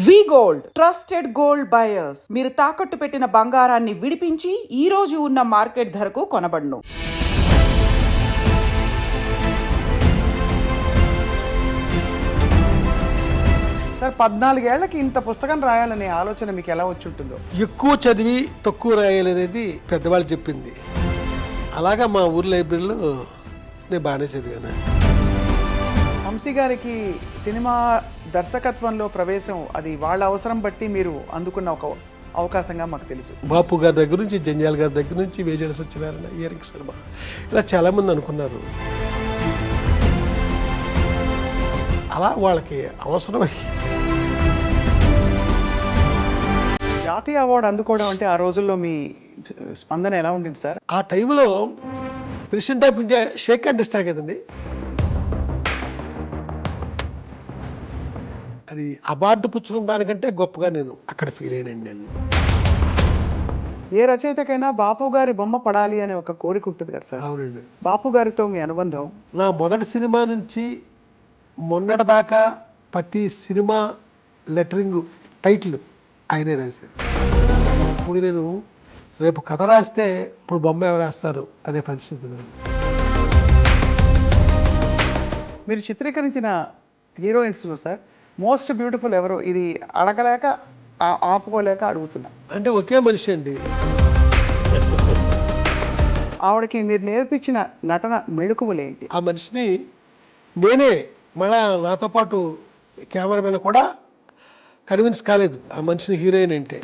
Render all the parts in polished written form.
వి gold trusted gold buyers. మీరు తాకట్టు పెట్టిన బంగారాన్ని విడిపించి ఈ రోజు ఉన్న మార్కెట్ ధరకు కొనబడును. సార్ 14 ఏళ్లకి ఇంత పుస్తకం రాయాలనే ఆలోచన మీకు ఎలా వచ్చి ఉంటుందో? ఎక్కువ చదివి తక్కువ రాయాలనేది పెద్దవాళ్ళు చెప్పింది. అలాగా మా ఊరు లైబ్రరీలో నేను బాగానే చదివాను. వంశీ గారికి సినిమా దర్శకత్వంలో ప్రవేశం అది వాళ్ళ అవసరం బట్టి మీరు అందుకున్న ఒక అవకాశంగా మాకు తెలుసు. బాపు గారి దగ్గర నుంచి, జంజాల్ గారి దగ్గర నుంచి, వేజడ సత్యనారాయణ, ఇయరింగ్ శర్మ, ఇలా చాలామంది అనుకున్నారు. అలా వాళ్ళకి అవసరమై జాతీయ అవార్డు అందుకోవడం అంటే ఆ రోజుల్లో మీ స్పందన ఎలా ఉండింది సార్? ఆ టైంలో president of India shake hand ఇస్తారు కదండి, అది అవార్డు పుచ్చుకున్న దానికంటే గొప్పగా నేను అక్కడ ఫీల్ అయినండి. నేను ఏ రచయితకైనా బాపు గారి బొమ్మ పడాలి అనే ఒక కోరిక ఉంటుంది కదా సార్? అవునండి. బాపు గారితో మీ అనుబంధం? నా మొదటి సినిమా నుంచి మొన్నటి దాకా ప్రతి సినిమా లెటరింగ్ టైటిల్ ఆయనే రాశారు. ఇప్పుడు నేను రేపు కథ రాస్తే ఇప్పుడు బొమ్మ ఎవరు రాస్తారు అనే పరిస్థితి. మీరు చిత్రీకరించిన హీరోయిన్స్లో సార్ మోస్ట్ బ్యూటిఫుల్ ఎవరు? ఇది అడగలేక ఆపుకోలేక అడుగుతున్నా. అంటే ఒకే మనిషి అండి. ఆవిడకి మీరు నేర్పించిన నటన మెళుకువలేంటి? ఆ మనిషిని నేనే మళ్ళా నాతో పాటు కెమెరామెన్ కూడా కన్విన్స్ కాలేదు ఆ మనిషిని హీరోయిన్ అంటే.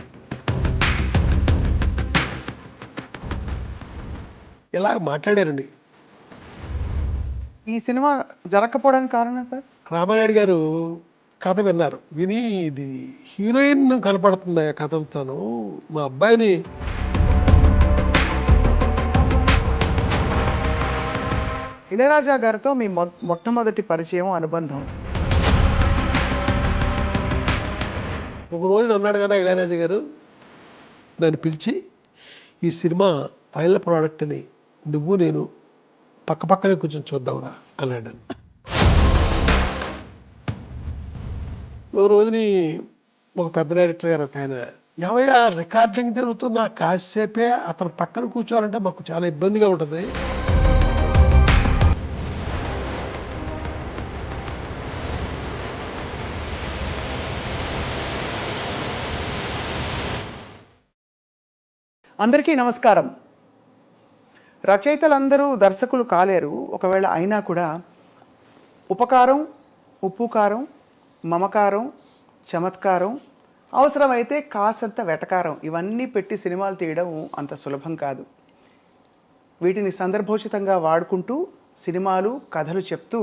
ఇలా మాట్లాడారండి. ఈ సినిమా జరగకపోవడానికి కారణం సార్? రామానాయుడు గారు కథ విన్నారు, విని ఇది హీరోయిన్ కనపడుతుంది ఆ కథంతాను, మా అబ్బాయిని ఇళయరాజా గారితో మీ మొట్టమొదటి పరిచయం, అనుబంధం? ఒక రోజు అన్నాడు కదా ఇళయరాజా గారు, నన్ను పిలిచి ఈ సినిమా ఫైనల్ ప్రోడక్ట్ అని నువ్వు నేను పక్క పక్కనే కూర్చొని చూద్దాంరా అన్నాడు. ఒక రోజుని ఒక పెద్ద డైరెక్టర్ గారు ఒక ఆయన, ఏమయ్యా రికార్డింగ్ జరుగుతున్న కాసేపే అతను పక్కన కూర్చోవాలంటే మాకు చాలా ఇబ్బందిగా ఉంటుంది. అందరికీ నమస్కారం. రచయితలందరూ దర్శకులు కాలేరు. ఒకవేళ అయినా కూడా ఉపకారం, ఉప్పు కారం, మమకారం, చమత్కారం, అవసరమైతే కాసంత వెటకారం, ఇవన్నీ పెట్టి సినిమాలు తీయడం అంత సులభం కాదు. వీటిని సందర్భోచితంగా వాడుకుంటూ సినిమాలు, కథలు చెప్తూ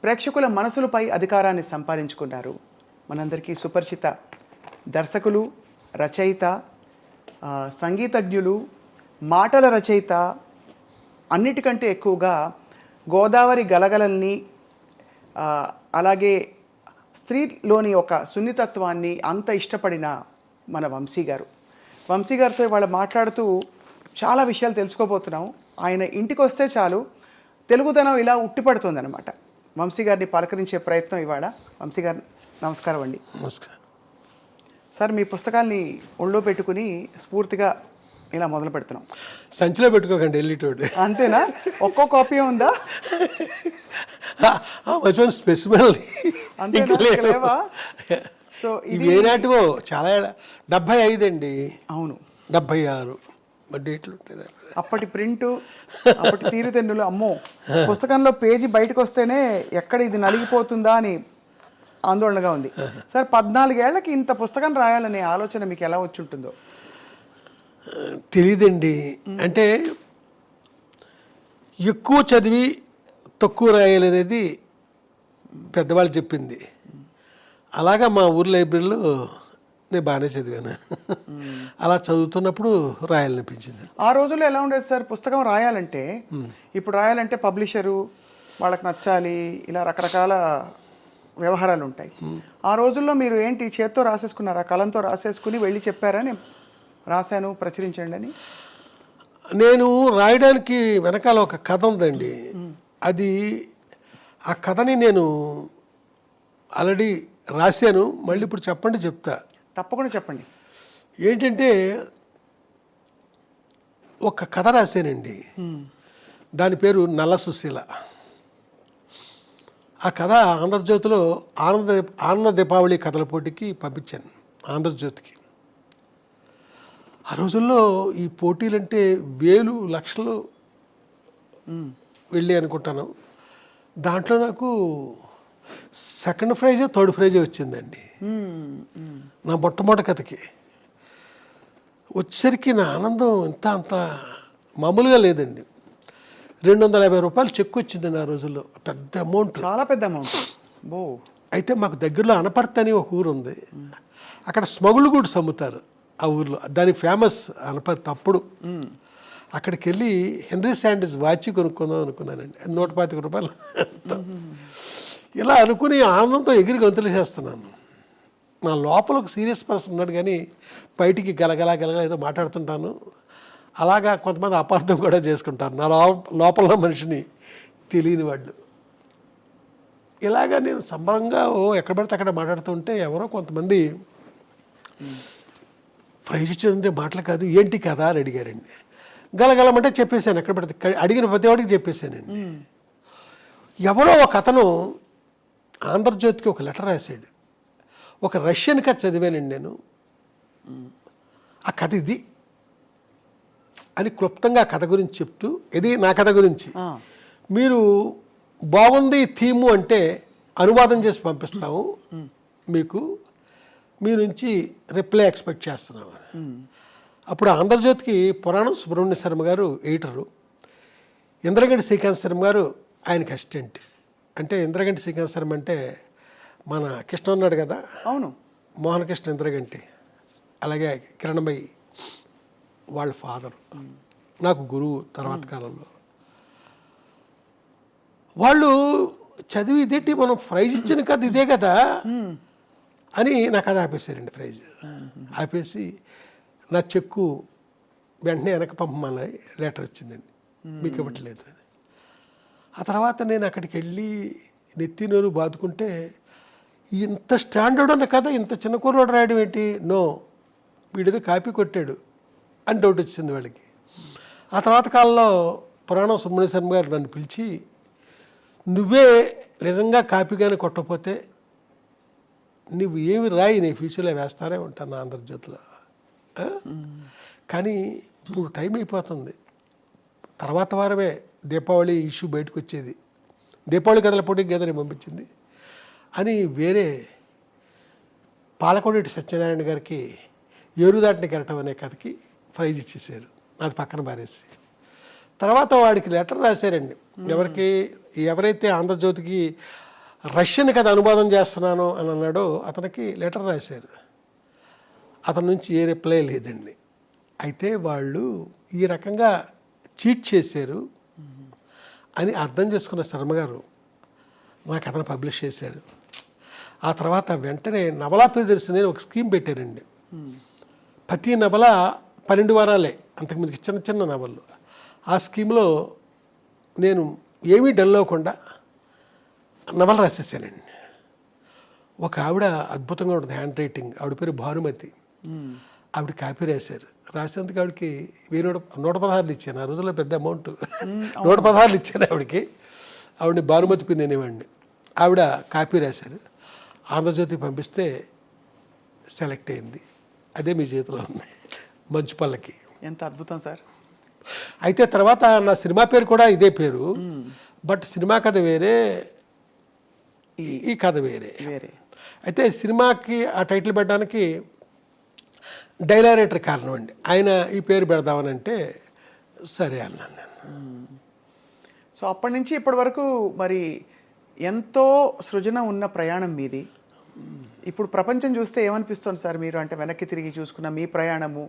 ప్రేక్షకుల మనసులపై అధికారాన్ని సంపాదించుకున్నారు మనందరికీ సుపరిచిత దర్శకులు, రచయిత, సంగీతజ్ఞులు, మాటల రచయిత, అన్నిటికంటే ఎక్కువగా గోదావరి గలగలల్ని, అలాగే స్త్రీలోని ఒక సున్నితత్వాన్ని అంత ఇష్టపడిన మన వంశీ గారు. వంశీ గారితో ఇవాళ మాట్లాడుతూ చాలా విషయాలు తెలుసుకోబోతున్నాం. ఆయన ఇంటికి వస్తే చాలు తెలుగుదనం ఇలా ఉట్టిపడుతుంది అనమాట. వంశీ గారిని పలకరించే ప్రయత్నం ఇవాళ. వంశీ గారు నమస్కారం అండి. నమస్కారం సార్, మీ పుస్తకాల్ని ఒళ్ళో పెట్టుకుని స్ఫూర్తిగా ఇలా మొదలు పెడుతున్నాం. సంచిలో పెట్టుకోకండి వెళ్ళేటోటి. అంతేనా? ఒక్కో కాపీ ఉందా? స్పెసిమల్ లేవా? సో ఇవి ఏనాటివో చాలా 75 అండి. అవును, 76 డేట్లు ఉంటుంది. అప్పటి ప్రింటు, అప్పటి తీరుతెన్నులు. అమ్మో, పుస్తకంలో పేజీ బయటకు వస్తేనే ఎక్కడ ఇది నలిగిపోతుందా అని ఆందోళనగా ఉంది. సార్, 14 ఏళ్లకి ఇంత పుస్తకం రాయాలనే ఆలోచన మీకు ఎలా వచ్చి ఉంటుందో? తెలియదండి. అంటే ఎక్కువ చదివి తక్కువ రాయాలనేది పెద్దవాళ్ళు చెప్పింది. అలాగా మా ఊరు లైబ్రరీలో నేను బాగానే చదివాను. అలా చదువుతున్నప్పుడు రాయాలనిపించింది. ఆ రోజుల్లో ఎలా ఉండేది సార్ పుస్తకం రాయాలంటే? ఇప్పుడు రాయాలంటే పబ్లిషరు వాళ్ళకి నచ్చాలి, ఇలా రకరకాల వ్యవహారాలు ఉంటాయి. ఆ రోజుల్లో మీరు ఏంటి, చేత్తో రాసేసుకున్నారా? కలంతో రాసేసుకుని వెళ్ళి చెప్పారా నేను రాశాను ప్రచురించండి అని? నేను రాయడానికి వెనకాల ఒక కథ ఉందండి. అది ఆ కథని నేను ఆల్రెడీ రాశాను, మళ్ళీ ఇప్పుడు చెప్తా. తప్పకుండా చెప్పండి. ఏంటంటే ఒక కథ రాశానండి, దాని పేరు నల్ల సుశీల. ఆ కథ ఆంధ్రజ్యోతిలో ఆనంద దీపావళి కథల పోటీకి పంపించాను, ఆంధ్రజ్యోతికి. ఆ రోజుల్లో ఈ పోటీలంటే వేలు లక్షలు వెళ్ళి అనుకుంటాను. దాంట్లో నాకు సెకండ్ ప్రైజ్ థర్డ్ ప్రైజ్ వచ్చిందండి నా మొట్టమొదటి కథకి. వచ్చేసరికి నా ఆనందం అంత మామూలుగా లేదండి. 250 రూపాయలు చెక్ వచ్చిందండి ఆ రోజుల్లో, పెద్ద అమౌంట్, చాలా పెద్ద అమౌంట్. బో. అయితే మాకు దగ్గరలో అనపర్తి అని ఒక ఊరు ఉంది, అక్కడ స్మగుళ్ళు కూడా అమ్ముతారు ఆ ఊర్లో, దాని ఫేమస్ అనపర్తి. అప్పుడు అక్కడికి వెళ్ళి హెన్రీ శాండిస్ వాచ్ కొనుక్కుందాం అనుకున్నానండి, 125 రూపాయలు. ఇలా అనుకుని ఆనందంతో ఎగిరి గంతులు చేస్తున్నాను. నా లోపల ఒక సీరియస్ పర్సన్ ఉన్నాడు, కానీ బయటికి గలగలా ఏదో మాట్లాడుతుంటాను. అలాగా కొంతమంది అపార్థం కూడా చేసుకుంటారు నా లోపల మనిషిని తెలియని వాళ్ళు. ఇలాగా నేను సంబరంగా ఎక్కడ పడితే అక్కడ మాట్లాడుతుంటే ఎవరో కొంతమంది ప్రైజ్ ఇచ్చిందంటే మాటలు కాదు, ఏంటి కదా అని అడిగారండి. గలగలమంటే చెప్పేశాను, ఎక్కడ పడితే అడిగిన ప్రతి వాడికి చెప్పేశానండి. ఎవరో ఒక అతను ఆంధ్రజ్యోతికి ఒక లెటర్ రాశాడు. ఒక రష్యన్ కథ చదివానండి నేను, ఆ కథ ఇది అని క్లుప్తంగా కథ గురించి చెప్తూ, ఇది నా కథ గురించి, మీరు బాగుంది థీము అంటే అనువాదం చేసి పంపిస్తాము, మీకు మీ నుంచి రిప్లై ఎక్స్పెక్ట్ చేస్తున్నాము. అప్పుడు ఆంధ్రజ్యోతికి పురాణం సుబ్రహ్మణ్య శర్మ గారు ఎడిటరు, ఇంద్రగంటి శ్రీకాంత్ శర్మ గారు ఆయనకి అసిస్టెంట్. అంటే ఇంద్రగంటి శ్రీకాంత్ శర్మ అంటే మన కృష్ణ ఉన్నాడు కదా, అవును, మోహన్ కృష్ణ ఇంద్రగంటి, అలాగే కిరణమయ్యి వాళ్ళ ఫాదరు, నాకు గురువు తర్వాత కాలంలో. వాళ్ళు చదివి ఇదేంటి మనం ప్రైజ్ ఇచ్చిన కథ ఇదే కదా అని నా కథ ఆపేశారండి. ప్రైజ్ ఆపేసి నా చెక్కు వెంటనే వెనక పంపమని లెటర్ వచ్చిందండి, మీకు ఇవ్వట్లేదు అని. ఆ తర్వాత నేను అక్కడికి వెళ్ళి నెత్తి నోరు బాదుకుంటే, ఇంత స్టాండర్డ్ ఉన్న కథ ఇంత చిన్న కుర్రోడు రాయడం ఏంటి, నో వీడిని కాపీ కొట్టాడు అని డౌట్ వచ్చింది వాళ్ళకి. ఆ తర్వాత కాలంలో పురాణం సుబ్రహ్మణ్య శర్మ గారు నన్ను పిలిచి, నువ్వే నిజంగా కాపీగానే కొట్టకపోతే నువ్వు ఏమి రాయి, నీ ఫ్యూచర్లో వేస్తానే ఉంటాను నా ఆంధ్రజ్యోతిలో. కానీ ఇప్పుడు టైం అయిపోతుంది, తర్వాత వారమే దీపావళి ఇష్యూ బయటకు వచ్చేది, దీపావళి కథల పోటీకి గదని పంపించింది అని వేరే పాలకొండేటి సత్యనారాయణ గారికి ఏరుదాటిని కెరటం అనే కథకి ప్రైజ్ ఇచ్చేసారు, అది పక్కన పారేసి. తర్వాత వాడికి లెటర్ రాశారండి, ఎవరైతే ఆంధ్రజ్యోతికి రష్యన్ కథ అనువాదం చేస్తున్నానో అని అన్నాడో అతనికి లెటర్ రాశారు. అతని నుంచి ఏ రిప్లై లేదండి. అయితే వాళ్ళు ఈ రకంగా చీట్ చేశారు అని అర్థం చేసుకున్న శర్మ గారు నా కథను పబ్లిష్ చేశారు. ఆ తర్వాత వెంటనే నవలా ప్రియదర్శిని ఒక స్కీమ్ పెట్టారండి. ప్రతి నవల 12 వారాలే, అంతకుముందుకి చిన్న చిన్న నవళ్ళు. ఆ స్కీమ్లో నేను ఏమీ డల్ అవ్వకుండా నవల రాసేసానండి. ఒక ఆవిడ అద్భుతంగా ఉంటుంది హ్యాండ్ రైటింగ్, ఆవిడ పేరు భానుమతి, ఆవిడ కాపీ రాశారు. రాసేందుకు ఆవిడకి 116 ఇచ్చాను. ఆ రోజుల్లో పెద్ద అమౌంట్, 116 ఇచ్చాను ఆవిడకి. ఆవిడని భానుమతి పిన్ అనేవాడిని. ఆవిడ కాపీ రాశారు, ఆంధ్రజ్యోతికి పంపిస్తే సెలెక్ట్ అయింది. అదే మీ చేతిలో ఉంది, మంచు పల్లకి. ఎంత అద్భుతం సార్. అయితే తర్వాత నా సినిమా పేరు కూడా ఇదే పేరు, బట్ సినిమా కథ వేరే, ఈ కథ వేరే. అయితే సినిమాకి ఆ టైటిల్ పెట్టడానికి డైలారేటర్ కారణం అండి, ఆయన ఈ పేరు పెడదామని అంటే సరే అన్నాను నేను. సో అప్పటి నుంచి ఇప్పటి వరకు మరి ఎంతో సృజన ఉన్న ప్రయాణం మీది. ఇప్పుడు ప్రపంచం చూస్తే ఏమనిపిస్తుంది సార్ మీరు? అంటే వెనక్కి తిరిగి చూసుకున్న మీ ప్రయాణము,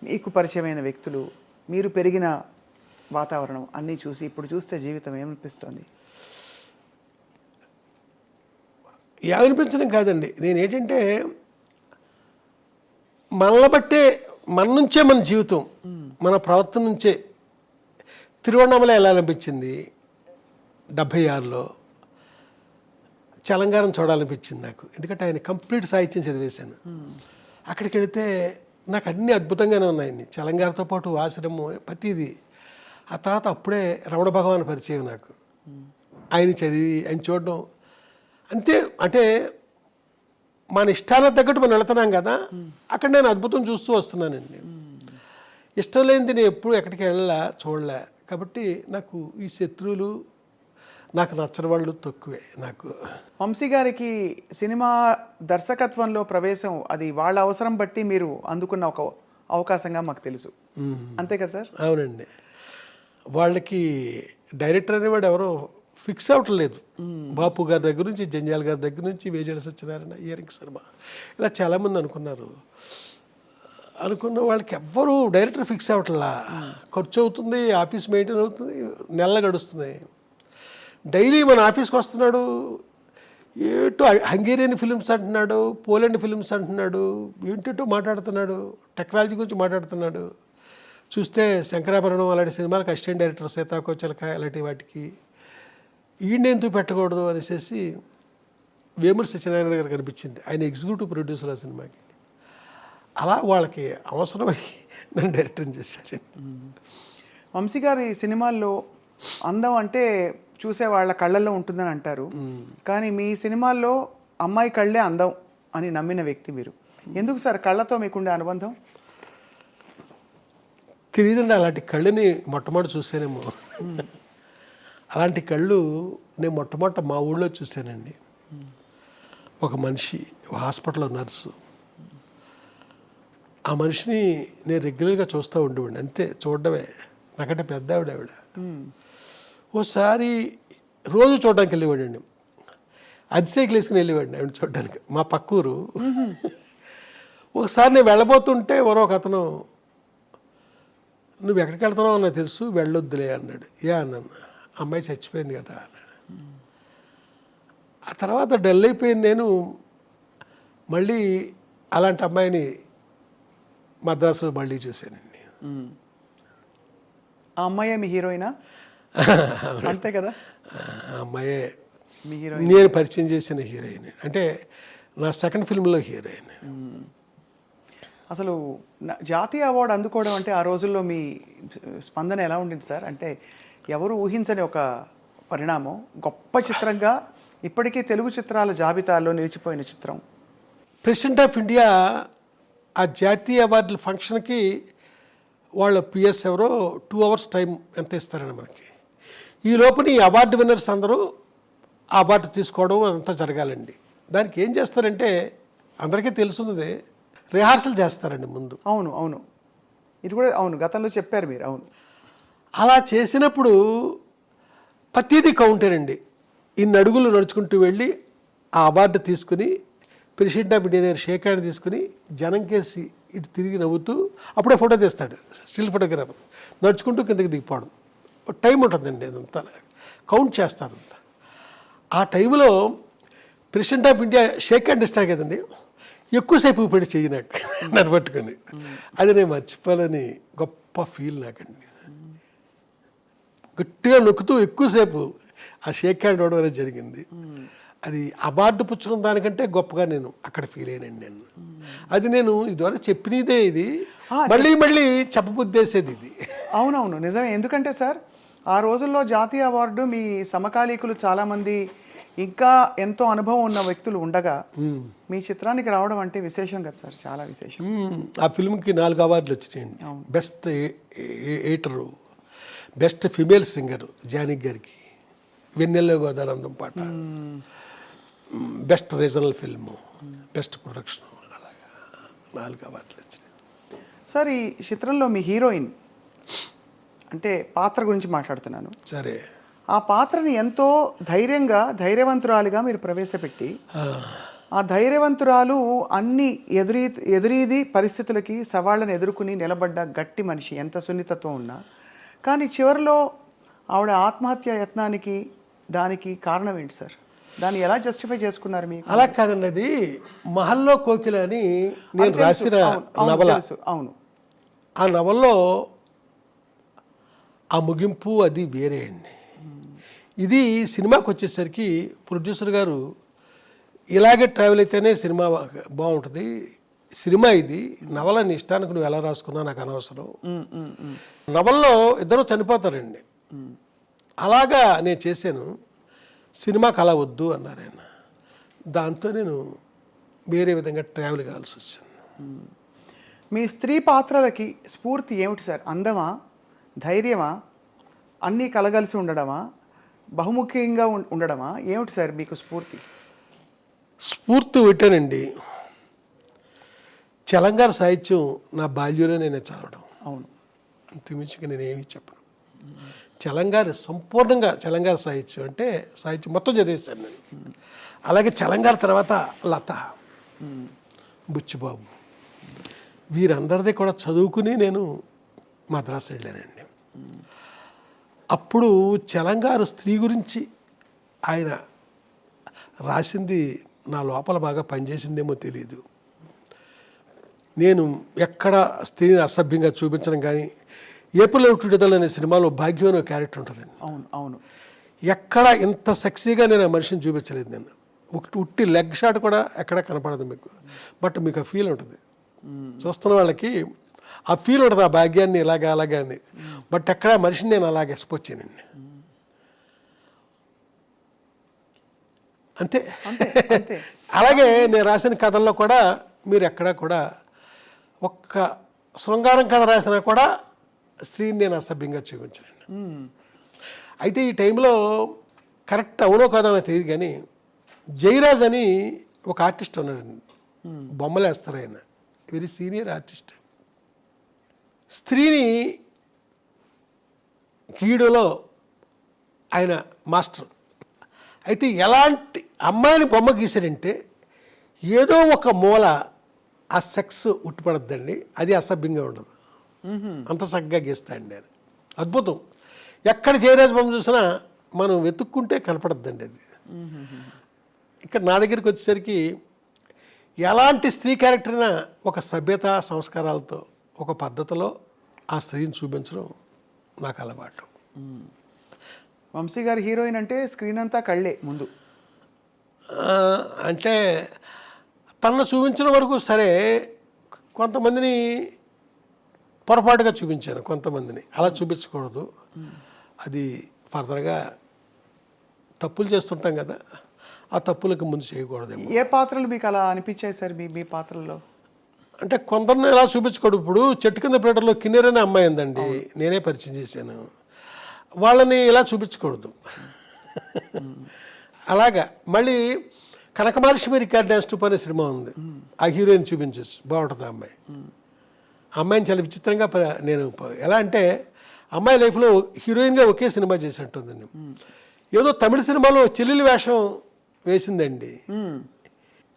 మీకు పరిచయమైన వ్యక్తులు, మీరు పెరిగిన వాతావరణం అన్నీ చూసి ఇప్పుడు చూస్తే జీవితం ఏమనిపిస్తుంది? ఏమనిపించడం కాదండి, నేను ఏంటంటే మనల్ని బట్టే, మన నుంచే మన జీవితం, మన ప్రవర్తన నుంచే. తిరువణామల ఎలా అనిపించింది 76లో, చలంగారం చూడాలనిపించింది నాకు, ఎందుకంటే ఆయన కంప్లీట్ సాహిత్యం చదివేశాను. అక్కడికి వెళితే నాకు అన్నీ అద్భుతంగానే ఉన్నాయండి, చలంగారితో పాటు ఆశ్రమం ప్రతిదీ. ఆ తర్వాత అప్పుడే రమణ భగవాన్ పరిచయం నాకు, ఆయన చదివి ఆయన చూడడం అంతే. అంటే మన ఇష్టాలకు తగ్గట్టు మనం వెళుతున్నాం కదా, అక్కడ నేను అద్భుతం చూస్తూ వస్తున్నానండి. ఇష్టం లేనిది నేను ఎప్పుడు ఎక్కడికి చూడలే. కాబట్టి నాకు ఈ శత్రువులు, నాకు నచ్చని వాళ్ళు తక్కువే. నాకు వంశీ గారికి సినిమా దర్శకత్వంలో ప్రవేశం అది వాళ్ళ అవసరం బట్టి మీరు అందుకున్న ఒక అవకాశంగా మాకు తెలుసు, అంతే కదా సార్? అవునండి, వాళ్ళకి డైరెక్టర్ అనేవాడు ఎవరో ఫిక్స్ అవ్వట్లేదు. బాపు గారి దగ్గర నుంచి, జంజాల్ గారి దగ్గర నుంచి, వేజేడ సత్యనారాయణ, ఇయరింగ్ శర్మ, ఇలా చాలామంది అనుకున్న వాళ్ళకి ఎవ్వరూ డైరెక్టర్ ఫిక్స్ అవ్వట్లా. ఖర్చు అవుతుంది, ఆఫీస్ మెయింటైన్ అవుతుంది, నెల గడుస్తుంది. డైలీ మన ఆఫీస్కి వస్తున్నాడు, ఏటో హంగేరియన్ ఫిల్మ్స్ అంటున్నాడు, పోలాండ్ ఫిల్మ్స్ అంటున్నాడు, ఏంటో మాట్లాడుతున్నాడు, టెక్నాలజీ గురించి మాట్లాడుతున్నాడు. చూస్తే శంకరాభరణం అలాంటి సినిమాలకు అసిస్టెంట్ డైరెక్టర్, సీతాకోచలక అలాంటి వాటికి ఈయన ఎందుకు పెట్టకూడదు అనేసి వేమూరి సత్యనారాయణ గారు కనిపించింది. ఆయన ఎగ్జిక్యూటివ్ ప్రొడ్యూసర్ ఆ సినిమాకి. అలా వాళ్ళకి అవసరమై నన్ను డైరెక్టర్ చేశారు. వంశీ గారి సినిమాల్లో అందం అంటే చూసే వాళ్ళ కళ్ళల్లో ఉంటుందని అంటారు, కానీ మీ సినిమాల్లో అమ్మాయి కళ్ళే అందం అని నమ్మిన వ్యక్తి మీరు. ఎందుకు సార్ కళ్ళతో మీకుండే అనుబంధం? తెలియదండి, అలాంటి కళ్ళని మొట్టమొదటి చూసానేమో. అలాంటి కళ్ళు నేను మొట్టమొదట మా ఊళ్ళో చూశానండి. ఒక మనిషి హాస్పిటల్లో నర్సు, ఆ మనిషిని నేను రెగ్యులర్గా చూస్తూ ఉండేవాడిని, అంతే చూడడమే. నాకంటే పెద్ద ఆవిడ. ఓసారి రోజు చూడడానికి వెళ్ళేవాడండి, అతిశైకిల్ వేసుకుని వెళ్ళేవాడిని ఆవిడ చూడడానికి, మా పక్కూరు. ఒకసారి నేను వెళ్ళబోతుంటే ఎవరో ఒక అతను, నువ్వు ఎక్కడికి వెళ్తున్నావు నాకు తెలుసు, వెళ్ళొద్దులే అన్నాడు. అన్నాను, అమ్మాయి చచ్చిపోయింది కదా అన్నాడు. ఆ తర్వాత డల్ అయిపోయింది. నేను మళ్ళీ అలాంటి అమ్మాయిని మద్రాసులో మళ్ళీ చూశానండి. ఆ అమ్మాయే మీ హీరోయినా? అంతే కదా, ఆ అమ్మాయే మీ హీరోయిన్. నేను పరిచయం చేసిన హీరోయిన్, అంటే నా సెకండ్ ఫిల్మ్లో హీరోయిన్. అసలు జాతీయ అవార్డు అందుకోవడం అంటే ఆ రోజుల్లో మీ స్పందన ఎలా ఉండింది సార్? అంటే ఎవరు ఊహించని ఒక పరిణామం, గొప్ప చిత్రంగా ఇప్పటికీ తెలుగు చిత్రాల జాబితాలో నిలిచిపోయిన చిత్రం. ప్రెసిడెంట్ ఆఫ్ ఇండియా ఆ జాతీయ అవార్డుల ఫంక్షన్కి వాళ్ళ పిఎస్ ఎవరో 2 hours టైం ఎంత ఇస్తారండి మనకి. ఈ లోపల ఈ అవార్డు విన్నర్స్ అందరూ ఆ అవార్డు తీసుకోవడం అంతా జరగాలండి. దానికి ఏం చేస్తారంటే అందరికీ తెలుసున్నది, రిహార్సల్ చేస్తారండి ముందు. అవును, ఇది కూడా అవును, గతంలో చెప్పారు మీరు. అవును, అలా చేసినప్పుడు ప్రతిదీ కౌంటేనండి. ఇన్ని అడుగులు నడుచుకుంటూ వెళ్ళి ఆ అవార్డు తీసుకుని ప్రెసిడెంట్ ఆఫ్ ఇండియా దగ్గర షేక్ హ్యాండ్ తీసుకుని జనం కేసి ఇటు తిరిగి నవ్వుతూ అప్పుడే ఫోటో తీస్తాడు, స్టిల్ ఫోటోగ్రాఫర్. నడుచుకుంటూ కిందకి దిగిపోవడం టైం ఉంటుందండి, అదంతా కౌంట్ చేస్తారంతా. ఆ టైంలో president of India shake hand ఇస్తారు కదండి, ఎక్కువసేపు పెట్టి చేయనాక నన్ను పట్టుకొని, అది నేను మర్చిపోవాలని గొప్ప ఫీల్ నాకండి. గట్టిగా నొక్కుతూ ఎక్కువసేపు ఆ షేక్ హ్యాండ్ అవడం అనేది జరిగింది. అది అవార్డు పుచ్చుకున్న దానికంటే గొప్పగా నేను అక్కడ ఫీల్ అయ్యానండి. నేను అది నేను ఇదివరకు చెప్పినదే, ఇది మళ్ళీ చెప్పబుద్దేసేది ఇది. అవునవును, నిజమే. ఎందుకంటే సార్ ఆ రోజుల్లో జాతీయ అవార్డు మీ సమకాలీకులు చాలామంది ఇంకా ఎంతో అనుభవం ఉన్న వ్యక్తులు ఉండగా మీ చిత్రానికి రావడం అంటే విశేషం కదా సార్, చాలా విశేషం. ఆ ఫిల్మ్కి 4 అవార్డులు వచ్చినాయండి. Best editor, best female singer Janaki గారికి, వెన్నెల్లో గోదానందం పాట, best regional film, best production, అలాగా 4 అవార్డులు వచ్చినాయి. సార్ ఈ చిత్రంలో మీ హీరోయిన్ అంటే పాత్ర గురించి మాట్లాడుతున్నాను. సరే, ఆ పాత్రని ఎంతో ధైర్యవంతురాలిగా మీరు ప్రవేశపెట్టి, ఆ ధైర్యవంతురాలు అన్ని ఎదురీది పరిస్థితులకి సవాళ్ళను ఎదుర్కొని నిలబడ్డ గట్టి మనిషి, ఎంత సున్నితత్వం ఉన్నా. కానీ చివరిలో ఆవిడ ఆత్మహత్య యత్నానికి దానికి కారణం ఏంటి సార్? దాన్ని ఎలా జస్టిఫై చేసుకున్నారు మీకు? అలా కాదండి, అది మహల్లో కోకిల అని నేను రాసిన నవల. అవును, ఆ నవల్లో ఆ ముగింపు అది వేరే అండి. ఇది సినిమాకి వచ్చేసరికి ప్రొడ్యూసర్ గారు ఇలాగే ట్రావెల్ అయితేనే సినిమా బాగుంటుంది. సినిమా ఇది, నవల నీ ఇష్టానికి నువ్వు ఎలా రాసుకున్నా నాకు అనవసరం. నవల్లో ఇద్దరు చనిపోతారండి, అలాగా నేను చేశాను, సినిమాకి అలా వద్దు అన్నారు ఆయన. దాంతో నేను వేరే విధంగా ట్రావెల్ కావాల్సి వచ్చింది. మీ స్త్రీ పాత్రలకి స్ఫూర్తి ఏమిటి సార్? అందమా, ధైర్యమా, అన్నీ కలగలిసి ఉండడమా, బహుముఖ్యంగా ఉండడమా, ఏమిటి సార్ మీకు స్ఫూర్తి? స్ఫూర్తి పెట్టానండి, చలంగారు సాహిత్యం నా బాల్యంలో నేను చదవడం. అవును, అంతమించిగా నేనేమి చెప్పను. చలంగారు సంపూర్ణంగా, చలంగారు సాహిత్యం అంటే సాహిత్యం మొత్తం చదివేశాను నేను. అలాగే చలంగారు తర్వాత లత, బుచ్చిబాబు, వీరందరిది కూడా చదువుకుని నేను మద్రాసు వెళ్ళానండి. అప్పుడు చలంగారు స్త్రీ గురించి ఆయన రాసింది నా లోపల బాగా పనిచేసిందేమో తెలియదు. నేను ఎక్కడ స్త్రీని అసభ్యంగా చూపించడం కానీ, ఏప్రిల్ విడుదల అనే సినిమాలో భాగ్యం అనే క్యారెక్టర్ ఉంటుందండి. అవును అవును, ఎక్కడ ఇంత సెక్సీగా నేను ఆ మనిషిని చూపించలేదు. నేను ఉట్టి లెగ్ షాట్ కూడా ఎక్కడ కనపడదు మీకు, బట్ మీకు ఆ ఫీల్ ఉంటుంది. చూస్తున్న వాళ్ళకి ఆ ఫీల్ ఉంటుంది, ఆ భాగ్యాన్ని ఇలాగా అలాగే అని. బట్ ఎక్కడ మనిషిని నేను అలాగే ఎక్స్పోజ్ చేయనండి. అంతే. అలాగే నేను రాసిన కథల్లో కూడా మీరు ఎక్కడా కూడా ఒక్క శృంగారం కథ రాసినా కూడా స్త్రీని నేను అసభ్యంగా చూపించానండి. అయితే ఈ టైంలో కరెక్ట్ అవునో కాదో నాకు తెలియదు కానీ, జయరాజ్ అని ఒక ఆర్టిస్ట్ ఉన్నాడండి, బొమ్మలు వేస్తారు ఆయన, వెరీ సీనియర్ ఆర్టిస్ట్. స్త్రీని గీయడంలో ఆయన మాస్టర్. అయితే ఎలాంటి అమ్మాయిని బొమ్మ గీశాడంటే ఏదో ఒక మూల ఆ సెక్స్ ఉట్టిపడద్దండి, అది అసభ్యంగా ఉండదు, అంత చక్కగా గీస్తాడండి ఆయన. అద్భుతం. ఎక్కడ జయరాజ్ బొమ్మ చూసినా మనం వెతుక్కుంటే కనపడద్దండి అది. ఇక్కడ నా దగ్గరికి వచ్చేసరికి ఎలాంటి స్త్రీ క్యారెక్టర్ అయినా ఒక సభ్యత సంస్కారాలతో ఒక పద్ధతిలో ఆ స్త్రీని చూపించడం నాకు అలవాటు. వంశీ గారి హీరోయిన్ అంటే స్క్రీన్ అంతా కళ్ళే ముందు. అంటే తనను చూపించిన వరకు సరే, కొంతమందిని పొరపాటుగా చూపించాను, కొంతమందిని అలా చూపించకూడదు, అది ఫర్దర్గా తప్పులు చేస్తుంటాం కదా, ఆ తప్పులకు ముందు చేయకూడదేమో. ఏ పాత్రలు మీకు అలా అనిపించాయి సార్ మీ పాత్రల్లో? అంటే కొందరిని ఎలా చూపించకూడదు. ఇప్పుడు చెట్టు కింద ప్లేటర్లో కిన్నెర అనే అమ్మాయి ఉందండి, నేనే పరిచయం చేశాను, వాళ్ళని ఇలా చూపించకూడదు. అలాగా మళ్ళీ కనకమహాలక్ష్మి రికార్డ్ డ్యాన్స్ టూప్ అనే సినిమా ఉంది, ఆ హీరోయిన్ చూపించచ్చు, బాగుంటుంది ఆ అమ్మాయి. అమ్మాయిని చాలా విచిత్రంగా నేను ఎలా అంటే, అమ్మాయి లైఫ్లో హీరోయిన్గా ఒకే సినిమా చేసినట్టుందండి. ఏదో తమిళ సినిమాలో చెల్లెలి వేషం వేసిందండి.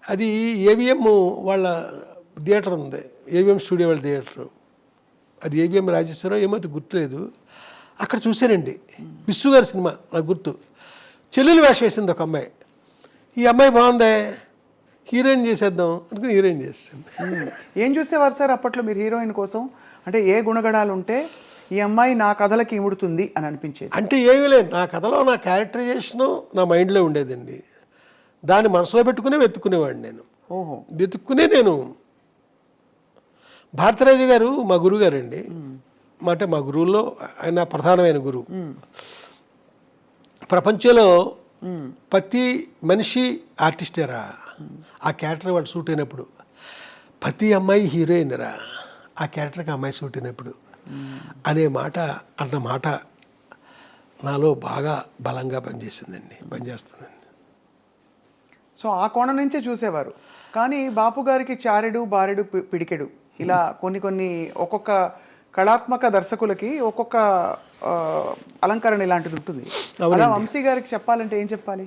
అది ఏవిఎం వాళ్ళ థియేటర్ ఉంది, ఏవిఎం స్టూడియో వాళ్ళ థియేటర్, అది ఏవిఎం రాజేశ్వరరావు ఏమో గుర్తులేదు. అక్కడ చూశానండి, విశ్వ గారి సినిమా నాకు గుర్తు. చెల్లెలు వేషం వేసింది ఒక అమ్మాయి. ఈ అమ్మాయి బాగుందే, హీరోయిన్ చేసేద్దాం అనుకుని హీరోయిన్ చేస్తాను. ఏం చూసేవారు సార్ అప్పట్లో మీరు హీరోయిన్ కోసం? అంటే ఏ గుణగణాలు ఉంటే ఈ అమ్మాయి నా కథలకి ఇముడుతుంది అని అనిపించేది? అంటే ఏమీ లేదు, నా కథలో నా క్యారెక్టరైజేషన్ నా మైండ్లో ఉండేదండి, దాన్ని మనసులో పెట్టుకునే వెతుక్కునేవాడిని నేను. ఓహో, వెతుక్కునే నేను. భారతరాజు గారు మా గురువు గారండి, అంటే మా గురువుల్లో ఆయన ప్రధానమైన గురువు. ప్రపంచంలో ప్రతి మనిషి ఆర్టిస్టేరా, ఆ క్యారెక్టర్ వాడు సూట్ అయినప్పుడు. ప్రతి అమ్మాయి హీరోయిన్ రా, ఆ క్యారెక్టర్కి అమ్మాయి సూట్ అయినప్పుడు అనే మాట, అన్న మాట నాలో బాగా బలంగా పనిచేసిందండి, పనిచేస్తుందండి. సో ఆ కోణం నుంచే చూసేవారు. కానీ బాపు గారికి చారెడు బారెడు పిడికెడు ఇలా కొన్ని ఒక్కొక్క కళాత్మక దర్శకులకి ఒక్కొక్క అలంకరణ ఇలాంటిది ఉంటుంది. అలా వంశీ గారికి చెప్పాలంటే ఏం చెప్పాలి?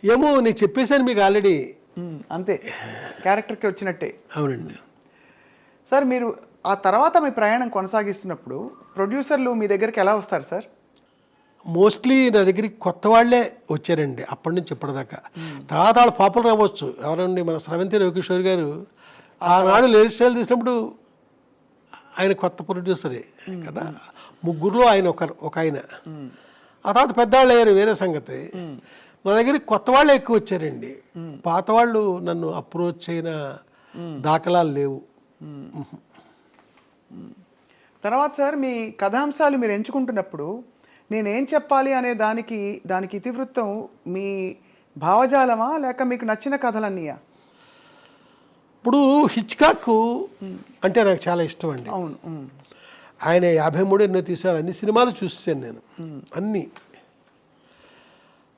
ఏమో నేను చెప్పేశాను మీకు ఆల్రెడీ. అంతే, క్యారెక్టర్కి వచ్చినట్టే. అవునండి సార్, మీరు ఆ తర్వాత మీ ప్రయాణం కొనసాగిస్తున్నప్పుడు ప్రొడ్యూసర్లు మీ దగ్గరికి ఎలా వస్తారు సార్? మోస్ట్లీ నా దగ్గరికి కొత్త వాళ్ళే వచ్చారండి అప్పటి నుంచి ఇప్పటిదాకా. తర్వాత వాళ్ళు పాపులర్ అవ్వచ్చు. ఎవరండి, మన స్రవంతి రవికిషోర్ గారు ఆనాడు లేడీ స్టైల్ తీసినప్పుడు ఆయన కొత్త ప్రొడ్యూసరే కదా, ముగ్గురులో ఆయన ఒక ఆయన. ఆ తర్వాత పెద్దవాళ్ళు అయ్యారు, వేరే సంగతి. నా దగ్గరికి కొత్త వాళ్ళే ఎక్కువ వచ్చారండి. పాత వాళ్ళు నన్ను అప్రోచ్ అయిన దాఖలాలు లేవు. తర్వాత సార్ మీ కథాంశాలు మీరు ఎంచుకుంటున్నప్పుడు నేనేం చెప్పాలి అనే దానికి ఇతివృత్తం మీ భావజాలమా లేక మీకు నచ్చిన కథలన్నీయా? ఇప్పుడు హిచ్కాక్ అంటే నాకు చాలా ఇష్టం అండి. అవును. ఆయన 53 ఎన్నో తీశారు. అన్ని సినిమాలు చూసాను నేను, అన్నీ.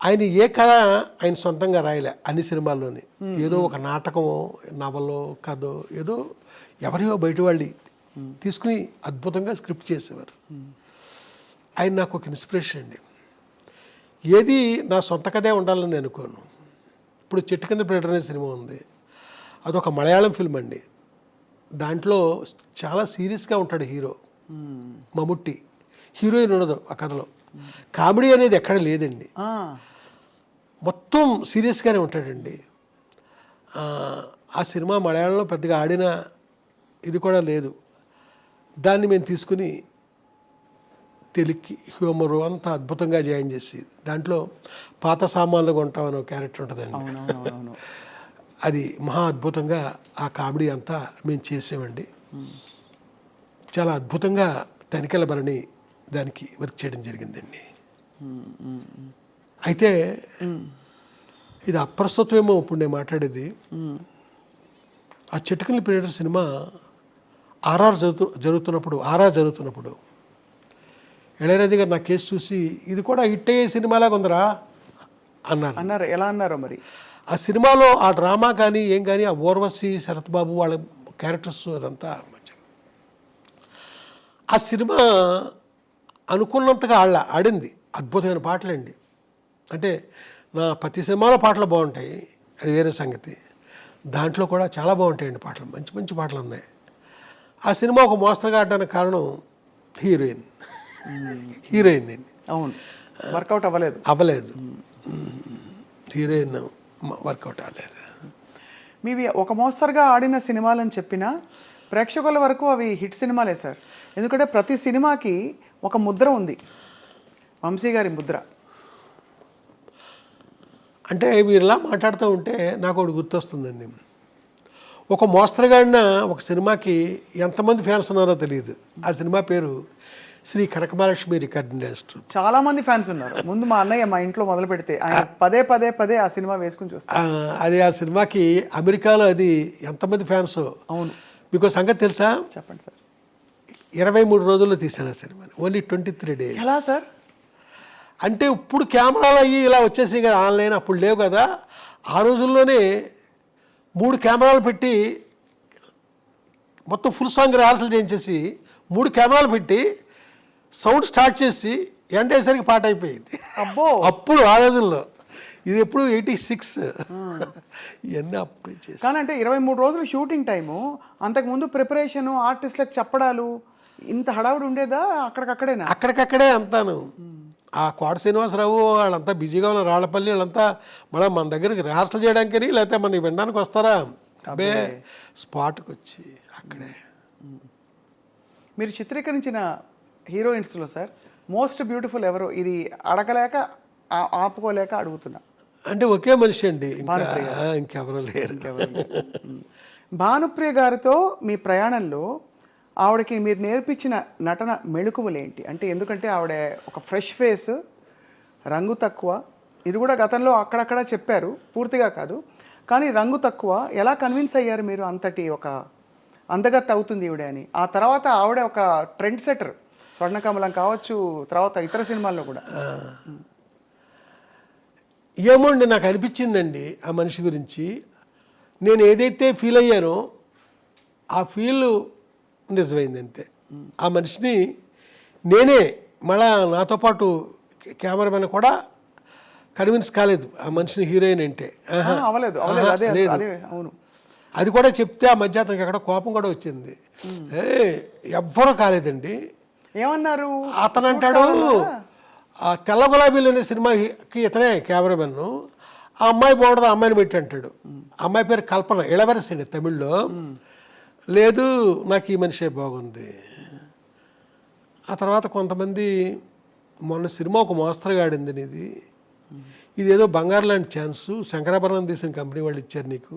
ఆయన ఏ కథ ఆయన సొంతంగా రాయలే అన్ని సినిమాల్లోని. ఏదో ఒక నాటకమో నవలో కథో ఏదో ఎవరియో బయట వాళ్ళు తీసుకుని అద్భుతంగా స్క్రిప్ట్ చేసేవారు. ఆయన నాకు ఒక ఇన్స్పిరేషన్ అండి. ఏది నా సొంత కథే ఉండాలని అనుకోను. ఇప్పుడు చెట్టు కింద ప్రేటర్ అనే సినిమా ఉంది, అదొక మలయాళం ఫిల్మ్ అండి. దాంట్లో చాలా సీరియస్గా ఉంటాడు హీరో మమ్ముట్టి, హీరోయిన్ ఉండదు ఆ కథలో. కామెడీ అనేది ఎక్కడ లేదండి, మొత్తం సీరియస్గానే ఉంటాడండి. ఆ సినిమా మలయాళంలో పెద్దగా ఆడిన ఇది కూడా లేదు. దాన్ని మేము తీసుకుని తెలుగుకి హ్యూమరు అంతా అద్భుతంగా జాయిన్ చేసి దాంట్లో పాత సామాన్లు కొంటామని ఒక క్యారెక్టర్ ఉంటుందండి. అది మహా అద్భుతంగా ఆ కామెడీ అంతా మేము చేసామండి. చాలా అద్భుతంగా తనికెళ్ళ భరణి దానికి వర్క్ చేయడం జరిగిందండి. అయితే ఇది అప్రస్తుతమేమో ఇప్పుడు నేను మాట్లాడేది. ఆ చిటికల ప్రేటర్ సినిమా ఆర్ఆర్ జరుగుతున్నప్పుడు ఇళయరాజా గారు నా కేసు చూసి ఇది కూడా హిట్ అయ్యే సినిమాలాగా ఉందరా అన్నారు. ఎలా అన్నారో మరి. ఆ సినిమాలో ఆ డ్రామా కానీ ఏం కానీ ఆ ఊర్వశి శరత్ బాబు వాళ్ళ క్యారెక్టర్స్ అదంతా ఆ సినిమా అనుకున్నంతగా ఆడింది. అద్భుతమైన పాటలండి. అంటే నా ప్రతి సినిమాలో పాటలు బాగుంటాయి, అది వేరే సంగతి. దాంట్లో కూడా చాలా బాగుంటాయండి పాటలు, మంచి మంచి పాటలు ఉన్నాయి. ఆ సినిమా ఒక మోస్తరుగా ఆడడానికి కారణం హీరోయిన్ అండి. అవును, వర్కౌట్ అవ్వలేదు. హీరోయిన్ వర్కౌట్ అవ్వలేదు. మీవి ఒక మోస్తరుగా ఆడిన సినిమాలని చెప్పినా ప్రేక్షకుల వరకు అవి హిట్ సినిమాలే సార్. ఎందుకంటే ప్రతి సినిమాకి ఒక ముద్ర ఉంది, వంశీ గారి ముద్ర. అంటే మీరు ఇలా మాట్లాడుతూ ఉంటే నాకు ఒకటి గుర్తొస్తుందండి. ఒక మోస్తరుగా ఆడిన ఒక సినిమాకి ఎంతమంది ఫ్యాన్స్ ఉన్నారో తెలియదు. ఆ సినిమా పేరు శ్రీ కనకమహాలక్ష్మి రికార్డ్ ఇండస్ట్రీ. చాలా మంది ఫ్యాన్స్ ఉన్నారు. ముందు మా అన్నయ్య మా ఇంట్లో మొదలు పెడితే ఆయన పదే ఆ సినిమా వేసుకుని చూస్తారు. అది ఆ సినిమాకి అమెరికాలో అది ఎంతమంది ఫ్యాన్స్. అవును, మీకు సంగతి తెలుసా? చెప్పండి సార్. 23 రోజుల్లో తీశాను ఆ సినిమాని, ఓన్లీ 23 days. ఎలా సార్? అంటే ఇప్పుడు కెమెరాలు అయ్యి ఇలా వచ్చేసాయి కదా, ఆన్లైన్. అప్పుడు లేవు కదా. ఆ రోజుల్లోనే 3 కెమెరాలు పెట్టి మొత్తం ఫుల్ సాంగ్ రిహార్సల్ చేయించేసి 3 కెమెరాలు పెట్టి సౌండ్ స్టార్ట్ చేసి ఎండేసరికి పాట అయిపోయింది. అబ్బో, అప్పుడు ఆ రోజుల్లో. ఇది ఎప్పుడు 86 ఇవన్నీ అప్పుడు చేసి. కానీ అంటే 23 రోజులు షూటింగ్ టైము, అంతకుముందు ప్రిపరేషను, ఆర్టిస్టులకు చెప్పడాలు, ఇంత హడావుడి ఉండేదా? అక్కడికక్కడేనా? అక్కడికక్కడే అంతాను. ఆ కోట శ్రీనివాసరావు వాళ్ళంతా బిజీగా ఉన్న రాళ్లపల్లి వాళ్ళంతా మళ్ళీ మన దగ్గరికి రిహార్సల్ చేయడానికి లేకపోతే మన వినడానికి వస్తారా? అబ్బే, స్పాట్కి వచ్చి అక్కడే. మీరు చిత్రీకరించిన హీరోయిన్స్లో సార్ మోస్ట్ బ్యూటిఫుల్ ఎవరు? ఇది అడగలేక ఆపుకోలేక అడుగుతున్నా. అంటే ఒకే మనిషి అండి, ఇంకెవరూ లేరు. భానుప్రియ గారితో మీ ప్రయాణంలో ఆవిడకి మీరు నేర్పించిన నటన మెళుకువలు ఏంటి? అంటే ఎందుకంటే ఆవిడ ఒక ఫ్రెష్ ఫేస్, రంగు తక్కువ. ఇది కూడా గతంలో అక్కడక్కడ చెప్పారు, పూర్తిగా కాదు. కానీ రంగు తక్కువ. ఎలా కన్విన్స్ అయ్యారు మీరు అంతటి ఒక అందగత్తె అవుతుంది ఈవిడ అని? ఆ తర్వాత ఆవిడ ఒక ట్రెండ్ సెటర్, స్వర్ణకమలం కావచ్చు, తర్వాత ఇతర సినిమాల్లో కూడా. ఏమోండి, నాకు అనిపించిందండి ఆ మనిషి గురించి. నేను ఏదైతే ఫీల్ అయ్యానో ఆ ఫీల్ నిజమైంది అంతే. ఆ మనిషిని నేనే మళ్ళా నాతో పాటు కెమెరామెన్ కూడా కన్విన్స్ కాలేదు ఆ మనిషిని హీరోయిన్ అంటే. అవును, అది కూడా చెప్తే ఆ మధ్య అతనికి అక్కడ కోపం కూడా వచ్చింది. ఎవ్వరూ కాలేదండి. ఏమన్నారు? అతను అంటాడు, ఆ తెల్ల గులాబీలు అనే సినిమాకి ఇతనే కెమెరామెన్. ఆ అమ్మాయి బాగుంటుంది, ఆ అమ్మాయిని పెట్టి అంటాడు. అమ్మాయి పేరు కల్పన, ఇళవరసి అండి తమిళ్లో. లేదు, నాకు ఈ మనిషే బాగుంది. ఆ తర్వాత కొంతమంది మొన్న సినిమా ఒక మోస్తరుగా ఆడింది, ఇది ఇదేదో బంగారు లాంటి ఛాన్సు, శంకరాభరణం తీసిన కంపెనీ వాళ్ళు ఇచ్చారు నీకు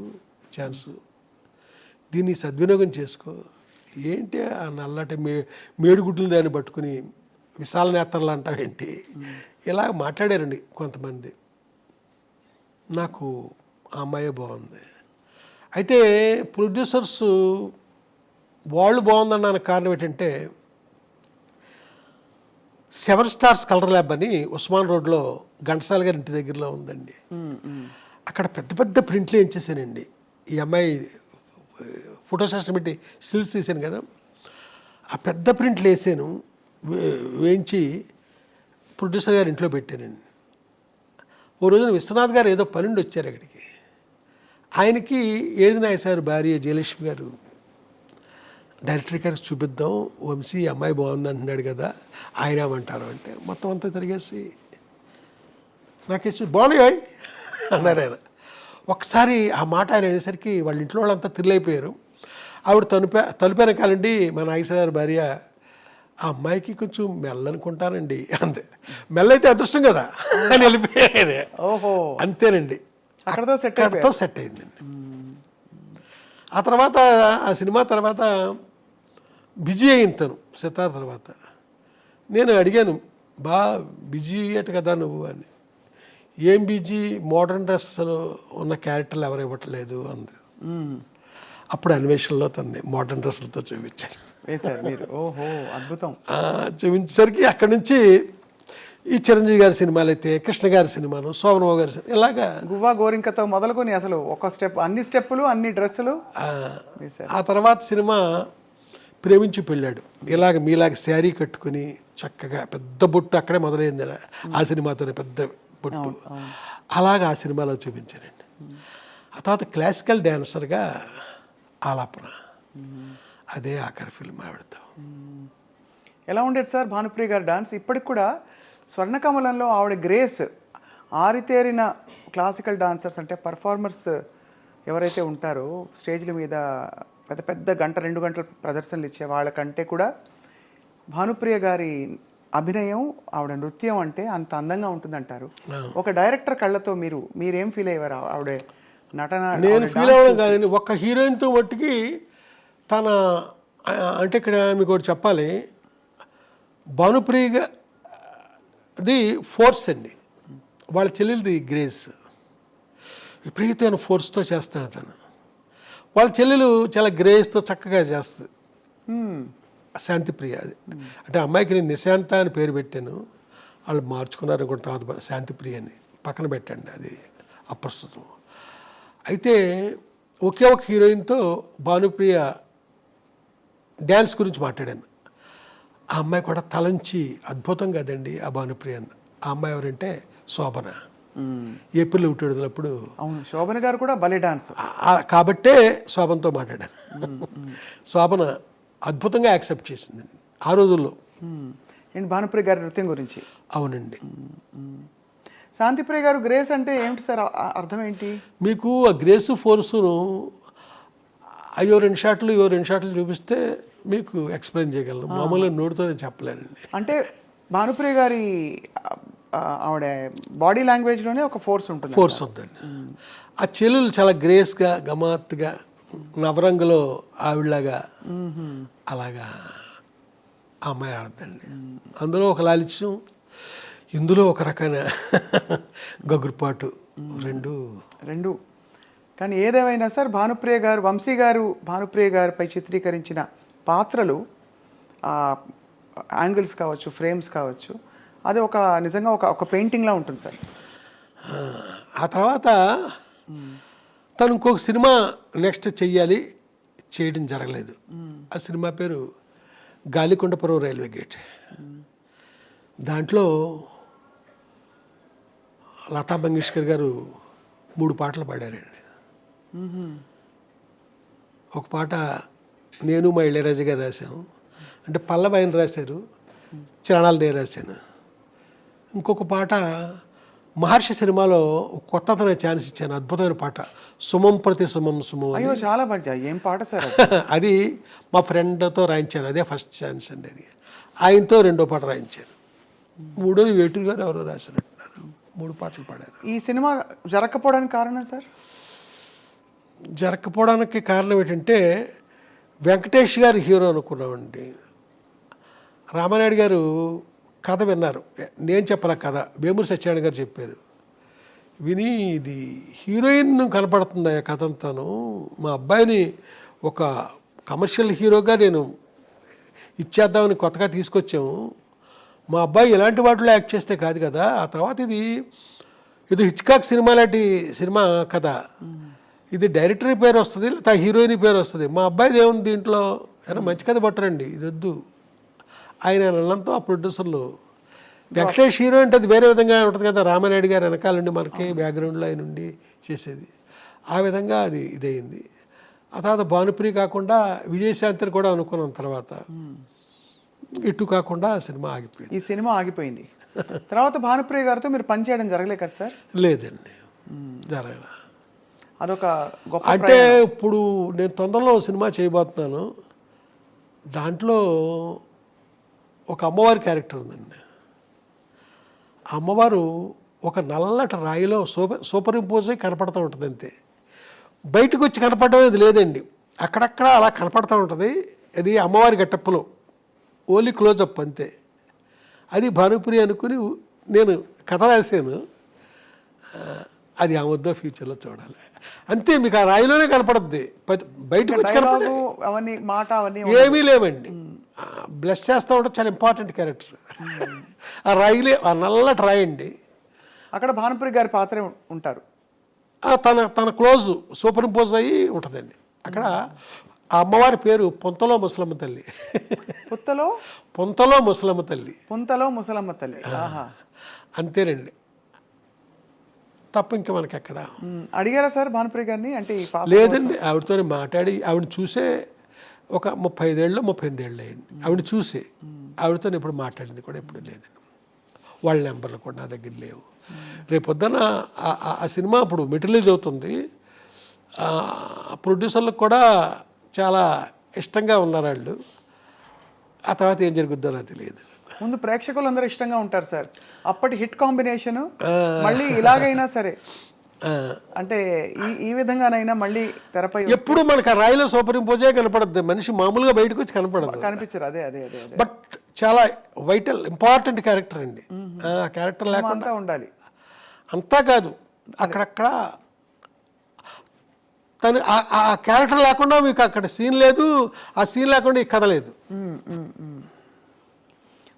ఛాన్సు, దీన్ని సద్వినియోగం చేసుకో. ఏంటి ఆ నల్లటి మేడుగుడ్లు దాన్ని పట్టుకుని విశాల నేత్రలు అంటావేంటి, ఇలా మాట్లాడారండి కొంతమంది. నాకు ఆ అమ్మాయే బాగుంది. అయితే ప్రొడ్యూసర్స్ వాళ్ళు బాగుందన్నానికి కారణం ఏంటంటే 7 స్టార్స్ కలర్ ల్యాబ్ అని ఉస్మాన్ రోడ్లో ఘంటసాల గారి ఇంటి దగ్గరలో ఉందండి. అక్కడ పెద్ద పెద్ద ప్రింట్లు ఏం చేశానండి. ఈ అమ్మాయి ఫోటో సెషన్ పెట్టి స్టిల్స్ తీశాను కదా, ఆ పెద్ద ప్రింట్లు వేసాను, వేయించి ప్రొడ్యూసర్ గారి ఇంట్లో పెట్టానండి. ఓ రోజున విశ్వనాథ్ గారు ఏదో పనుండి వచ్చారు అక్కడికి. ఆయనకి ఏది నాయసారు భార్య జయలక్ష్మి గారు, డైరెక్టర్ గారికి చూపిద్దాం, వంశీ అమ్మాయి బాగుంది అంటున్నాడు కదా, ఆయన ఏమంటారు అంటే మొత్తం అంతా తిరిగేసి నాకేసి బాగున్నాయి అన్నారు ఆయన. ఒకసారి ఆ మాట ఆయన అనేసరికి వాళ్ళ ఇంట్లో వాళ్ళంతా థ్రిల్ ఆవిడ తలుపైన కాలండి మా నాగేశ్వర గారి భార్య, ఆ అమ్మాయికి కొంచెం మెల్ల అనుకుంటానండి అంతే. మెల్ల అయితే అదృష్టం కదా అని వెళ్ళిపోయారు. ఓహో, అంతేనండి, అక్కడతో సెట్ అయిందండి. ఆ తర్వాత ఆ సినిమా తర్వాత బిజీ అయింది తను. సితార్ తర్వాత నేను అడిగాను, బిజీ అయ్యట కదా నువ్వు అని. ఏం బిజీ, మోడర్న్ డ్రెస్లో ఉన్న క్యారెక్టర్లు ఎవరు ఇవ్వట్లేదు అంది. అప్పుడు అన్వేషణలో తన్ని మోడర్న్ డ్రెస్సులతో చూపించారు. మీరు ఓహో అద్భుతం. చూపించేసరికి అక్కడి నుంచి ఈ చిరంజీవి గారి సినిమాలు అయితే, కృష్ణ గారి సినిమాలు, శోభనబాబు గారి సినిమా, ఇలాగా గువ్వా గోరింకతో మొదలుకొని అసలు ఒక స్టెప్, అన్ని స్టెప్పులు, అన్ని డ్రెస్సులు. ఆ తర్వాత సినిమా ప్రేమించి పెళ్ళాడు. ఇలాగ మీలాగ శారీ కట్టుకుని చక్కగా పెద్ద బొట్టు అక్కడే మొదలైంది ఆ సినిమాతోనే, పెద్ద బొట్టు. అలాగా ఆ సినిమాలో చూపించారండి. ఆ తర్వాత క్లాసికల్ డ్యాన్సర్గా ఆలాపన, అదే ఆఖరి ఫిల్మ్ ఆవిడతో. ఎలా ఉండేది సార్ భానుప్రియ గారి డాన్స్? ఇప్పటికి కూడా స్వర్ణకమలంలో ఆవిడ గ్రేస్, ఆరితేరిన క్లాసికల్ డాన్సర్స్ అంటే పర్ఫార్మర్స్ ఎవరైతే ఉంటారో స్టేజ్ల మీద పెద్ద పెద్ద 1-2 గంటల ప్రదర్శనలు ఇచ్చే వాళ్ళకంటే కూడా భానుప్రియ గారి అభినయం, ఆవిడ నృత్యం అంటే అంత అందంగా ఉంటుందంటారు. ఒక డైరెక్టర్ కళ్ళతో మీరేం ఫీల్ అయ్యారు ఆవిడ నటన? నేను ఫీల్ అవ్వడం కాదండి, ఒక్క హీరోయిన్తో మట్టుకి తన అంటే ఇక్కడ మీకు ఒకటి చెప్పాలి, భానుప్రియది ఫోర్స్ అండి, వాళ్ళ చెల్లెలది గ్రేస్. విపరీతమైన ఫోర్స్తో చేస్తాడు తను. వాళ్ళ చెల్లెలు చాలా గ్రేస్తో చక్కగా చేస్తుంది, శాంతిప్రియ. అది అంటే అమ్మాయికి నేను నిశాంత అని పేరు పెట్టాను, వాళ్ళు మార్చుకున్నారు అనుకుంటా, తర్వాత శాంతిప్రియ అని పక్కన పెట్టండి, అది అప్రస్తుతం. అయితే ఒకే ఒక హీరోయిన్తో భానుప్రియ డ్యాన్స్ గురించి మాట్లాడాను. ఆ అమ్మాయి కూడా తలంచి అద్భుతం కదండి ఆ భానుప్రియ. ఆ అమ్మాయి ఎవరంటే శోభన. ఏప్రిల్ విడుదలప్పుడు శోభన గారు కూడా భలే డాన్స్ కాబట్టే శోభనతో మాట్లాడాను. శోభన అద్భుతంగా యాక్సెప్ట్ చేసిందండి ఆ రోజుల్లో. ఏంటి భానుప్రియ గారి నృత్యం గురించి? అవునండి. శాంతిప్రియ గారు గ్రేస్ అంటే ఏమిటి సార్, అర్థం ఏంటి మీకు? ఆ గ్రేస్ ఫోర్సును అయ్యో 2 షాట్లు చూపిస్తే మీకు ఎక్స్ప్లెయిన్ చేయగలను, మామూలుగా నోటితోనే చెప్పలేనండి. అంటే భానుప్రియ గారి ఆవిడ బాడీ లాంగ్వేజ్లోనే ఒక ఫోర్స్ ఉందండి. ఆ చెల్లెలు చాలా గ్రేస్గా, గమాత్తుగా, నవరంగులో ఆవిడలాగా అలాగా ఆ అమ్మాయి ఆడద్దండి. అందులో ఒక లాలిత్యం, ఇందులో ఒక రకమైన గగురుపాటు, రెండు. కానీ ఏదేమైనా సార్ భానుప్రియ గారు, వంశీ గారు భానుప్రియ గారిపై చిత్రీకరించిన పాత్రలు, యాంగిల్స్ కావచ్చు, ఫ్రేమ్స్ కావచ్చు, అది ఒక నిజంగా ఒక పెయింటింగ్లా ఉంటుంది సార్. ఆ తర్వాత తను ఇంకొక సినిమా నెక్స్ట్ చేయడం జరగలేదు. ఆ సినిమా పేరు గాలికొండపురం రైల్వే గేట్. దాంట్లో లతా మంగేష్కర్ గారు 3 పాటలు పాడారండి. ఒక పాట నేను మా ఇళయరాజా గారు రాశాం, అంటే పల్లవి ఆయన రాశారు, చరణాలు నేను రాశాను. ఇంకొక పాట మహర్షి సినిమాలో కొత్తతనే ఛాన్స్ ఇచ్చాను, అద్భుతమైన పాట, సుమం ప్రతి సుమం సుమం. అయ్యో చాలా బాగా, ఏం పాట సార్ అది మా ఫ్రెండ్తో రాయించాను, అదే ఫస్ట్ ఛాన్స్ అండి. అది ఆయనతో 2వ పాట రాయించాను. 3వది వేటూరు గారు ఎవరో రాశారంటున్నారు. 3 పాటలు పాడారు. ఈ సినిమా జరగకపోవడానికి కారణం సార్? జరగకపోవడానికి కారణం ఏంటంటే వెంకటేష్ గారు హీరో అనుకున్నామండి. రామానాయుడు గారు కథ విన్నారు, నేను చెప్పలే కథ, వేమూరి సత్యనారాయణ గారు చెప్పారు. విని ఇది హీరోయిన్ కనపడుతుంది ఆ కథ అంతాను, మా అబ్బాయిని ఒక కమర్షియల్ హీరోగా నేను ఇచ్చేద్దామని కొత్తగా తీసుకొచ్చాము, మా అబ్బాయి ఇలాంటి వాటిలో యాక్ట్ చేస్తే కాదు కదా. ఆ తర్వాత ఇది హిచ్కాక్ సినిమా లాంటి సినిమా కథ, ఇది డైరెక్టర్ పేరు వస్తుంది, లేదా హీరోయిన్ పేరు వస్తుంది, మా అబ్బాయిది ఏముంది దీంట్లో, ఏమైనా మంచి కథ పట్టరండి, ఇది వద్దు ఆయన అన్నంతో ఆ ప్రొడ్యూసర్లు. వెంకటేష్ హీరో అంటే అది వేరే విధంగా ఉంటుంది కదా, రామానాయుడు గారు వెనకాల నుండి మనకి బ్యాక్గ్రౌండ్లో ఆయన ఉండి చేసేది, ఆ విధంగా అది ఇదయింది. ఆ తర్వాత భానుప్రియ కాకుండా విజయశాంతిని కూడా అనుకున్నాం, తర్వాత ఇటు కాకుండా సినిమా ఆగిపోయింది. ఈ సినిమా ఆగిపోయింది. తర్వాత భానుప్రియ గారితో మీరు పనిచేయడం జరగలే కదా సార్? లేదండి, జరగల. అదొక గొప్ప అంటే ఇప్పుడు నేను తొందరలో సినిమా చేయబోతున్నాను, దాంట్లో ఒక అమ్మవారి క్యారెక్టర్ ఉందండి. ఆ అమ్మవారు ఒక నల్లటి రాయిలో సూపర్ ఇంపోజ్ అయి కనపడుతూ ఉంటుంది అంతే, బయటకు వచ్చి కనపడడం అనేది లేదండి, అక్కడక్కడ అలా కనపడుతూ ఉంటుంది. అది అమ్మవారి గెటప్పులో ఓన్లీ క్లోజప్ అంతే. అది భానుప్రియ అనుకుని నేను కథ రాశాను, అది ఆ వద్ద ఫ్యూచర్లో చూడాలి అంతే. మీకు ఆ రాయిలోనే కనపడుద్ది, బయటకు వచ్చి కనపడే అవన్నీ మాట అవన్నీ ఏమీ లేవండి. బ్లెస్ చేస్తూ ఉంటే చాలా ఇంపార్టెంట్ క్యారెక్టర్. ఆ రాయిలే, ఆ నల్లటి రాయి అండి, అక్కడ భానుప్రియ గారి పాత్రే ఉంటారు. తన క్లోజ్ సూపర్ ఇంపోజ్ అయ్యి ఉంటుందండి. అక్కడ ఆ అమ్మవారి పేరు పొంతలో ముసలమ్మ తల్లి. పొంతలో ముసలమ్మ తల్లి. పుంతలో ముసలమ్మ తల్లి. అంతేనండి, తప్ప ఇంకా మనకి ఎక్కడ. అడిగారా సార్ భానుప్రియ గారిని? అంటే లేదండి, ఆవిడతో మాట్లాడి ఆవిడ చూసే ఒక 35 ఏళ్ళు 38 ఏళ్ళు అయింది ఆవిడ చూసి, ఆవిడతో ఎప్పుడు మాట్లాడింది కూడా ఎప్పుడు లేదండి. వాళ్ళ నెంబర్లు కూడా నా దగ్గర లేవు. రేపొద్దున ఆ సినిమా ఇప్పుడు మెటీరియలైజ్ అవుతుంది, ప్రొడ్యూసర్లకు కూడా చాలా ఇష్టంగా ఉన్నారు వాళ్ళు. ఆ తర్వాత ఏం జరుగుద్దో నాకు తెలియదు. ముందు ప్రేక్షకులు అందరూ ఇష్టంగా ఉంటారు సార్, అప్పటి హిట్ కాంబినేషన్ మళ్ళీ ఇలాగైనా సరే, అంటే ఈ విధంగానైనా మళ్ళీ తెరపై ఎప్పుడు మనకు ఆ రాయిలో సూపర్ ఇంపోజే కనపడద్దు, మనిషి మామూలుగా బయటకు వచ్చి కనిపించారు. అదే అదే అదే బట్ చాలా వైటల్ ఇంపార్టెంట్ క్యారెక్టర్ అండి. ఆ క్యారెక్టర్ లేకుండా ఉండాలి. అంతా కాదు, అక్కడక్కడ తను ఆ క్యారెక్టర్ లేకుండా మీకు అక్కడ సీన్ లేదు, ఆ సీన్ లేకుండా ఈ కథ లేదు.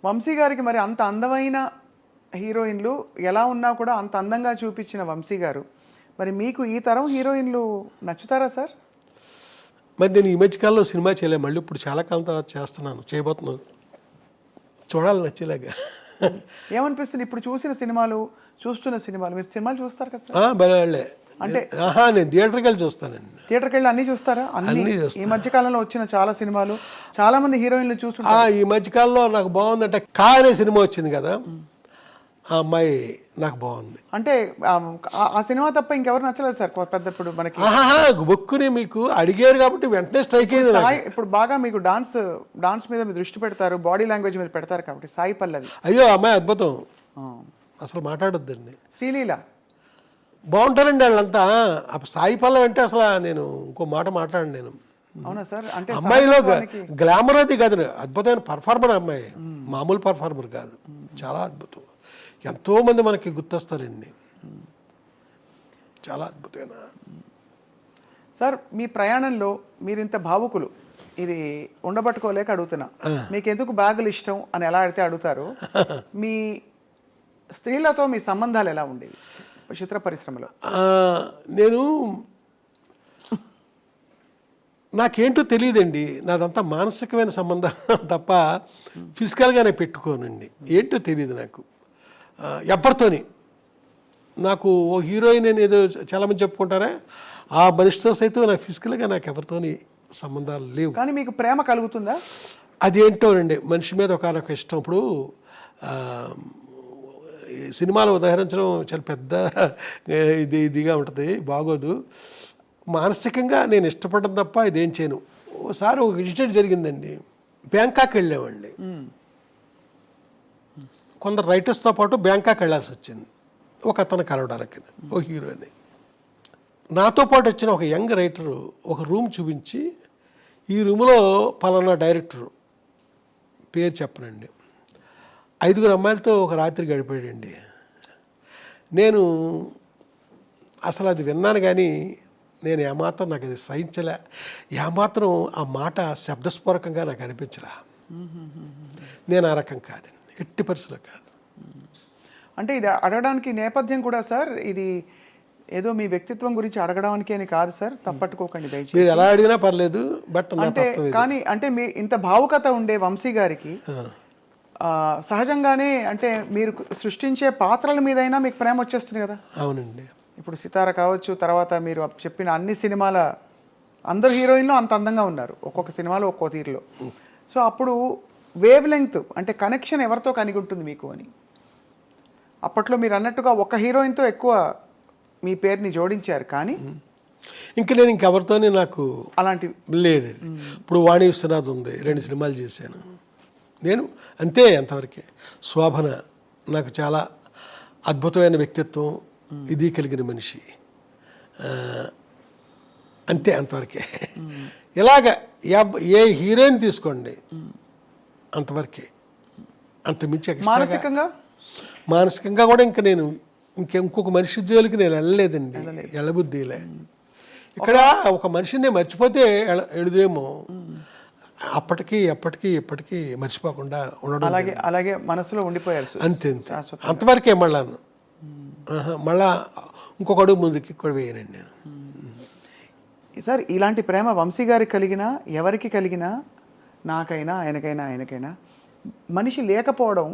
వంశీ గారికి మరి అంత అందమైన హీరోయిన్లు ఎలా ఉన్నా కూడా అంత అందంగా చూపించిన వంశీ గారు, మరి మీకు ఈ తరం హీరోయిన్లు నచ్చుతారా సార్? మరి నేను ఈ మధ్యకాలంలో సినిమా చేయలే, మళ్ళీ ఇప్పుడు చాలా కాలం తర్వాత చేస్తున్నాను, చేయబోతున్నాను, చూడాలి నచ్చేలాగా. ఏమనిపిస్తుంది ఇప్పుడు చూస్తున్న సినిమాలు? మీరు సినిమాలు చూస్తారు కదా సార్? బలే అంటే నేను థియేటర్కి వెళ్ళి చూస్తానండి. థియేటర్కి వెళ్ళి అన్నీ చూస్తారా? అన్ని ఈ మధ్య కాలంలో వచ్చిన చాలా సినిమాలు, చాలా మంది హీరోయిన్లు చూస్తుంటారు. ఈ మధ్యకాలంలో నాకు బాగుందంటే కా అనే సినిమా వచ్చింది కదా, ఆ అమ్మాయి నాకు బాగుంది. అంటే ఆ సినిమా తప్ప ఇంకెవరు నచ్చలేదు సార్ పెద్ద? ఇప్పుడు మనకి బొక్కుని మీకు అడిగారు కాబట్టి వెంటనే స్ట్రైక్ అయింది. ఇప్పుడు బాగా మీకు డాన్స్ మీద మీరు దృష్టి పెడతారు, బాడీ లాంగ్వేజ్ మీద పెడతారు కాబట్టి సాయి పల్లవి. అయ్యో అమ్మాయి అద్భుతం, అసలు మాట్లాడొద్దండి. శ్రీలీల బాగుంటారండి వాళ్ళంతా. సాయి పల్లవి అంటే అసలు నేను ఇంకో మాట మాట్లాడండి నేను. అవునా సార్? అంటే అమ్మాయిలో గ్లామర్ అది కాదు, అద్భుతమైన పర్ఫార్మర్ అమ్మాయి, మామూలు పర్ఫార్మర్ కాదు, చాలా అద్భుతం. ఎంతో మంది మనకి గుర్తొస్తారండి, చాలా అద్భుతమైన. సార్ మీ ప్రయాణంలో మీరు ఇంత భావుకులు, ఇది ఉండబట్టుకోలేక అడుగుతున్నా, మీకు ఎందుకు బ్యాగులు ఇష్టం అని ఎలా అడిగితే అడుగుతారు. మీ స్త్రీలతో మీ సంబంధాలు ఎలా ఉండేవి చిత్ర పరిశ్రమలో? నేను నాకేంటో తెలియదండి, నాదంతా మానసికమైన సంబంధం తప్ప ఫిజికల్గానే పెట్టుకోనండి, ఏంటో తెలియదు నాకు ఎవరితోని. నాకు ఓ హీరోయిన్ అని ఏదో చాలామంది చెప్పుకుంటారా, ఆ మనిషితో సైతం నాకు ఫిజికల్గా నాకు ఎవరితోని సంబంధాలు లేవు. కానీ మీకు ప్రేమ కలుగుతుందా? అదేంటోనండి, మనిషి మీద ఒకనొక ఇష్టం. ఇప్పుడు సినిమాలు ఉదాహరించడం చాలా పెద్ద ఇదిగా ఉంటుంది, బాగోదు. మానసికంగా నేను ఇష్టపడడం తప్ప ఇదేం చేయను. ఓసారి ఒక ఇన్సిడెంట్ జరిగిందండి, బ్యాంకాక్ వెళ్ళామండి, కొందరు రైటర్స్తో పాటు బ్యాంకాక్ వెళ్ళాల్సి వచ్చింది. ఒక అతను కలవడానికి ఒక హీరోని. నాతో పాటు వచ్చిన ఒక యంగ్ రైటరు ఒక రూమ్ చూపించి, ఈ రూమ్లో పలానా డైరెక్టరు పేరు చెప్పనండి 5 అమ్మాయిలతో ఒక రాత్రి గడిపాడండి. నేను అసలు అది విన్నాను కానీ నేను ఏమాత్రం నాకు అది సహించలే, ఏమాత్రం ఆ మాట శబ్దస్ఫోరకంగా నాకు అనిపించలే. నేను ఆ రకం కాదండి, ఎట్టి పరిస్థితుల్లో కాదు. అంటే ఇది అడగడానికి నేపథ్యం కూడా సార్, ఇది ఏదో మీ వ్యక్తిత్వం గురించి అడగడానికి అని కాదు సార్, తప్పట్టుకోకండి దయచేసి. మీరు ఎలా అడిగినా పర్లేదు, బట్ అంటే కానీ అంటే మీ ఇంత భావుకత ఉండే వంశీ గారికి సహజంగానే అంటే మీరు సృష్టించే పాత్రల మీదైనా మీకు ప్రేమ వచ్చేస్తుంది కదా. అవునండి. ఇప్పుడు సితార కావచ్చు, తర్వాత మీరు చెప్పిన అన్ని సినిమాల అందరు హీరోయిన్లు అంత అందంగా ఉన్నారు, ఒక్కొక్క సినిమాలో ఒక్కో తీరులో. సో అప్పుడు వేవ్ లెంగ్త్ అంటే కనెక్షన్ ఎవరితో కలిగి ఉంటుంది మీకు అని. అప్పట్లో మీరు అన్నట్టుగా ఒక హీరోయిన్తో ఎక్కువ మీ పేరుని జోడించారు, కానీ నేను ఇంకెవరితోనే నాకు అలాంటి లేదు. ఇప్పుడు వాణి విశ్వనాథ్ ఉంది, 2 సినిమాలు చేశాను నేను, అంతే అంతవరకే. శోభన నాకు చాలా అద్భుతమైన వ్యక్తిత్వం, ఇది కలిగిన మనిషి, అంతే అంతవరకే. ఇలాగ ఏ హీరోయిన్ తీసుకోండి అంతవరకే, అంత మించి మానసికంగా కూడా ఇంకా నేను ఇంకొక మనిషి జోలికి నేను వెళ్ళలేదండి, వెళ్ళబుద్ధిలే. ఇక్కడ ఒక మనిషిని మర్చిపోతే ఎడుదేమో, అప్పటికి ఎప్పటికీ మర్చిపోకుండా ఉండడం, అలాగే మనసులో ఉండిపోయారు అంతే అంతవరకే. మళ్ళా ఇంకొక అడుగు ముందుకి కూడా వేయనండి నేను. సార్ ఇలాంటి ప్రేమ వంశీ గారికి కలిగినా ఎవరికి కలిగినా, నాకైనా ఆయనకైనా మనిషి లేకపోవడం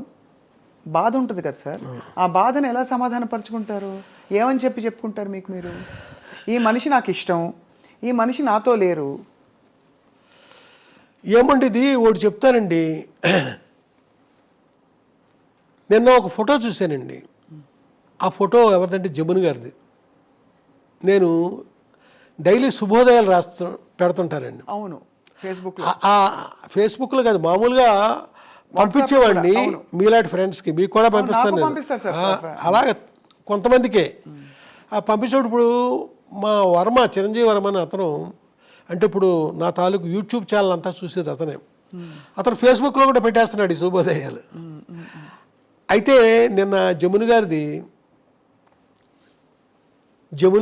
బాధ ఉంటుంది కదా సార్. ఆ బాధను ఎలా సమాధానపరుచుకుంటారు, ఏమని చెప్పుకుంటారు మీకు మీరు? ఈ మనిషి నాకు ఇష్టం, ఈ మనిషి నాతో లేరు. ఏమండి ఇది ఒకటి చెప్తానండి, నిన్న ఒక ఫోటో చూశానండి. ఆ ఫోటో ఎవరిదంటే జమున గారిది. నేను డైలీ శుభోదయాలు పెడుతుంటారండి. అవును, ఫేస్బుక్లో కాదు, మామూలుగా పంపించేవాడిని మీలాంటి ఫ్రెండ్స్కి, మీకు కూడా పంపిస్తాను. అలాగే కొంతమందికే పంపించేటప్పుడు మా వర్మ, చిరంజీవి వర్మ అని అతను, అంటే ఇప్పుడు నా తాలూకు యూట్యూబ్ ఛానల్ అంతా చూసేది అతనే. అతను ఫేస్బుక్లో కూడా పెట్టేస్తున్నాడు ఈ శుభోదయాలు. అయితే నిన్న జమున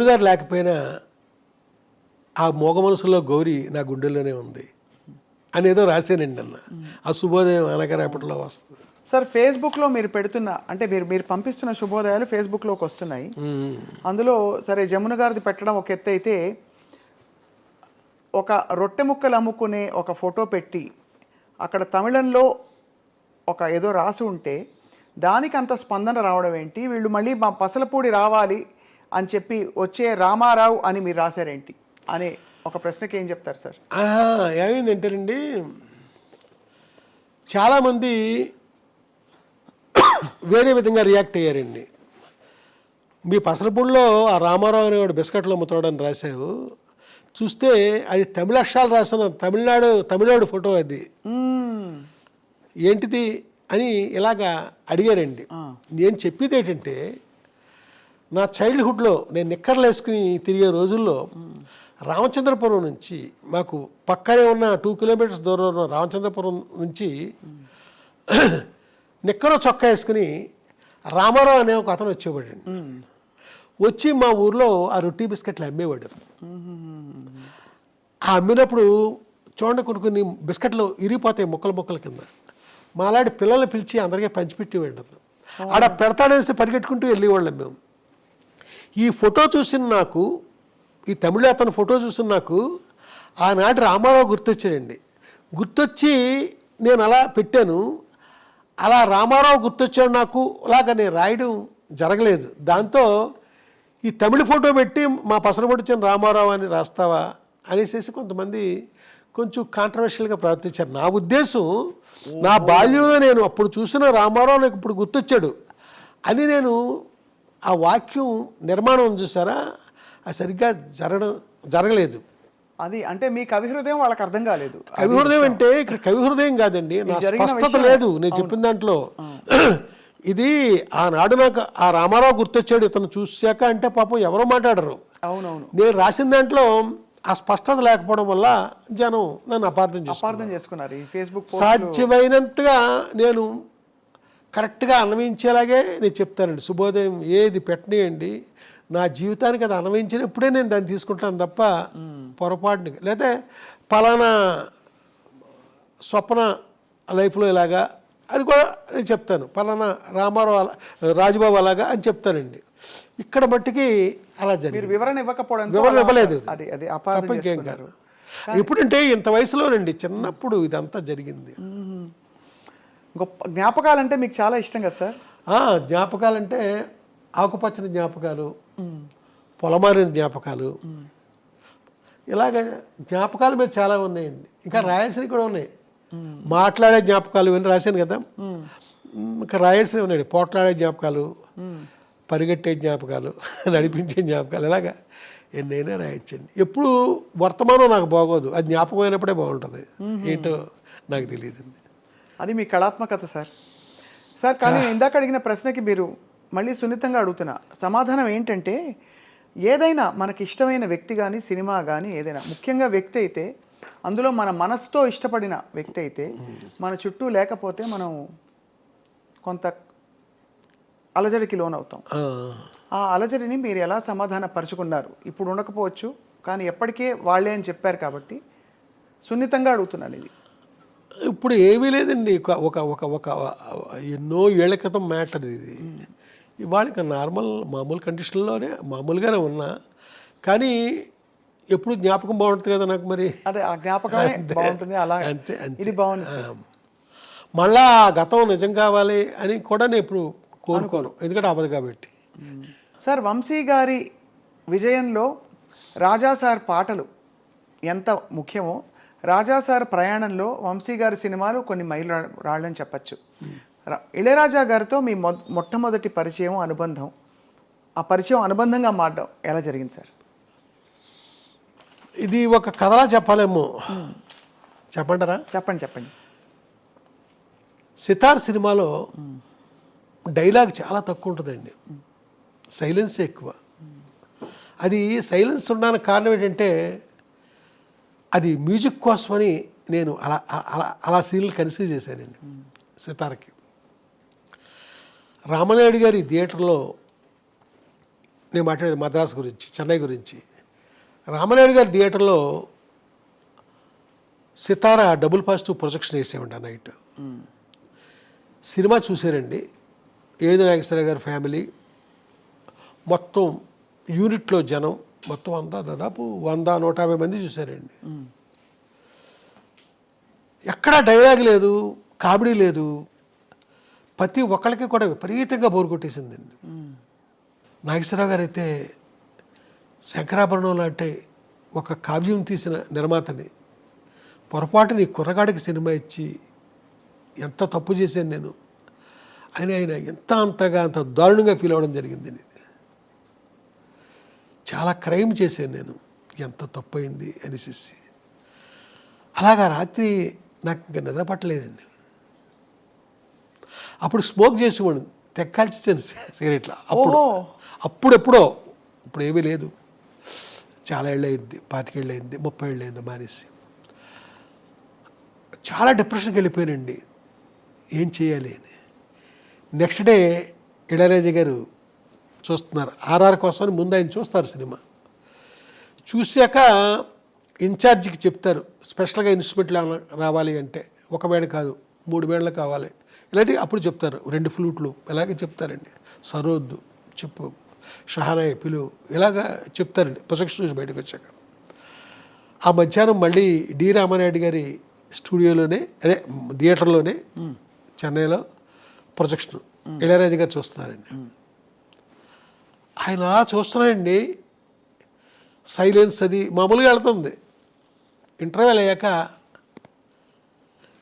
గారు లేకపోయినా ఆ మోగ మనసులో గౌరీ నా గుండెల్లోనే ఉంది అనేదో రాశానండి అన్న. ఆ శుభోదయం అనగారేపట్లో వస్తుంది. సార్ ఫేస్బుక్లో మీరు పెడుతున్న, అంటే మీరు పంపిస్తున్న శుభోదయాలు ఫేస్బుక్లోకి వస్తున్నాయి. అందులో సరే జమున గారిది పెట్టడం ఒక ఎత్తు అయితే, ఒక రొట్టె ముక్కలు అమ్ముకునే ఒక ఫోటో పెట్టి అక్కడ తమిళంలో ఒక ఏదో రాసి ఉంటే దానికి అంత స్పందన రావడం ఏంటి? వీళ్ళు మళ్ళీ మా పసలపూడి రావాలి అని చెప్పి వచ్చే రామారావు అని మీరు రాశారేంటి అనే ఒక ప్రశ్నకి ఏం చెప్తారు సార్? ఏమైందంటేనండి, చాలామంది వేరే విధంగా రియాక్ట్ అయ్యారండి. మీ పసలపూడిలో ఆ రామారావు అనేవాడు బిస్కెట్లు అమ్ముతాడని రాశావు, చూస్తే అది తమిళ అక్షరాలు రాసిన తమిళనాడు ఫోటో, అది ఏంటిది అని ఇలాగా అడిగారండి. నేను చెప్పేది ఏంటంటే, నా చైల్డ్హుడ్లో నేను నిక్కర్లు వేసుకుని తిరిగే రోజుల్లో రామచంద్రపురం నుంచి, మాకు పక్కనే ఉన్న 2 కిలోమీటర్స్ దూరంలో ఉన్న రామచంద్రపురం నుంచి నిక్కరో చొక్కా వేసుకుని రామారావు అనే ఒక అతను వచ్చేవాడండి. వచ్చి మా ఊర్లో ఆ రొట్టి బిస్కెట్లు అమ్మేవాడు. ఆ అమ్మినప్పుడు చూడండి కొన్ని బిస్కెట్లు ఇరిగిపోతాయి ముక్కల కింద. మాలాంటి పిల్లల్ని పిలిచి అందరికీ పంచిపెట్టేవాడు అతను. ఆడ పెడతాడేసి పరిగెట్టుకుంటూ వెళ్ళేవాళ్ళం మేము. ఈ ఫోటో చూసిన నాకు, ఈ తమిళ అతను ఫోటో చూసిన నాకు ఆనాటి రామారావు గుర్తొచ్చాడండి. గుర్తొచ్చి నేను అలా పెట్టాను. అలా రామారావు గుర్తొచ్చాడు నాకు, అలాగా నేను రాయడం జరగలేదు. దాంతో ఈ తమిళ ఫోటో పెట్టి మా పసరపొడిచిన రామారావు అని రాస్తావా అనేసి కొంతమంది కొంచెం కాంట్రవర్షియల్గా ప్రవర్తించారు. నా ఉద్దేశం, నా బాల్యంలో నేను అప్పుడు చూసిన రామారావు నాకు ఇప్పుడు గుర్తొచ్చాడు అని నేను ఆ వాక్యం నిర్మాణం చూసారా, అది సరిగ్గా జరగలేదు. అది అంటే మీ కవి హృదయం వాళ్ళకి అర్థం కాలేదు. కవి హృదయం అంటే ఇక్కడ కవి హృదయం కాదండి, నా స్పష్టత లేదు నేను చెప్పిన దాంట్లో. ఇది ఆనాడు నాకు ఆ రామారావు గుర్తొచ్చాడు ఇతను చూశాక అంటే పాపం ఎవరో మాట్లాడరు. అవునవును, నేను రాసిన దాంట్లో ఆ స్పష్టత లేకపోవడం వల్ల జనం నన్ను అపార్థం చేసుకున్నారు. ఈ ఫేస్బుక్ సాధ్యమైనంతగా నేను కరెక్ట్గా అన్వయించేలాగే నేను చెప్తానండి. శుభోదయం ఏది పెట్టనియండి, నా జీవితానికి అది అన్వయించినప్పుడే నేను దాన్ని తీసుకుంటాను తప్ప పొరపాటుని లేదా పలానా స్వప్న లైఫ్లో ఇలాగా అది కూడా నేను చెప్తాను, పలానా రామారావు రాజుబాబు అలాగా అని చెప్తానండి. ఇక్కడ మట్టికి అలా జరిగింది. వివరణ ఇవ్వకపోవడం, వివరణ ఇవ్వలేదు, తప్ప ఇంకేం కాదు. ఎప్పుడంటే ఇంత వయసులోనండి, చిన్నప్పుడు ఇదంతా జరిగింది. గొప్ప జ్ఞాపకాలంటే మీకు చాలా ఇష్టం కదా సార్? జ్ఞాపకాలంటే ఆకుపచ్చని జ్ఞాపకాలు, పొలమారిన జ్ఞాపకాలు, ఇలాగ జ్ఞాపకాలు మీద చాలా ఉన్నాయండి. ఇంకా రాయాల్సినవి కూడా ఉన్నాయి. మాట్లాడే జ్ఞాపకాలు ఇవన్నీ రాశాను కదా, ఇంకా రాయాల్సినవి ఉన్నాయండి. పోట్లాడే జ్ఞాపకాలు, పరిగెట్టే జ్ఞాపకాలు, నడిపించే జ్ఞాపకాలు, ఇలాగా ఎన్నైనా రాయొచ్చండి. ఎప్పుడు వర్తమానం నాకు బాగోదు, అది జ్ఞాపకం అయినప్పుడే బాగుంటుంది. ఏంటో నాకు తెలియదండి. అది మీ కళాత్మకత సార్. సార్ కానీ ఇందాక అడిగిన ప్రశ్నకి మీరు మళ్ళీ సున్నితంగా అడుగుతున్నా సమాధానం ఏంటంటే, ఏదైనా మనకి ఇష్టమైన వ్యక్తి కానీ సినిమా కానీ ఏదైనా, ముఖ్యంగా వ్యక్తి అయితే అందులో మన మనసుతో ఇష్టపడిన వ్యక్తి అయితే మన చుట్టూ లేకపోతే మనం కొంత అలజడికి లోనవుతాం. ఆ అలజడిని మీరు ఎలా సమాధాన పరుచుకున్నారు? ఇప్పుడు ఉండకపోవచ్చు కానీ ఎప్పటికే వాళ్ళే అని చెప్పారు కాబట్టి సున్నితంగా అడుగుతున్నాను. ఇది ఇప్పుడు ఏమీ లేదండి, ఒక ఒక ఒక ఎన్నో ఏళ్ల క్రితం మ్యాటర్ ఇది. ఇవాళ ఇంకా మామూలు కండిషన్లోనే మామూలుగానే ఉన్నా, కానీ ఎప్పుడు జ్ఞాపకం బాగుంటుంది కదా నాకు. మరి అదే ఆ జ్ఞాపకమే బాగుంటుంది. అలా అంతే అంతే. ఇది బాగుంది. మళ్ళా ఆ గతం నిజం కావాలి అని కూడా నేను ఇప్పుడు కోరుకోను, ఎందుకంటే అవ్వదు కాబట్టి. సార్ వంశీ గారి విజయంలో రాజా సార్ పాటలు ఎంత ముఖ్యమో, రాజా సార్ ప్రయాణంలో వంశీ గారి సినిమాలు కొన్ని మైలు రాళ్ళని చెప్పచ్చు. ఇళయరాజా గారితో మీ మొట్టమొదటి పరిచయం, అనుబంధం, ఆ పరిచయం అనుబంధంగా మారడం ఎలా జరిగింది సార్? ఇది ఒక కథలా చెప్పాలేమో, చెప్పంటారా? చెప్పండి. సితార్ సినిమాలో డైలాగ్ చాలా తక్కువ ఉంటుందండి, సైలెన్స్ ఎక్కువ. అది సైలెన్స్ ఉండడానికి కారణం ఏంటంటే, అది మ్యూజిక్ కోసమని నేను అలా అలా అలా సీన్లు కన్సీవ్ చేశానండి సితార్కి. రామనాయుడు గారి థియేటర్లో నేను మాట్లాడేది మద్రాసు గురించి, చెన్నై గురించి. రామనాయుడు గారి థియేటర్లో సితార డబుల్ పాజిటివ్ ప్రొజెక్షన్ వేసేవండి ఆ నైట్. సినిమా చూసారండి, ఏడు నాగేశ్వర గారి ఫ్యామిలీ మొత్తం, యూనిట్లో జనం మొత్తం అంతా దాదాపు 100-150 మంది చూశారండి. ఎక్కడా డైలాగ్ లేదు, కామెడీ లేదు, ప్రతి ఒక్కరికి కూడా విపరీతంగా బోరు కొట్టేసిందండి. నాగేశ్వరరావు గారు అయితే శంకరాభరణం లాంటి ఒక కావ్యం తీసిన నిర్మాతని పొరపాటుని కుర్రగాడికి సినిమా ఇచ్చి ఎంత తప్పు చేశాను నేను అని ఆయన అంత దారుణంగా ఫీల్ అవ్వడం జరిగింది. చాలా క్రైమ్ చేశాను నేను, ఎంత తప్పు అయింది అనేసి. అలాగా రాత్రి నాకు ఇంకా నిద్ర పట్టలేదండి. అప్పుడు స్మోక్ చేసేవాడు, తెక్కాల్చేసాను సిగరెట్లు. అప్పుడెప్పుడో, ఇప్పుడు ఏమీ లేదు, చాలా ఏళ్ళు అయింది, 25 ఏళ్ళు అయింది, 30 ఏళ్ళు అయింది మానేసి. చాలా డిప్రెషన్కి వెళ్ళిపోయానండి, ఏం చేయాలి అని. నెక్స్ట్ డే ఇళయరాజా గారు చూస్తున్నారు, ఆర్ఆర్ కోసం ముందు ఆయన చూస్తారు సినిమా. చూశాక ఇన్ఛార్జికి చెప్తారు, స్పెషల్గా ఇన్స్ట్రుమెంట్లు రావాలి అంటే 1 వేళ కాదు 3 వేళలు కావాలి ఇలాంటివి. అప్పుడు చెప్తారు 2 ఫ్లూట్లు ఇలాగే చెప్తారండి, సరోద్దు చెప్పు, షహానాయ్ పిలువు, ఇలాగా చెప్తారండి ప్రొజెక్షన్ నుంచి బయటకు వచ్చాక. ఆ మధ్యాహ్నం మళ్ళీ డి రామానాయుడు గారి స్టూడియోలోనే, అదే థియేటర్లోనే చెన్నైలో ప్రొజెక్షన్ ఇళయరాజా గారు చూస్తున్నారండి. ఆయన చూస్తున్నాయండి, సైలెన్స్ అది మామూలుగా వెళ్తుంది. ఇంటర్వ్యూలు అయ్యాక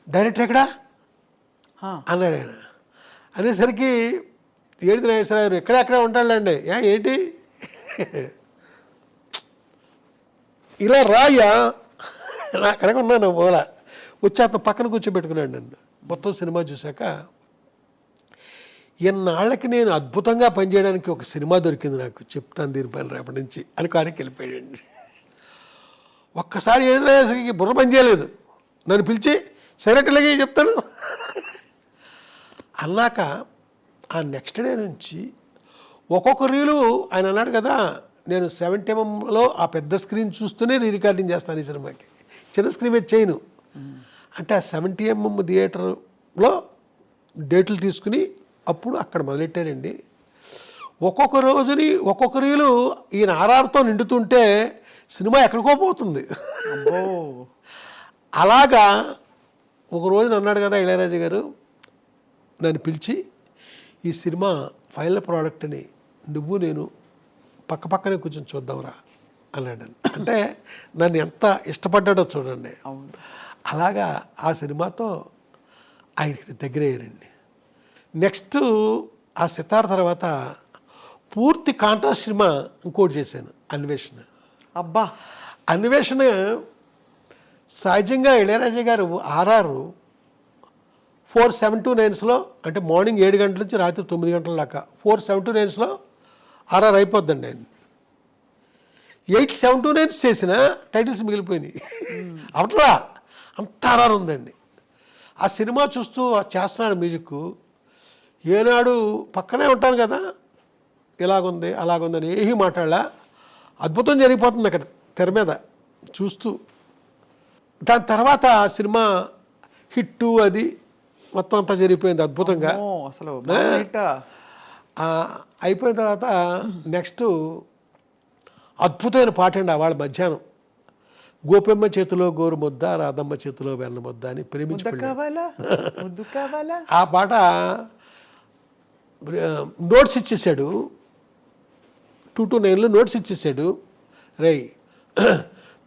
డైరెక్టర్ ఎక్కడా అన్నాడు ఆయన. అనేసరికి ఏడు నాగేశ్వరరావు గారు ఎక్కడెక్కడ ఉంటాడులేండి, ఏంటి ఇలా రాయ్యా, నా అక్కడికి ఉన్నాను మూల వచ్చి అతను పక్కన కూర్చోబెట్టుకున్నాడు నన్ను. మొత్తం సినిమా చూశాక ఎన్నాళ్ళకి నేను అద్భుతంగా పనిచేయడానికి ఒక సినిమా దొరికింది నాకు, చెప్తాను దీనిపైన రేపటి నుంచి అని కానికి వెళ్ళిపోయాడండి. ఒక్కసారి ఏదైనా బుర్ర పని చేయలేదు, నన్ను పిలిచి సరేట్లాగే చెప్తాను అన్నాక ఆ నెక్స్ట్ డే నుంచి ఒక్కొక్క రీలు ఆయన అన్నాడు కదా, నేను 70mm ఆ పెద్ద స్క్రీన్ చూస్తూనే రికార్డింగ్ చేస్తాను ఈ సినిమాకి, చిన్న స్క్రీన్ మీద చేయను అంటే ఆ 70mm థియేటర్లో డేట్లు తీసుకుని అప్పుడు అక్కడ మొదలెట్టారండి. ఒక్కొక్క రోజుని ఒక్కొక్క రీలు ఈయన ఆర్ఆర్తో నిండుతుంటే సినిమా ఎక్కడికో పోతుంది. అలాగా ఒక రోజున అన్నాడు కదా ఇళయరాజా గారు, నన్ను పిలిచి ఈ సినిమా ఫైనల్ ప్రోడక్ట్ని నువ్వు నేను పక్కనే కూర్చొని చూద్దాంరా అన్నాడు. అంటే నన్ను ఎంత ఇష్టపడ్డాడో చూడండి. అలాగా ఆ సినిమాతో ఆయనకి దగ్గర అయ్యారండి. నెక్స్ట్ ఆ సితార్ తర్వాత పూర్తి కాంట్రాస్ట్ సినిమా ఇంకోటి చేశాను, అన్వేషణ. అబ్బా, అన్వేషణ సహజంగా ఇళయరాజా గారు ఆర్ఆర్ 4/7-9 అంటే మార్నింగ్ 7 గంటల నుంచి రాత్రి 9 గంటల దాకా 4/7-9 ఆర్ఆర్ అయిపోద్దండి. ఆయన 8/7-9 చేసిన టైటిల్స్ మిగిలిపోయినాయి. అవట్లా అంత ఆర్ఆర్ ఉందండి. ఆ సినిమా చూస్తూ చేస్తున్నాడు మ్యూజిక్. ఏనాడు పక్కనే ఉంటాను కదా, ఇలాగుంది అలాగుందని ఏమీ మాట్లాడలా, అద్భుతం జరిగిపోతుంది అక్కడ తెర మీద చూస్తూ. దాని తర్వాత ఆ సినిమా హిట్టు అది మొత్తం అంతా జరిగిపోయింది అద్భుతంగా. అసలు అయిపోయిన తర్వాత నెక్స్ట్ అద్భుతమైన పాట అండి. వాళ్ళ మధ్యాహ్నం గోపెమ్మ చేతిలో గోరు ముద్ద, రాధమ్మ చేతిలో వెన్న ముద్ద అని ప్రేమించి ఆ పాట నోట్స్ ఇచ్చేసాడు, 2 to 9 నోట్స్ ఇచ్చేసాడు. రేయ్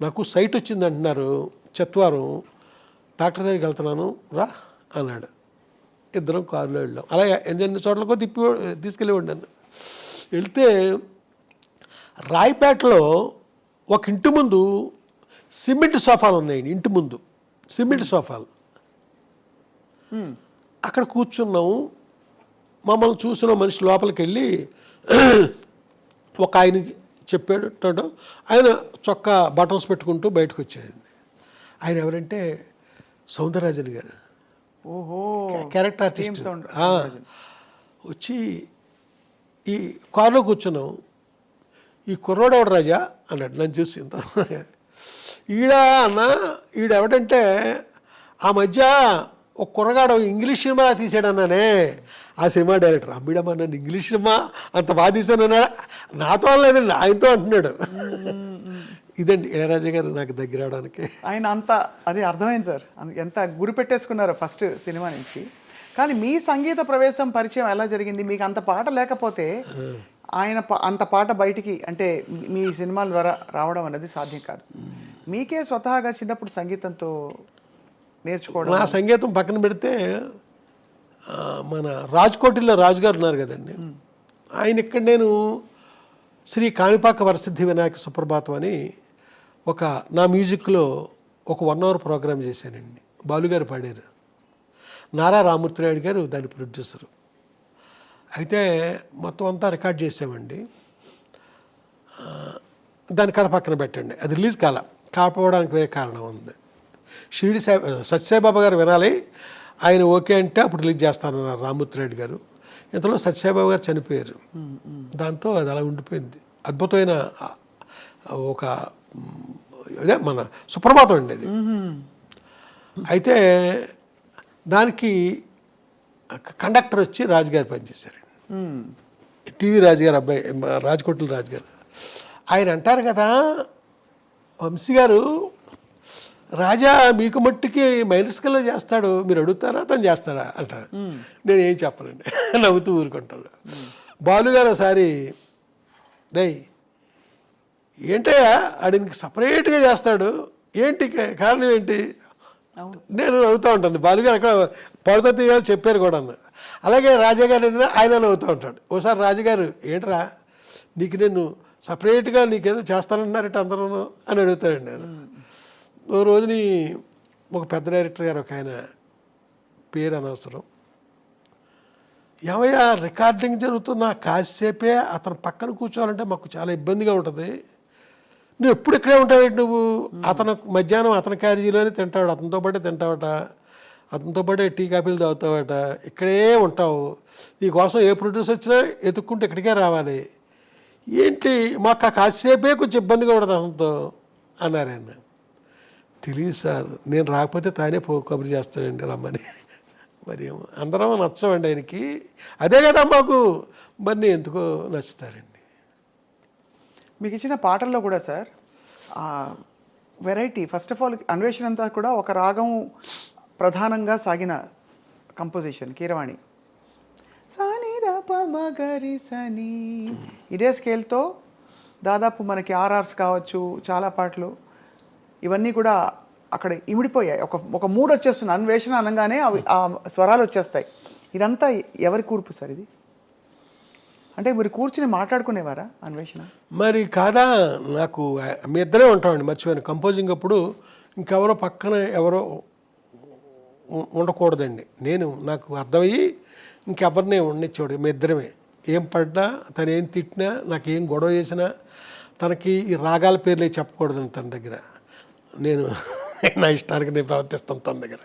నాకు సైట్ వచ్చింది అంటున్నారు చెత్వారం, డాక్టర్ దగ్గరికి వెళ్తున్నాను రా అన్నాడు. ఇద్దరం కారులో వెళ్ళాం. అలాగే ఎన్ని చోట్లకో తీసుకెళ్ళేవాడు నన్ను. వెళ్తే రాయపేటలో ఒక ఇంటి ముందు సిమెంట్ సోఫాలు ఉన్నాయండి. ఇంటి ముందు సిమెంట్ సోఫాలు, అక్కడ కూర్చున్నాము. మమ్మల్ని చూసిన మనిషి లోపలికి వెళ్ళి ఒక ఆయనకి చెప్పాడు. ఆయన చొక్కా బటన్స్ పెట్టుకుంటూ బయటకు వచ్చాడండి. ఆయన ఎవరంటే సౌందరరాజన్ గారు, ఓహో క్యారెక్టర్ ఆర్టిస్ట్. వచ్చి ఈ కారులో కూర్చున్నాం. ఈ కుర్రోడెవడు రాజా అన్నాడు నన్ను చూసి. ఈడెవడంటే ఆ మధ్య ఒక కుర్రగాడు ఇంగ్లీష్ సినిమా తీసాడన్నానే, ఆ సినిమా డైరెక్టర్. అమ్మిడమ్మా నన్ను ఇంగ్లీష్ సినిమా అంత బాగా తీసానన్నాడు. నాతో లేదండి, ఆయనతో అంటున్నాడు. ఇదండి ఇళయరాజా గారు నాకు దగ్గర అవడానికి. ఆయన అంత అది అర్థమైంది సార్, ఎంత గురి పెట్టేసుకున్నారో ఫస్ట్ సినిమా నుంచి. కానీ మీ సంగీత ప్రవేశం పరిచయం ఎలా జరిగింది? మీకు అంత పాట లేకపోతే ఆయన అంత పాట బయటికి అంటే మీ సినిమాల ద్వారా రావడం అనేది సాధ్యం కాదు. మీకే స్వతహాగా చిన్నప్పుడు సంగీతంతో నేర్చుకోవడం. నా సంగీతం పక్కన పెడితే మన రాజ్కోటిలో రాజుగారు ఉన్నారు కదండి, ఆయన ఇక్కడ నేను శ్రీ కాణిపాక వరసిద్ధి వినాయక సుప్రభాతం అని ఒక నా మ్యూజిక్లో ఒక 1 hour ప్రోగ్రామ్ చేశానండి. బాలుగారు పాడారు, నారా రామూర్తి నాయుడు గారు దాని ప్రొడ్యూసరు. అయితే మొత్తం అంతా రికార్డ్ చేసామండి. దాని కథ పక్కన పెట్టండి, అది రిలీజ్ కాకపోవడానికి వేరే కారణం ఉంది. షిరిడి సత్యసాయిబాబా గారు వినాలి, ఆయన ఓకే అంటే అప్పుడు రిలీజ్ చేస్తానన్నారు రామూర్తి నాయుడు గారు. ఇంతలో సత్యసాయిబాబా గారు చనిపోయారు. దాంతో అది అలా ఉండిపోయింది. అద్భుతమైన ఒక అదే మన సుప్రభాతం అండి అది. అయితే దానికి కండక్టర్ వచ్చి రాజుగారు పనిచేశారండి, టీవీ రాజుగారు అబ్బాయి, రాజకోట్ల రాజుగారు. ఆయన అంటారు కదా, వంశీ గారు రాజా మీకు మట్టుకి మైనస్కల్లో చేస్తాడు, మీరు అడుగుతారా తను చేస్తాడా అంటాడు. నేను ఏం చెప్పనండి, నవ్వుతూ ఊరుకుంటాడు. బాలుగారు ఒకసారి దయ్ ఏంటయ్యా ఆడికి సపరేట్గా చేస్తాడు, ఏంటి కారణం ఏంటి? నేను నవ్వుతూ ఉంటాను. బాలుగారు అక్కడ పడుతుంది చెప్పారు కూడా. అలాగే రాజాగారు ఆయన నవ్వుతూ ఉంటాడు. ఓసారి రాజుగారు ఏంట్రా నీకు నేను సపరేట్గా నీకేదో చేస్తానన్నారట అందరూ అని అడుగుతాడండి. నేను ఓ రోజుని ఒక పెద్ద డైరెక్టర్ గారు ఒక ఆయన, పేరు అనవసరం, ఏమయ్యా రికార్డింగ్ జరుగుతున్న కాసేపే అతను పక్కన కూర్చోవాలంటే మాకు చాలా ఇబ్బందిగా ఉంటుంది. నువ్వు ఎప్పుడు ఇక్కడే ఉంటావు నువ్వు. అతను మధ్యాహ్నం అతని క్యారేజీలోనే తింటాడు, అతనితో పాటే తింటావట, అతనితో పాటే టీ కాఫీలు తాగుతావట, ఇక్కడే ఉంటావు. నీకోసం ఏ ప్రొడ్యూసర్ వచ్చినా ఎత్తుక్కుంటే ఇక్కడికే రావాలి. ఏంటి మాకు ఆ కాసేపే కొంచెం ఇబ్బందిగా ఉండదు అతనితో అన్నారు ఆయన. తెలియదు సార్, నేను రాకపోతే తానే కబురు చేస్తాడండి రమ్మని. మరి అందరం నచ్చమండి ఆయనకి, అదే కదా మాకు. మరి ఎందుకో నచ్చుతారండి. మీకు ఇచ్చిన పాటల్లో కూడా sir variety. First of all అన్వేషణ అంతా కూడా ఒక రాగం ప్రధానంగా సాగిన కంపోజిషన్ కీరవాణి. సని రప మగరి సని ఇదే స్కేల్తో దాదాపు మనకి ఆర్ఆర్స్ కావచ్చు, చాలా పాటలు ఇవన్నీ కూడా అక్కడ ఇమిడిపోయాయి. ఒక మూడ్ వచ్చేస్తుంది. అన్వేషణ అనగానే అవి ఆ స్వరాలు వచ్చేస్తాయి. ఇదంతా ఎవరి కూర్పు సార్ ఇది? అంటే మీరు కూర్చుని మాట్లాడుకునేవారా అన్వేషణ? మరి కాదా, నాకు మీ ఇద్దరే ఉంటామండి. మర్చిపోయాను, కంపోజింగ్ అప్పుడు ఇంకెవరో పక్కన ఎవరో ఉండకూడదండి. నాకు అర్థమయ్యి ఇంకెవరినే ఉండనిచ్చాడు. మీ ఇద్దరమే. ఏం పడ్డా, తను ఏం తిట్టినా, నాకు ఏం గొడవ చేసినా తనకి ఈ రాగాల పేర్లే చెప్పకూడదండి తన దగ్గర. నేను నా ఇష్టానికి నేను ప్రవర్తిస్తాను తన దగ్గర.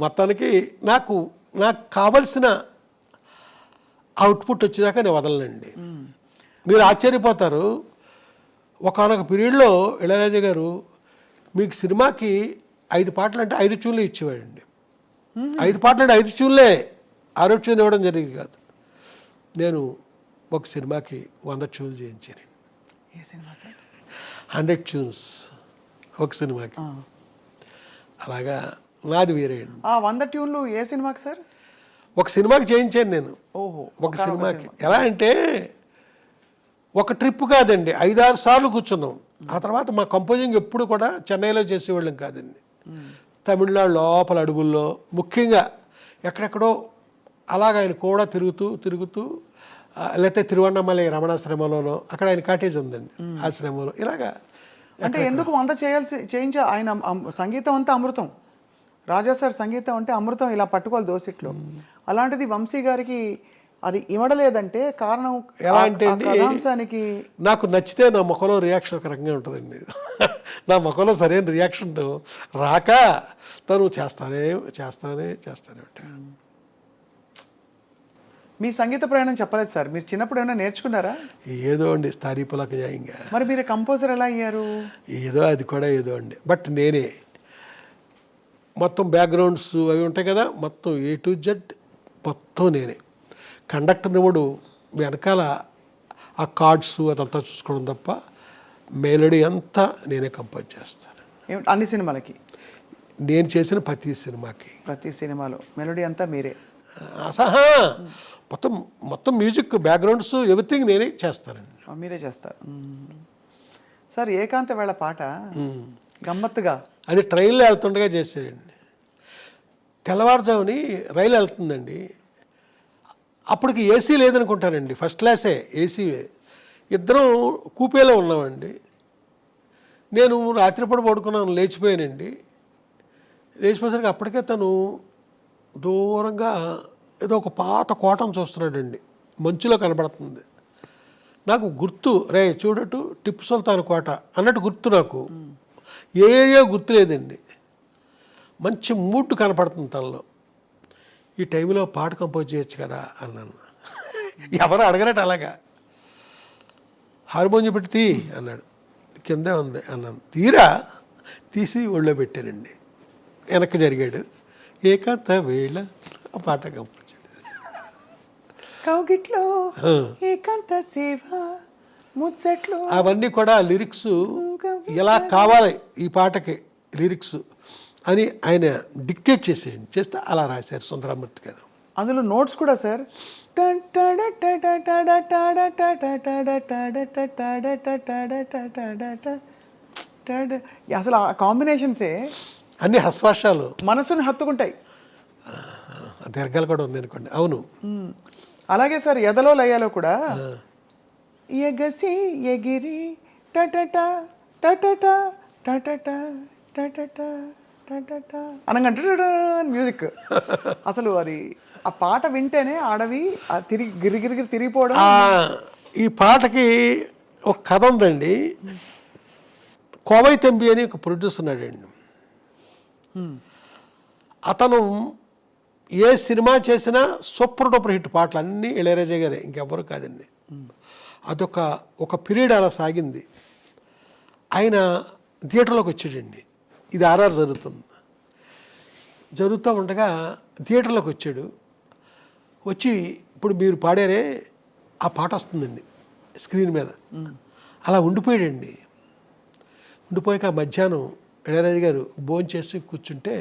మొత్తానికి నాకు కావలసిన అవుట్పుట్ వచ్చేదాకా నేను వదలనండి. మీరు ఆశ్చర్యపోతారు, ఒకనొక పీరియడ్లో ఇళయరాజా గారు మీకు సినిమాకి 5 పాటలు అంటే 5 ట్యూన్లు ఇచ్చేవాడండి. 5 పాటలు అంటే 5 ట్యూన్లే, 6 ట్యూన్లు ఇవ్వడం జరిగింది కాదు. నేను ఒక సినిమాకి 100 ట్యూన్లు చేయించాను. ఏ సినిమా సార్? 100 ట్యూన్స్ ఒక సినిమాకి. అలాగా నాది వేరే అండి. 100 ట్యూన్లు ఏ సినిమాకి సార్? ఒక సినిమాకి చేయించాను నేను. ఓహో, ఒక సినిమాకి. ఎలా అంటే ఒక ట్రిప్ కాదండి, 5-6 సార్లు కూర్చున్నాం. ఆ తర్వాత మా కంపోజింగ్ ఎప్పుడు కూడా చెన్నైలో చేసేవాళ్ళం కాదండి. తమిళనాడు లోపల అడుగుల్లో ముఖ్యంగా ఎక్కడెక్కడో అలాగ ఆయన కూడా తిరుగుతూ లేకపోతే తిరువన్నమలై రమణాశ్రమంలోనో అక్కడ ఆయన కాటేజ్ ఉందండి, ఆశ్రమంలో. ఇలాగా అంటే ఎందుకు 100 చేయించా? ఆయన సంగీతం అంతా అమృతం. రాజా సార్ సంగీతం అంటే అమృతం, ఇలా పట్టుకోవాలి దోసిట్లో. అలాంటిది వంశీ గారికి అది ఇవ్వడలేదంటే కారణం ఎలా అంటే కథాంశానికి నాకు నచ్చితే నా ముఖంలో రియాక్షన్ ఒక రకంగా ఉంటుందండి. నా ముఖంలో సరైన రియాక్షన్ రాక తను చేస్తానే ఉంటాడు. మీ సంగీత ప్రయాణం చెప్పలేదు సార్. మీరు చిన్నప్పుడు ఏమైనా నేర్చుకున్నారా? ఏదో అండి, స్థారీపులకు న్యాయంగా. మరి మీరు కంపోజర్ ఎలా అయ్యారు? ఏదో అది కూడా ఏదో అండి. బట్ నేనే మొత్తం బ్యాక్గ్రౌండ్స్ అవి ఉంటాయి కదా, మొత్తం A to Z మొత్తం నేనే. కండక్టర్ నివుడు వెనకాల ఆ కార్డ్స్ అదంతా చూసుకోవడం తప్ప మెలోడీ అంతా నేనే కంపోజ్ చేస్తాను. అన్ని సినిమాలకి? నేను చేసిన ప్రతి సినిమాలో మెలోడీ అంతా మీరే? అసహా మొత్తం మ్యూజిక్ బ్యాక్గ్రౌండ్స్ ఎవ్రీథింగ్ నేనే చేస్తానండి. మీరే చేస్తారు సార్. ఏకాంత వేళ పాట గమ్మత్తుగా అది ట్రైన్లో వెళ్తుండగా చేశాడండి. తెల్లవారుజాముని రైలు వెళ్తుందండి. అప్పటికి ఏసీ లేదనుకుంటానండి, ఫస్ట్ క్లాసే ఏసీ. ఇద్దరం కూపేలో ఉన్నామండి. నేను రాత్రిపూట పడుకున్నాను, లేచిపోయానండి. లేచిపోయేసరికి అప్పటికే తను దూరంగా ఏదో ఒక పాత కోటను చూస్తున్నాడండి, మంచులో కనబడుతుంది. నాకు గుర్తు, రే చూడటు టిప్పు సుల్తాన్ కోట అన్నట్టు గుర్తు. నాకు ఏరియా గుర్తు లేదండి. మంచి మూడ్ కనపడుతుంది తనలో. ఈ టైంలో పాట కంపోజ్ చేయొచ్చు కదా అన్నాను. ఎవరు అడగనట్టు అలాగా. హార్మోనియం పెట్టి తీ అన్నాడు. కిందే ఉంది అన్నాను. తీసి ఒళ్ళో పెట్టానండి. వెనక్కి జరిగాడు. ఏకాంత వేళ ఆ పాట కంపోజ్ కౌగిట్లో ఏకాంత సేవ ముచ్చట్లు అవన్నీ కూడా లిరిక్స్ ఎలా కావాలి ఈ పాటకి లిరిక్స్ అని ఆయన డిక్టేట్ చేస్తే అలా రాశారు సుందరమూర్తి గారు. అందులో నోట్స్ కూడా సార్ అసలు ఆ కాంబినేషన్సే అన్ని హస్వాషాలు మనసుని హత్తుకుంటాయి. దీర్ఘాలు కూడా ఉంది అనుకోండి. అవును. అలాగే సార్ ఎదలో లయాలో కూడా ఎగసి ఎగిరి టటట టటట టటట టటట అనగా మ్యూజిక్ అసలు అది ఆ పాట వింటేనే అడవి తిరిగి గిరిగిరిగిరి తిరిగిపోవడం. ఈ పాటకి ఒక కథ ఉందండి. కోవై తంబి అని ఒక ప్రొడ్యూసర్ ఉన్నాడండి. అతను ఏ సినిమా చేసినా సూపర్ డూపర్ హిట్ పాటలు అన్నీ ఇళయరాజా గారే, ఇంకెవ్వరు కాదండి. ఒక పీరియడ్ అలా సాగింది. ఆయన థియేటర్లోకి వచ్చాడండి. ఇది ఆర్ఆర్ జరుగుతూ ఉండగా థియేటర్లోకి వచ్చాడు. వచ్చి ఇప్పుడు మీరు పాడారే ఆ పాట వస్తుందండి స్క్రీన్ మీద. అలా ఉండిపోయాడండి. ఉండిపోయాక మధ్యాహ్నం ఇళయరాజా గారు భోజనం చేసి కూర్చుంటే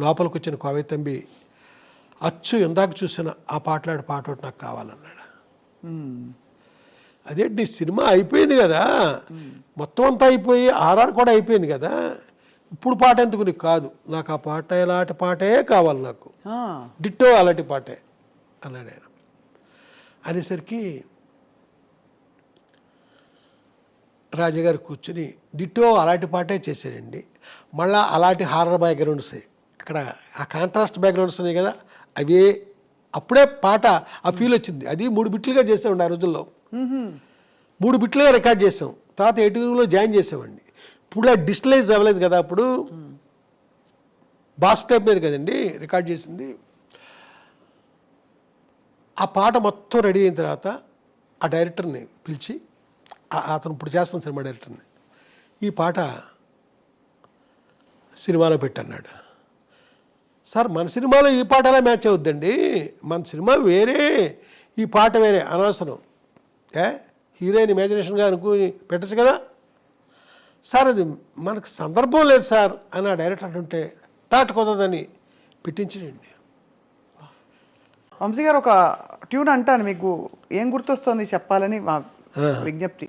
లోపలికి వచ్చిన కోవై తంబి అచ్చు ఇందాక చూసిన ఆ పాటలాడే పాట ఒకటి నాకు కావాలన్నాడు. అదేంటి సినిమా అయిపోయింది కదా, మొత్తం అంతా అయిపోయి ఆర్ఆర్ కూడా అయిపోయింది కదా, ఇప్పుడు పాట ఎందుకు నీకు? కాదు, నాకు ఆ పాట ఇలాంటి పాటే కావాలి, నాకు డిట్టో అలాంటి పాటే అన్నాడు ఆయన. అనేసరికి రాజాగారు కూర్చుని డిట్టో అలాంటి పాటే చేశారండి. మళ్ళీ అలాంటి హారర్ బ్యాక్గ్రౌండ్స్ అక్కడ ఆ కాంట్రాస్ట్ బ్యాక్గ్రౌండ్స్ ఉన్నాయి కదా, అవే అప్పుడే పాట ఆ ఫీల్ వచ్చింది. అది 3 బిట్లుగా చేసామండి ఆ రోజుల్లో. 3 బిట్లుగా రికార్డ్ చేసాం. తర్వాత 8లో జాయిన్ చేసామండి. ఇప్పుడు ఆ డిజిటలైజ్ అవ్వలేదు కదా, అప్పుడు బాస్ టైప్ మీద కదండి రికార్డ్ చేసింది. ఆ పాట మొత్తం రెడీ అయిన తర్వాత ఆ డైరెక్టర్ని పిలిచి, అతను ఇప్పుడు చేస్తున్న సినిమా డైరెక్టర్ని, ఈ పాట సినిమాలో పెట్టన్నాడు. సార్ మన సినిమాలో ఈ పాట ఎలా మ్యాచ్ అవుద్దండి, మన సినిమా వేరే, ఈ పాట వేరే, అనవసరం, హీరోయిన్ ఇమాజినేషన్గా అనుకుని పెట్టచ్చు కదా సార్, అది మనకు సందర్భం లేదు సార్ అని ఆ డైరెక్టర్ అంటుంటే టాట్ కుదరదని పెట్టించండి. వంశీ గారు ఒక ట్యూన్ అంటాను, మీకు ఏం గుర్తొస్తుంది చెప్పాలని మా విజ్ఞప్తి.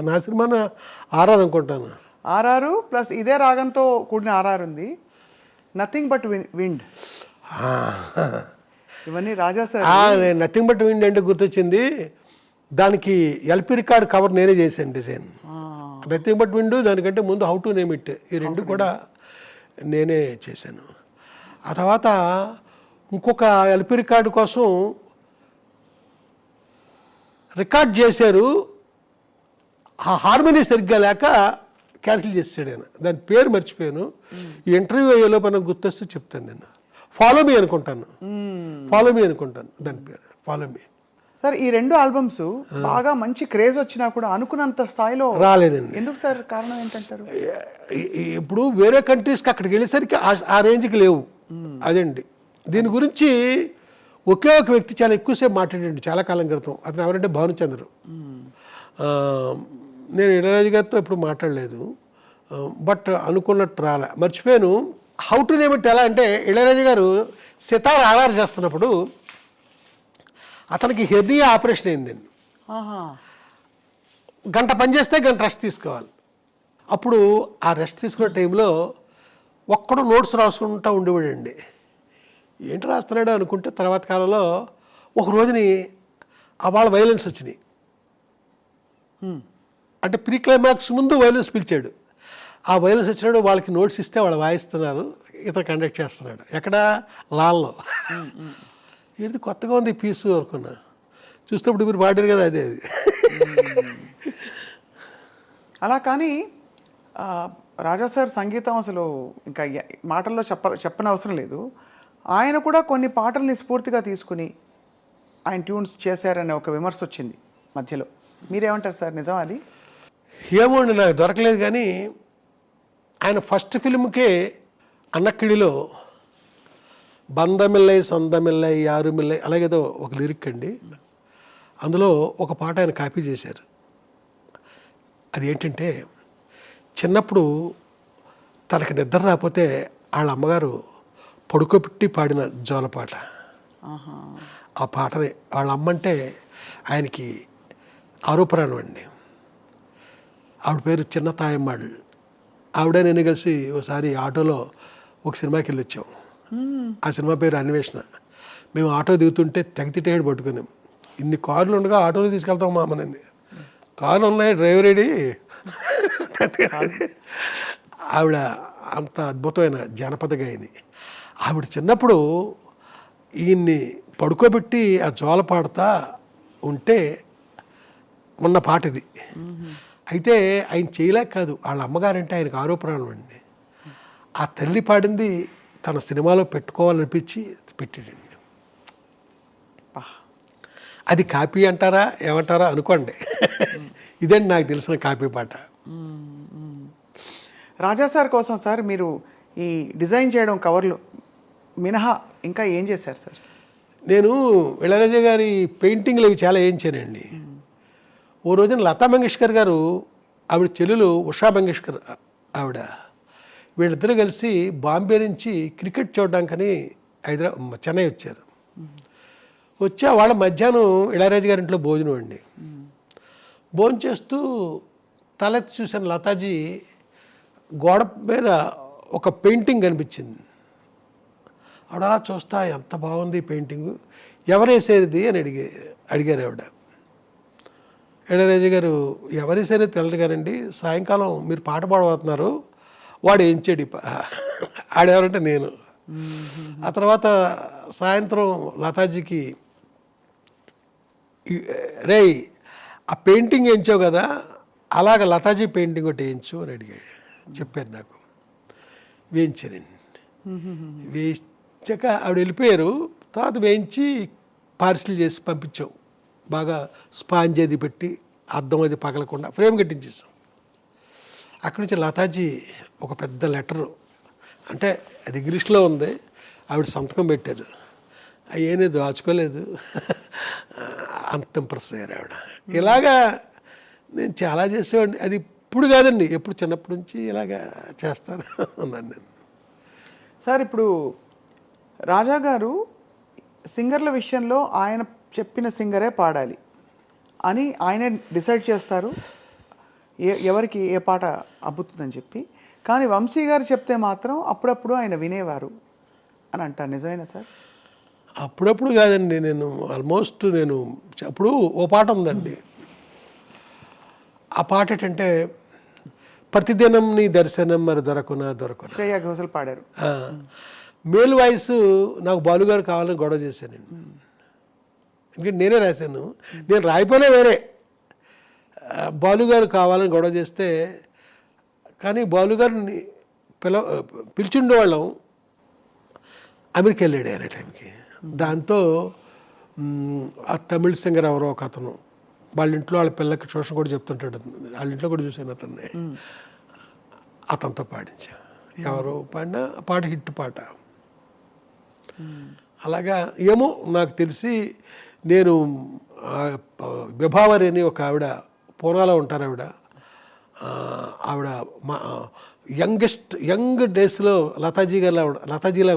నా సినిమా ఆర్ఆర్ అనుకుంటాను. ఆర్ఆర్ ప్లస్ ఇదే రాగంతో కూడిన ఆర్ఆర్ ఉంది, నథింగ్ బట్ విండ్. ఇవన్నీ రాజా సార్. నథింగ్ బట్ విండ్ అంటే గుర్తొచ్చింది, దానికి ఎల్పి రికార్డ్ కవర్ నేనే చేశాను డిజైన్. నథింగ్ బట్ విండ్, దానికంటే ముందు హౌ టు నేమ్ ఇట్, ఈ రెండు కూడా నేనే చేశాను. ఆ తర్వాత ఇంకొక ఎల్పి రికార్డు కోసం రికార్డ్ చేశారు, ఆ హార్మోనీ సరిగ్గా లేక క్యాన్సిల్ చేసాడు ఆయన. దాని పేరు మర్చిపోయాను, ఈ ఇంటర్వ్యూ అయ్యేలో మనకు గుర్తొస్తే చెప్తాను. నేను ఫాలో మీ అనుకుంటాను దాని పేరు, ఫాలో మీ. సార్ ఈ 2 ఆల్బమ్స్ బాగా మంచి క్రేజ్ వచ్చినా కూడా అనుకున్నంత స్థాయిలో రాలేదండి. ఎందుకు సార్, కారణం ఏంటంటారు? ఇప్పుడు వేరే కంట్రీస్కి అక్కడికి వెళ్ళేసరికి ఆ రేంజ్కి లేవు. అదండి. దీని గురించి ఒకే ఒక వ్యక్తి చాలా ఎక్కువసేపు మాట్లాడండి చాలా కాలం క్రితం. అతను ఎవరంటే భానుచంద్ర. నేను ఇళయరాజా గారితో ఎప్పుడు మాట్లాడలేదు, బట్ అనుకున్నట్టు రాలే, మర్చిపోయాను. హౌ టు నేమ్ ఇట్ ఎలా అంటే, ఇళయరాజా గారు సితార్ ఆధార్ చేస్తున్నప్పుడు అతనికి హెర్నియా ఆపరేషన్ అయిందండి. గంట పని చేస్తే గంట రెస్ట్ తీసుకోవాలి. అప్పుడు ఆ రెస్ట్ తీసుకునే టైంలో ఒక్కడు నోట్స్ రాసుకుంటూ ఉండేవాడండి. ఏంటి రాస్తున్నాడు అనుకుంటే తర్వాత కాలంలో ఒక రోజుని వాళ్ళ వైలెన్స్ వచ్చినాయి. అంటే ప్రీ క్లైమాక్స్ ముందు వైలెన్స్ పిలిచాడు. ఆ వైలెన్స్ వచ్చినాడు, వాళ్ళకి నోట్స్ ఇస్తే వాళ్ళు వాయిస్తున్నారు, ఇతను కండక్ట్ చేస్తున్నాడు. ఎక్కడ లాల్లో. ఏంటి కొత్తగా ఉంది పీసు అనుకున్నా, చూసినప్పుడు మీరు పాడారు కదా అదే అది. అలా కానీ రాజా సార్ సంగీతం అసలు ఇంకా మాటల్లో చెప్పని అవసరం లేదు. ఆయన కూడా కొన్ని పాటల్ని స్ఫూర్తిగా తీసుకుని ఆయన ట్యూన్స్ చేశారనే ఒక విమర్శ వచ్చింది మధ్యలో. మీరేమంటారు సార్, నిజం అది? ఏమోండి, నాకు దొరకలేదు. కానీ ఆయన ఫస్ట్ ఫిల్మ్కే అన్నక్కిడిలో బందమిల్లై సొందమిల్లై యారుమిల్లై అలాగేదో ఒక లిరిక్ అండి, అందులో ఒక పాట ఆయన కాపీ చేశారు. అది ఏంటంటే, చిన్నప్పుడు తనకి నిద్ర రాకపోతే వాళ్ళ అమ్మగారు పడుకోబెట్టి పాడిన జోలపాట. ఆ పాటని వాళ్ళ అమ్మంటే ఆయనకి ఆరోపణం అండి. ఆవిడ పేరు చిన్న తాయమ్మాళ్ళు. ఆవిడ నేను కలిసి ఒకసారి ఆటోలో ఒక సినిమాకి వెళ్ళి వచ్చాం. ఆ సినిమా పేరు అన్వేషణ. మేము ఆటో దిగుతుంటే తెగతిట్టేడు పట్టుకున్నాం. ఇన్ని కార్లు ఉండగా ఆటోలో తీసుకెళ్తాం మా అమ్మనండి. కార్లు ఉన్నాయి, డ్రైవర్ ఏడి. ఆవిడ అంత అద్భుతమైన జానపద గాయని. ఆవిడ చిన్నప్పుడు ఈయన్ని పడుకోబెట్టి ఆ జోల పాడుతా ఉంటే ఉన్న పాట ఇది. అయితే ఆయన చేయలేక కాదు, వాళ్ళ అమ్మగారంటే ఆయనకు ఆరోపణలు అండి. ఆ తల్లి పాడింది తన సినిమాలో పెట్టుకోవాలనిపించి పెట్టాడండి. అది కాపీ అంటారా ఏమంటారా అనుకోండి. ఇదండి నాకు తెలిసిన కాపీ పాట. రాజా సార్ కోసం సార్ మీరు ఈ డిజైన్ చేయడం కవర్లు మినహా ఇంకా ఏం చేశారు సార్? నేను ఇళయరాజా గారి పెయింటింగ్లు అవి చాలా వేయించానండి. ఓ రోజున లతా మంగేష్కర్ గారు, ఆవిడ చెల్లెలు ఉషా మంగేష్కర్ ఆవిడ, వీళ్ళిద్దరూ కలిసి బాంబే నుంచి క్రికెట్ చూడడానికని చెన్నై వచ్చారు. వచ్చా వాళ్ళ మధ్యాహ్నం ఇళయరాజా గారి ఇంట్లో భోజనం అండి. భోజనం చేస్తూ తలెత్తి చూసిన లతాజీ గోడ మీద ఒక పెయింటింగ్ కనిపించింది. ఆవిడ అలా చూస్తా ఎంత బాగుంది పెయింటింగ్, ఎవరు వేసేది అని అడిగారు ఆవిడ. ఇళయరాజా గారు ఎవరు వేసేది తెలదు కానండి, సాయంకాలం మీరు పాట పాడబోతున్నారు, వాడు వేయించాడు ఆడెవరంటే నేను. ఆ తర్వాత సాయంత్రం లతాజీకి రేయ్ ఆ పెయింటింగ్ వేయించావు కదా, అలాగ లతాజీ పెయింటింగ్ ఒకటి వేయించు అని అడిగాడు. చెప్పారు నాకు. వేయించానండి. వేయించాక ఆవిడ వెళ్ళిపోయారు. తర్వాత వేయించి పార్సిల్ చేసి పంపించాం. బాగా స్పాంజ్ అది పెట్టి అద్దం అది పగలకుండా ఫ్రేమ్ కట్టించేసాం. అక్కడి నుంచి లతాజీ ఒక పెద్ద లెటరు, అంటే అది ఇంగ్లీష్లో ఉంది, ఆవిడ సంతకం పెట్టారు. అయ్యేనే దాచుకోలేదు. అంత ఇంప్రెస్ అయ్యారు ఆవిడ. ఇలాగా నేను చాలా చేసేవాడిని. అది ఇప్పుడు కాదండి, ఎప్పుడు చిన్నప్పటి నుంచి ఇలాగా చేస్తాను ఉన్నాను నేను. సార్ ఇప్పుడు రాజా గారు సింగర్ల విషయంలో ఆయన చెప్పిన సింగరే పాడాలి అని ఆయనే డిసైడ్ చేస్తారు ఎవరికి ఏ పాట అబ్బుతుందని చెప్పి. కానీ వంశీ గారు చెప్తే మాత్రం అప్పుడప్పుడు ఆయన వినేవారు అని అంటారు. నిజమేనా సార్? అప్పుడప్పుడు కాదండి, నేను ఆల్మోస్ట్ అప్పుడు ఓ పాట ఉందండి. ఆ పాట ఏంటంటే ప్రతిదినం నీ దర్శనం మరి దొరకునా. శ్రేయా ఘోషల్ పాడారు. మేల్ వాయిస్ నాకు బాలుగారు కావాలని గొడవ చేశానండి. ఎందుకంటే నేనే రాశాను, నేను రాయిపోయినా వేరే. బాలుగారు కావాలని గొడవ చేస్తే, కానీ బాలుగారిని పిలిచిండేవాళ్ళం, అమెరికా వెళ్ళాడు ఆయన టైంకి. దాంతో ఆ తమిళ సింగర్ ఎవరో ఒక అతను వాళ్ళ ఇంట్లో వాళ్ళ పిల్లకి ట్యూషన్ కూడా చెప్తుంటాడు, వాళ్ళ ఇంట్లో కూడా చూసాను అతన్ని. అతనితో పాడించా. ఎవరో పాడినా పాట హిట్ పాట. అలాగా ఏమో నాకు తెలిసి నేను విభావరి అని ఒక ఆవిడ పూనాలో ఉంటారు. ఆవిడ మా యంగ్ డేస్లో లతాజీలా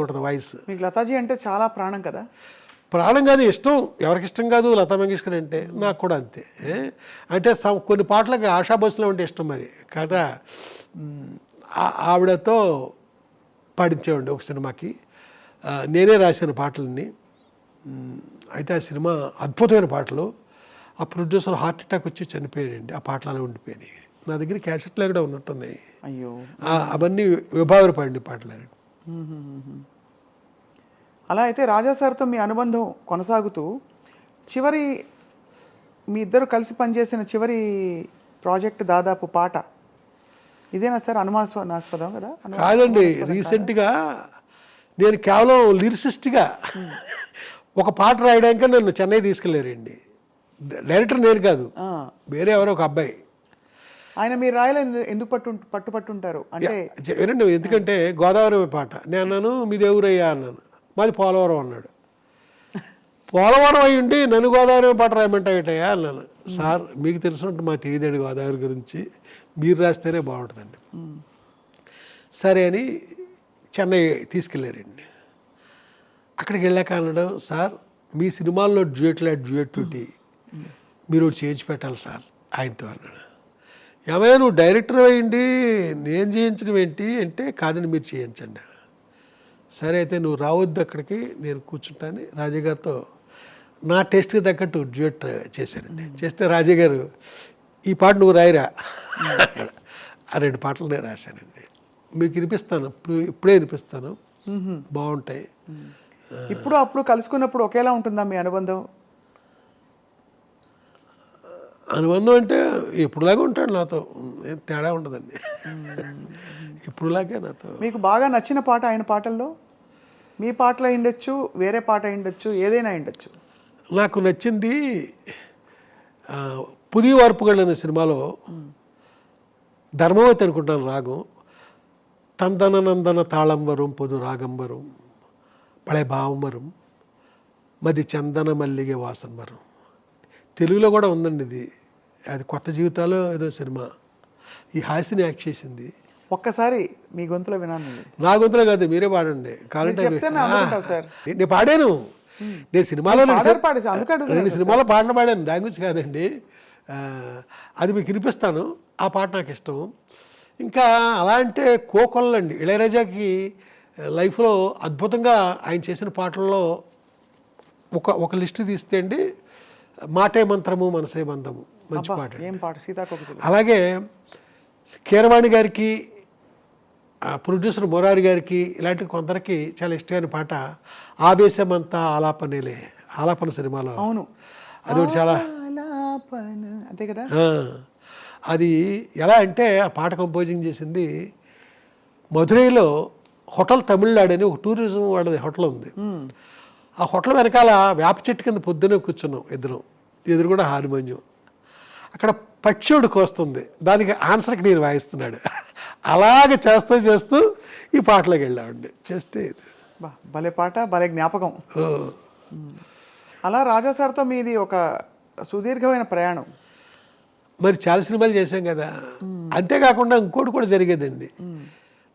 ఉంటుంది వాయిస్. మీకు లతాజీ అంటే చాలా ప్రాణం కదా? ప్రాణం కాదు, ఇష్టం. ఎవరికి ఇష్టం కాదు లతా మంగేష్కర్ అంటే? నాకు కూడా అంతే. అంటే కొన్ని పాటలకి ఆశా బస్సులో ఉంటే ఇష్టం మరి కదా. ఆవిడతో పాడించేవాడి ఒక సినిమాకి. నేనే రాసిన పాటలన్నీ. అయితే ఆ సినిమా అద్భుతమైన పాటలు. ఆ ప్రొడ్యూసర్ హార్ట్ అటాక్ వచ్చి చనిపోయాడండి. ఆ పాటలు అలా ఉండిపోయినాయి. నా దగ్గర క్యాసెట్లు కూడా ఉన్నట్టున్నాయి. అయ్యో, అవన్నీ విభావరి పాడిన పాటలు. అలా అయితే రాజా సార్తో మీ అనుబంధం కొనసాగుతూ చివరి మీ ఇద్దరు కలిసి పనిచేసిన చివరి ప్రాజెక్ట్ దాదాపు పాట ఇదేనా సార్? అనుమానాస్పదం కదా? కాదండి, రీసెంట్గా నేను కేవలం లిరిసిస్ట్గా ఒక పాట రాయడానికి నన్ను చెన్నై తీసుకెళ్ళారండి. డైరెక్టర్ నేను కాదు, వేరే ఎవరో ఒక అబ్బాయి. ఆయన మీరు రాయాలని ఎందుకు పట్టుపట్టుంటారు అంటే? వినండి, ఎందుకంటే గోదావరి పాట నేను అన్నాను, మీది ఎవరయ్యా అన్నాను. మాది పోలవరం అన్నాడు. పోలవరం అయ్యి ఉండి నన్ను గోదావరి పాట రాయమంటాయటయ్యా అన్నాను. సార్ మీకు తెలిసినట్టు మాకు తెలియదండి గోదావరి గురించి, మీరు రాస్తేనే బాగుంటుందండి. సరే అని చెన్నై తీసుకెళ్ళారండి. అక్కడికి వెళ్ళాక అన్నాడు, సార్ మీ సినిమాల్లో డ్యూయట్ మీరు చేయించి పెట్టాలి సార్ ఆయనతో అన్నాడు. ఏమైనా నువ్వు డైరెక్టర్ అయ్యిండి నేను చేయించడం ఏంటి అంటే, కాదని మీరు చేయించండి. సరే అయితే నువ్వు రావద్దు అక్కడికి, నేను కూర్చుంటాను రాజా గారితో నా టేస్ట్కి తగ్గట్టు డ్యూయట్ చేశానండి. చేస్తే రాజా గారు ఈ పాట నువ్వు రాయిరా అన్నాడు. ఆ 2 పాటలు నేను రాశానండి. మీకు వినిపిస్తాను, ఇప్పుడే వినిపిస్తాను, బాగుంటాయి. ఇప్పుడు అప్పుడు కలుసుకున్నప్పుడు ఒకేలా ఉంటుందా మీ అనుబంధం? అనుబంధం అంటే ఎప్పుడులాగా ఉంటాడు నాతో, ఏం తేడా ఉండదండి. ఇప్పుడులాగే నాతో. మీకు బాగా నచ్చిన పాట ఆయన పాటల్లో? మీ పాటలు అయి ఉండొచ్చు, వేరే పాట అయి ఉండొచ్చు, ఏదైనా అయి ఉండొచ్చు. నాకు నచ్చింది పుది వార్పుగళ్ళు అనే సినిమాలో ధర్మవతి అనుకుంటాను రాగం. తందన నందన తాళం వరం పొదు రాగం వరం పళే భావం వరం మది చందన మల్లిగే వాసన వరం. తెలుగులో కూడా ఉందండి ఇది. అది కొత్త జీవితాలు ఏదో సినిమా. ఈ హాసిని యాక్ట్ చేసింది. ఒక్కసారి మీ గొంతులో వినాను. నా గొంతులో కాదు, మీరే పాడండి కావాలంటే. చెప్తే మేము అనుకుంటాం సార్. నేను పాడాను, నేను సినిమాలో పాడేసి అందుకే 2 సినిమాలో పాటలు పాడాను, దాని గురించి కాదండి. అది మీకు వినిపిస్తాను. ఆ పాట నాకు ఇష్టం. ఇంకా అలా అంటే కోకొల్లండి. ఇళయరాజాకి లైఫ్లో అద్భుతంగా ఆయన చేసిన పాటల్లో ఒక లిస్ట్ తీస్తే అండి, మాటే మంత్రము మనసే బంధము మంచి పాట. ఏం పాట? సీతాకోక. అలాగే కీరవాణి గారికి, ప్రొడ్యూసర్ మురారి గారికి, ఇలాంటి కొందరికి చాలా ఇష్టమైన పాట ఆవేశమంతా ఆలాపనేలే. ఆలాపన సినిమాలో. అవును, అది ఒకటి చాలా అంతే కదా. అది ఎలా అంటే ఆ పాట కంపోజింగ్ చేసింది మధురైలో హోటల్ తమిళనాడు అని ఒక టూరిజం వాళ్ళది హోటల్ ఉంది. ఆ హోటల్ వెనకాల వేప చెట్టు కింద పొద్దునే కూర్చున్నాం ఇద్దరం, ఎదురు కూడా హార్మోనియం. అక్కడ పక్షుడు కోస్తుంది, దానికి ఆన్సర్కి నేను వాయిస్తున్నాడు. అలాగే చేస్తూ ఈ పాటలోకి వెళ్ళామండి. చేస్తే భలే పాట, భలే జ్ఞాపకం. అలా రాజా సార్తో మీది ఒక సుదీర్ఘమైన ప్రయాణం. మరి చాలా సినిమాలు చేశాం కదా. అంతేకాకుండా ఇంకోటి కూడా జరిగేదండి.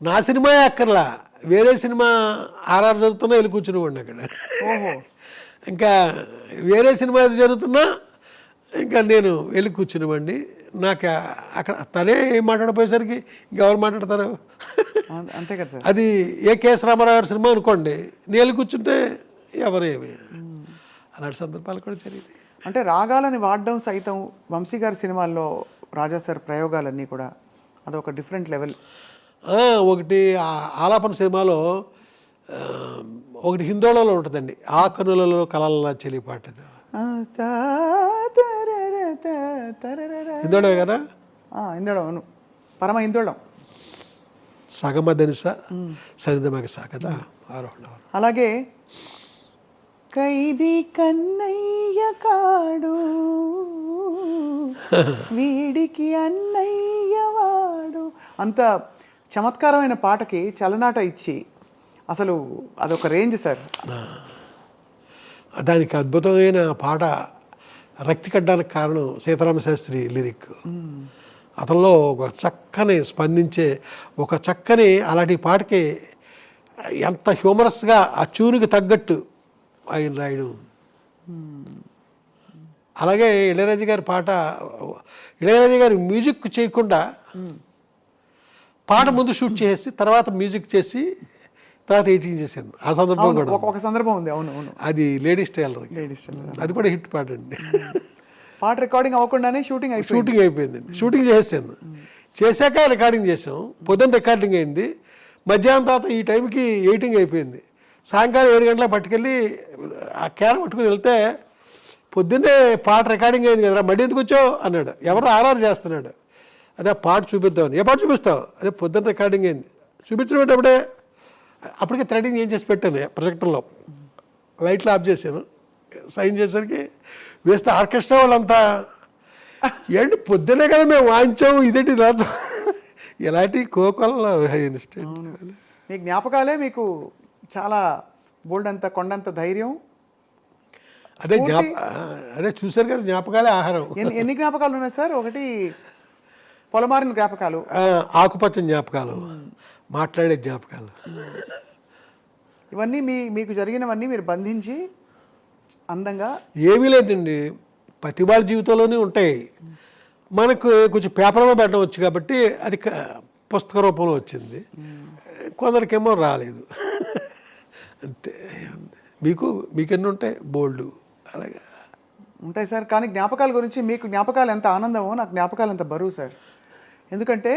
నా సినిమా అక్కర్లా, వేరే సినిమా ఆర్ఆర్ జరుగుతున్నా వెళ్ళి కూర్చునివ్వండి అక్కడ. ఓహో. ఇంకా వేరే సినిమా జరుగుతున్నా ఇంకా నేను వెళ్ళి కూర్చునివ్వండి. నాకు అక్కడ తనే ఏం మాట్లాడిపోయేసరికి ఇంకెవరు మాట్లాడతారు. అంతే కదా సార్. అది ఏ కేఎస్ రామారావు గారి సినిమా అనుకోండి, నేను వెళ్ళి కూర్చుంటే ఎవరేమి. అలాంటి సందర్భాలు కూడా జరిగింది. అంటే రాగాలని వాడడం సైతం వంశీ గారి సినిమాల్లో రాజా సార్ ప్రయోగాలన్నీ కూడా అదొక డిఫరెంట్ లెవెల్. ఒకటి ఆలాపన సినిమాలో ఒకటి హిందోళలో ఉంటుందండి, ఆ కనులలో కలల చెలి పాట. హిందోళే కదా. హిందోళం, అవును, పరమ హిందోళం. సగమదనిస సరిదమగస కదా ఆరోహణ. అలాగే ఖైదీ కన్నయ్య కాడు వీడికి అన్నయ్య వాడు, అంత చమత్కారమైన పాటకి చలనాట ఇచ్చి అసలు అదొక రేంజ్ సార్. దానికి అద్భుతమైన పాట రక్తి కట్టడానికి కారణం సీతారామ శాస్త్రి లిరిక్. అతనిలో ఒక చక్కని స్పందించే ఒక చక్కని అలాంటి పాటకి ఎంత హ్యూమరస్గా ఆ ట్యూన్కి తగ్గట్టు ఆయన రాయడం. అలాగే ఇళయరాజా గారి పాట, ఇళయరాజా గారి మ్యూజిక్ చేయకుండా పాట ముందు షూట్ చేసి తర్వాత మ్యూజిక్ చేసి తర్వాత ఎడిటింగ్ చేశాను. ఆ సందర్భం కూడా ఒక సందర్భం ఉంది. అవును అవును, అది లేడీస్ టైలర్. అది కూడా హిట్ పాట అండి. పాట రికార్డింగ్ అవ్వకుండానే షూటింగ్ అయిపోయిందండి. షూటింగ్ చేసాను, చేశాక రికార్డింగ్ చేసాం. పొద్దున్న రికార్డింగ్ అయింది, మధ్యాహ్నం తర్వాత ఈ టైంకి ఎడిటింగ్ అయిపోయింది. సాయంకాలం 7 గంటలకు పట్టుకెళ్ళి ఆ క్యాన్ పట్టుకుని వెళ్తే పొద్దున్నే పాట రికార్డింగ్ అయింది కదరా, మళ్ళీ ఎందుకు వచ్చావు అన్నాడు. ఎవరో ఆర్ఆర్ చేస్తున్నాడు. అదే పాట చూపిద్దామని. ఏ పాట చూపిస్తావు? అదే పొద్దున్న రికార్డింగ్ అయింది. చూపించినప్పుడే అప్పటికే థ్రెడింగ్ ఏం చేసి పెట్టాను ప్రొజెక్టర్లో, లైట్లు ఆఫ్ చేశాను. సైన్ చేసరికి వేస్తే ఆర్కెస్ట్రా వాళ్ళంతా ఏంటి పొద్దునే కదా మేము వాయించాము, ఇదేంటి రాజు ఇలాంటి కోకొల్లో ఇన్స్టెంట్. మీ జ్ఞాపకాలే మీకు చాలా బోల్డ్ అంత కొండంత ధైర్యం. అదే చూశారు కదా, జ్ఞాపకాలే ఆహారం. ఎన్ని జ్ఞాపకాలు ఉన్నాయి సార్? ఒకటి పొలమారిన జ్ఞాపకాలు, ఆకుపచ్చని జ్ఞాపకాలు, మాట్లాడే జ్ఞాపకాలు. ఇవన్నీ మీకు జరిగినవన్నీ మీరు బంధించి అందంగా. ఏమీ లేదండి, ప్రతి వాళ్ళ జీవితంలోనే ఉంటాయి. మనకు కొంచెం పేపర్లో పెట్టడం వచ్చు కాబట్టి అది పుస్తక రూపంలో వచ్చింది, కొందరికేమో రాలేదు. అంతే. మీకెన్ని ఉంటాయి? బోల్డ్. అలాగే ఉంటాయి సార్. కానీ జ్ఞాపకాల గురించి మీకు జ్ఞాపకాలు ఎంత ఆనందమో నాకు జ్ఞాపకాలు ఎంత బరువు సార్. ఎందుకంటే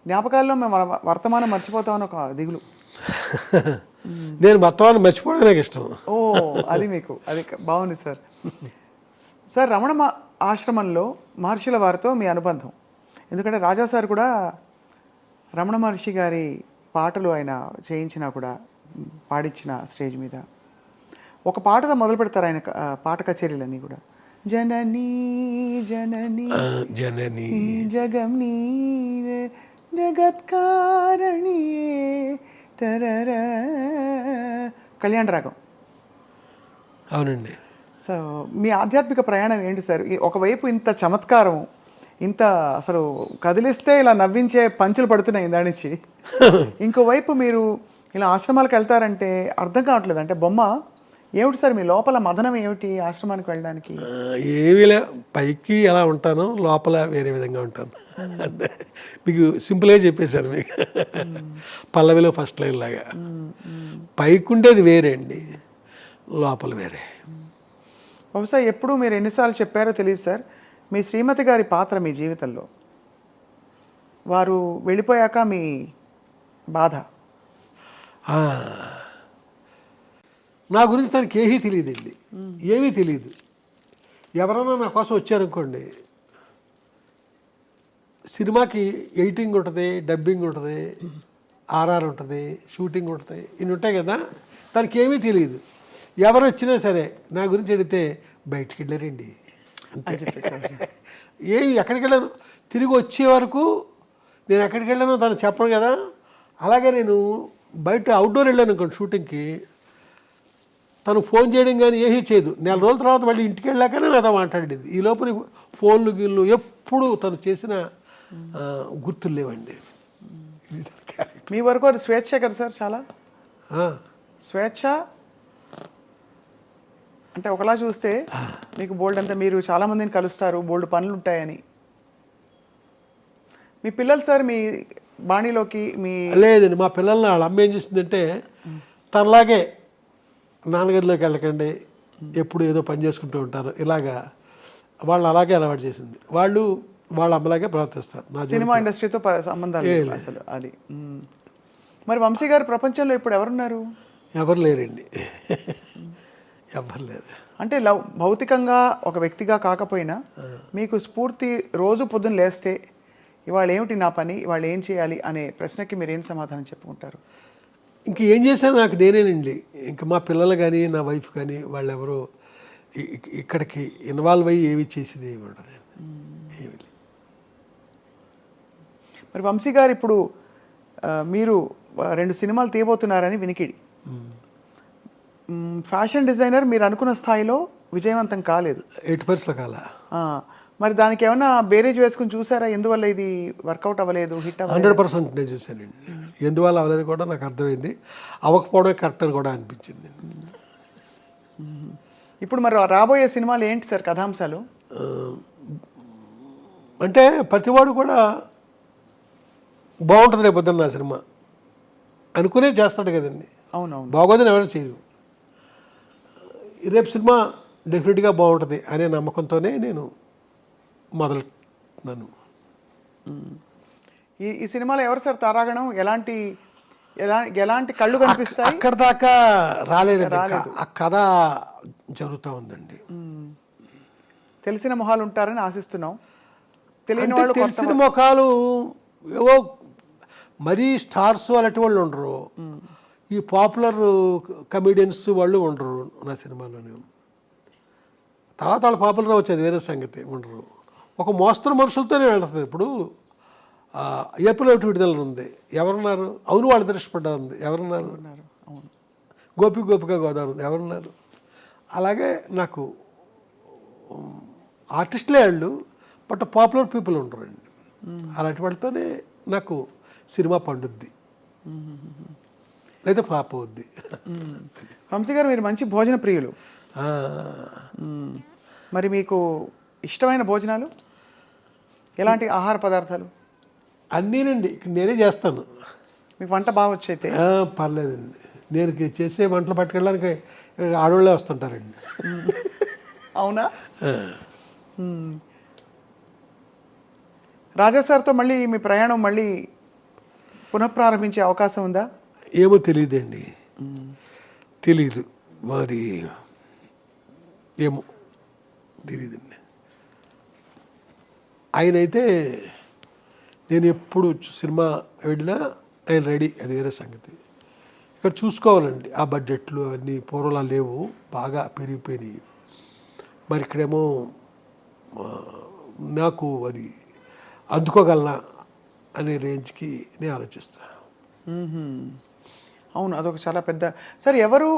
జ్ఞాపకాల్లో మేము వర్తమానం మర్చిపోతామని ఒక దిగులు. నేను మొత్తాన్ని మర్చిపోవడం నాకు ఇష్టం. ఓ అది మీకు అది బాగుంది సార్. సార్ రమణ ఆశ్రమంలో మహర్షుల వారితో మీ అనుబంధం, ఎందుకంటే రాజా సార్ కూడా రమణ మహర్షి గారి పాటలు ఆయన చేయించినా కూడా పాడించిన స్టేజ్ మీద ఒక పాటతో మొదలు పెడతారు ఆయన పాట కచేరీలన్నీ కూడా. జననీ జననీ జనని జగం నీవే జగత్కారణియే తరర కళ్యాణ రాగం. అవునండి. సో మీ ఆధ్యాత్మిక ప్రయాణం ఏంటి సార్? ఒకవైపు ఇంత చమత్కారం, ఇంత అసలు కదిలిస్తే ఇలా నవ్వించే పంచులు పడుతున్నాయి దాని నుంచి, ఇంకోవైపు మీరు ఇలా ఆశ్రమాలకు వెళ్తారంటే అర్థం కావట్లేదు. అంటే బొమ్మ ఏమిటి సార్ మీ లోపల మదనం ఏమిటి ఆశ్రమానికి వెళ్ళడానికి? ఏమిలే, పైకి ఎలా ఉంటానో లోపల వేరే విధంగా ఉంటాను. మీకు సింపుల్గా చెప్పేశాను మీకు, పల్లవిలో ఫస్ట్ లైన్ లాగా. పైకి ఉండేది వేరే అండి, లోపల వేరే. బహుశా ఎప్పుడు మీరు ఎన్నిసార్లు చెప్పారో తెలియదు సార్, మీ శ్రీమతి గారి పాత్ర మీ జీవితంలో, వారు వెళ్ళిపోయాక మీ బాధ. నా గురించి తనకి ఏమీ తెలియదండి, ఏమీ తెలియదు. ఎవరైనా నా కోసం వచ్చారనుకోండి, సినిమాకి ఎడిటింగ్ ఉంటుంది, డబ్బింగ్ ఉంటుంది, ఆర్ఆర్ ఉంటుంది, షూటింగ్ ఉంటుంది, ఇన్ని ఉంటాయి కదా. తనకి ఏమీ తెలియదు. ఎవరు వచ్చినా సరే నా గురించి అడిగితే బయటికి వెళ్ళారండి అంతే. ఏమి ఎక్కడికి వెళ్ళాను, తిరిగి వచ్చే వరకు నేను ఎక్కడికి వెళ్ళానో తను చెప్పను కదా. అలాగే నేను బయట అవుట్డోర్ వెళ్ళాను అనుకోండి షూటింగ్కి, తను ఫోన్ చేయడం కానీ ఏమీ చేయదు. 4 రోజుల తర్వాత మళ్ళీ ఇంటికి వెళ్ళాకనే నాతో మాట్లాడేది. ఈ లోపల ఫోన్లు గిళ్ళు ఎప్పుడు తను చేసిన గుర్తులు లేవండి. మీ వరకు అది స్వేచ్ఛ కదా సార్, చాలా స్వేచ్ఛ. అంటే ఒకలా చూస్తే మీకు బోల్డ్ అంతా, మీరు చాలా మందిని కలుస్తారు, బోల్డ్ పనులు ఉంటాయని. మీ పిల్లలు సార్ మీ బాణీలోకి మీ లేదండి. మా పిల్లల్ని వాళ్ళ అమ్మ ఏం చేసిందంటే, తనలాగే నాన్నగదిలోకి వెళ్ళకండి, ఎప్పుడు ఏదో పని చేసుకుంటూ ఉంటారు, ఇలాగా వాళ్ళు అలాగే అలవాటు చేసింది. వాళ్ళు వాళ్ళ అమ్మలాగే ప్రవర్తిస్తారు. నా సినిమా ఇండస్ట్రీతో సంబంధాలు లేవు అసలు అది. మరి వంశీ గారు ప్రపంచంలో ఇప్పుడు ఎవరున్నారు? ఎవరు లేరండి, ఎవరు లేరు. అంటే భౌతికంగా ఒక వ్యక్తిగా కాకపోయినా మీకు స్ఫూర్తి, రోజు పొద్దున్న లేస్తే ఇవాళ ఏమిటి నా పని, ఇవాళ ఏం చేయాలి అనే ప్రశ్నకి మీరు ఏం సమాధానం చెప్పుకుంటారు? ఇంక ఏం చేశాను నాకు నేనేనండి. ఇంకా మా పిల్లలు కానీ నా వైఫ్ కానీ వాళ్ళు ఎవరు ఇక్కడికి ఇన్వాల్వ్ అయ్యి ఏమి చేసేది ఏమి ఉండదు. ఏమి. మరి వంశీ గారు ఇప్పుడు మీరు 2 సినిమాలు తీయబోతున్నారని వినికిడి. ఫ్యాషన్ డిజైనర్ మీరు అనుకున్న స్థాయిలో విజయవంతం కాలేదు, 8% కాల. మరి దానికి ఏమైనా బేరేజ్ వేసుకుని చూసారా? ఎందువల్ల ఇది వర్కౌట్ అవ్వలేదు, హిట్ అవ్వలేదు? 100% నేను చూశానండి. ఎందువల్ల అవ్వలేదు కూడా నాకు అర్థమైంది, అవ్వకపోవడమే కరెక్ట్ అని కూడా అనిపించింది. ఇప్పుడు మరి రాబోయే సినిమాలు ఏంటి సార్ కథాంశాలు? అంటే ప్రతివాడు కూడా బాగుంటుంది రేపు పొద్దున్న నా సినిమా అనుకునే చేస్తాడు కదండి. అవునవును, బాగోదని ఎవరు చేయరు. రేపు సినిమా డెఫినెట్గా బాగుంటుంది అనే నమ్మకంతోనే నేను మొదలుతున్నాను. ఈ సినిమాలో ఎవరు సార్ తారాగణం? ఎలాంటి కళ్ళు కనిపిస్తాయి? అక్కడ దాకా రాలేదండి, ఆ కథ జరుగుతూ ఉందండి. తెలిసిన మొహాలు ఉంటారని ఆశిస్తున్నాం. తెలియని వాళ్ళు, తెలిసిన ముఖాలు ఏవో మరీ స్టార్స్ అలాంటి వాళ్ళు ఉండరు, ఈ పాపులర్ కమెడియన్స్ వాళ్ళు ఉండరు నా సినిమాలోనే. తర్వాత వాళ్ళు పాపులర్ వచ్చేది వేరే సంగతి, ఉండరు. ఒక మోస్తరు మనుషులతోనే వెళ్తుంది. ఇప్పుడు ఏపీలో విడుదల ఉంది, ఎవరున్నారు? అవును వాళ్ళు దృష్టిపడ్డారు ఉంది, ఎవరున్నారు? గోపిక గోదావరి ఉంది, ఎవరున్నారు? అలాగే నాకు ఆర్టిస్టులే వాళ్ళు, బట్ పాపులర్ పీపుల్ ఉండరండి. అలాంటి వాళ్ళతోనే నాకు సినిమా పండుద్ది, లేదా ఫ్లాప్ అవుద్ది. వంశీ గారు మీరు మంచి భోజన ప్రియులు, మరి మీకు ఇష్టమైన భోజనాలు ఎలాంటి ఆహార పదార్థాలు? అన్నీనండి, ఇక్కడ నేనే చేస్తాను. మీకు వంట బాగా వచ్చైతే? పర్లేదండి, నేను చేసే వంటలు పట్టుకెళ్ళడానికి ఆడవాళ్ళే వస్తుంటారండి. అవునా? రాజా సార్తో మళ్ళీ మీ ప్రయాణం మళ్ళీ పునఃప్రారంభించే అవకాశం ఉందా? ఏమో తెలియదండి, తెలీదు మరి, ఏమో తెలియదండి. ఆయన అయితే నేను ఎప్పుడు సినిమా వెళ్ళినా ఆయన రెడీ, అది వేరే సంగతి. ఇక్కడ చూసుకోవాలండి, ఆ బడ్జెట్లు అవన్నీ పూర్వలా లేవు, బాగా పెరిగిపోయినాయి. మరి ఇక్కడేమో నాకు అది అందుకోగలనా అనే రేంజ్కి నేను ఆలోచిస్తాను. అవును, అదొక చాలా పెద్ద. సరే, ఎవరు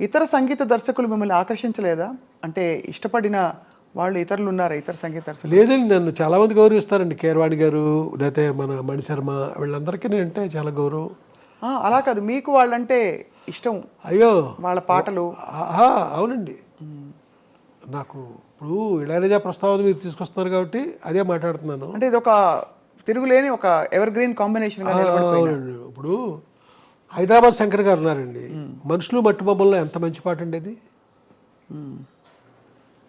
ఇతర సంగీత దర్శకులు మిమ్మల్ని ఆకర్షించలేదా? అంటే ఇష్టపడిన వాళ్ళు ఇతరులు ఉన్నారా, ఇతర సంగీత దర్శకులు? లేదండి, నన్ను చాలామంది గౌరవిస్తారండి. కీరవాణి గారు, లేకపోతే మన మణిశర్మ, వీళ్ళందరికీ నేనంటే చాలా గౌరవం. అలా కాదు, మీకు వాళ్ళంటే ఇష్టం? అయ్యో, వాళ్ళ పాటలు. అవునండి. నాకు ఇప్పుడు ఇళయరాజా ప్రస్తావన మీరు తీసుకొస్తున్నారు కాబట్టి అదే మాట్లాడుతున్నాను. అంటే ఇది ఒక తిరుగులేని ఒక ఎవర్ గ్రీన్ కాంబినేషన్. అవునండి. ఇప్పుడు హైదరాబాద్ శంకర్ గారు ఉన్నారండి, మనుషులు మట్టి బొమ్మల్లో ఎంత మంచి పాట అండి అది.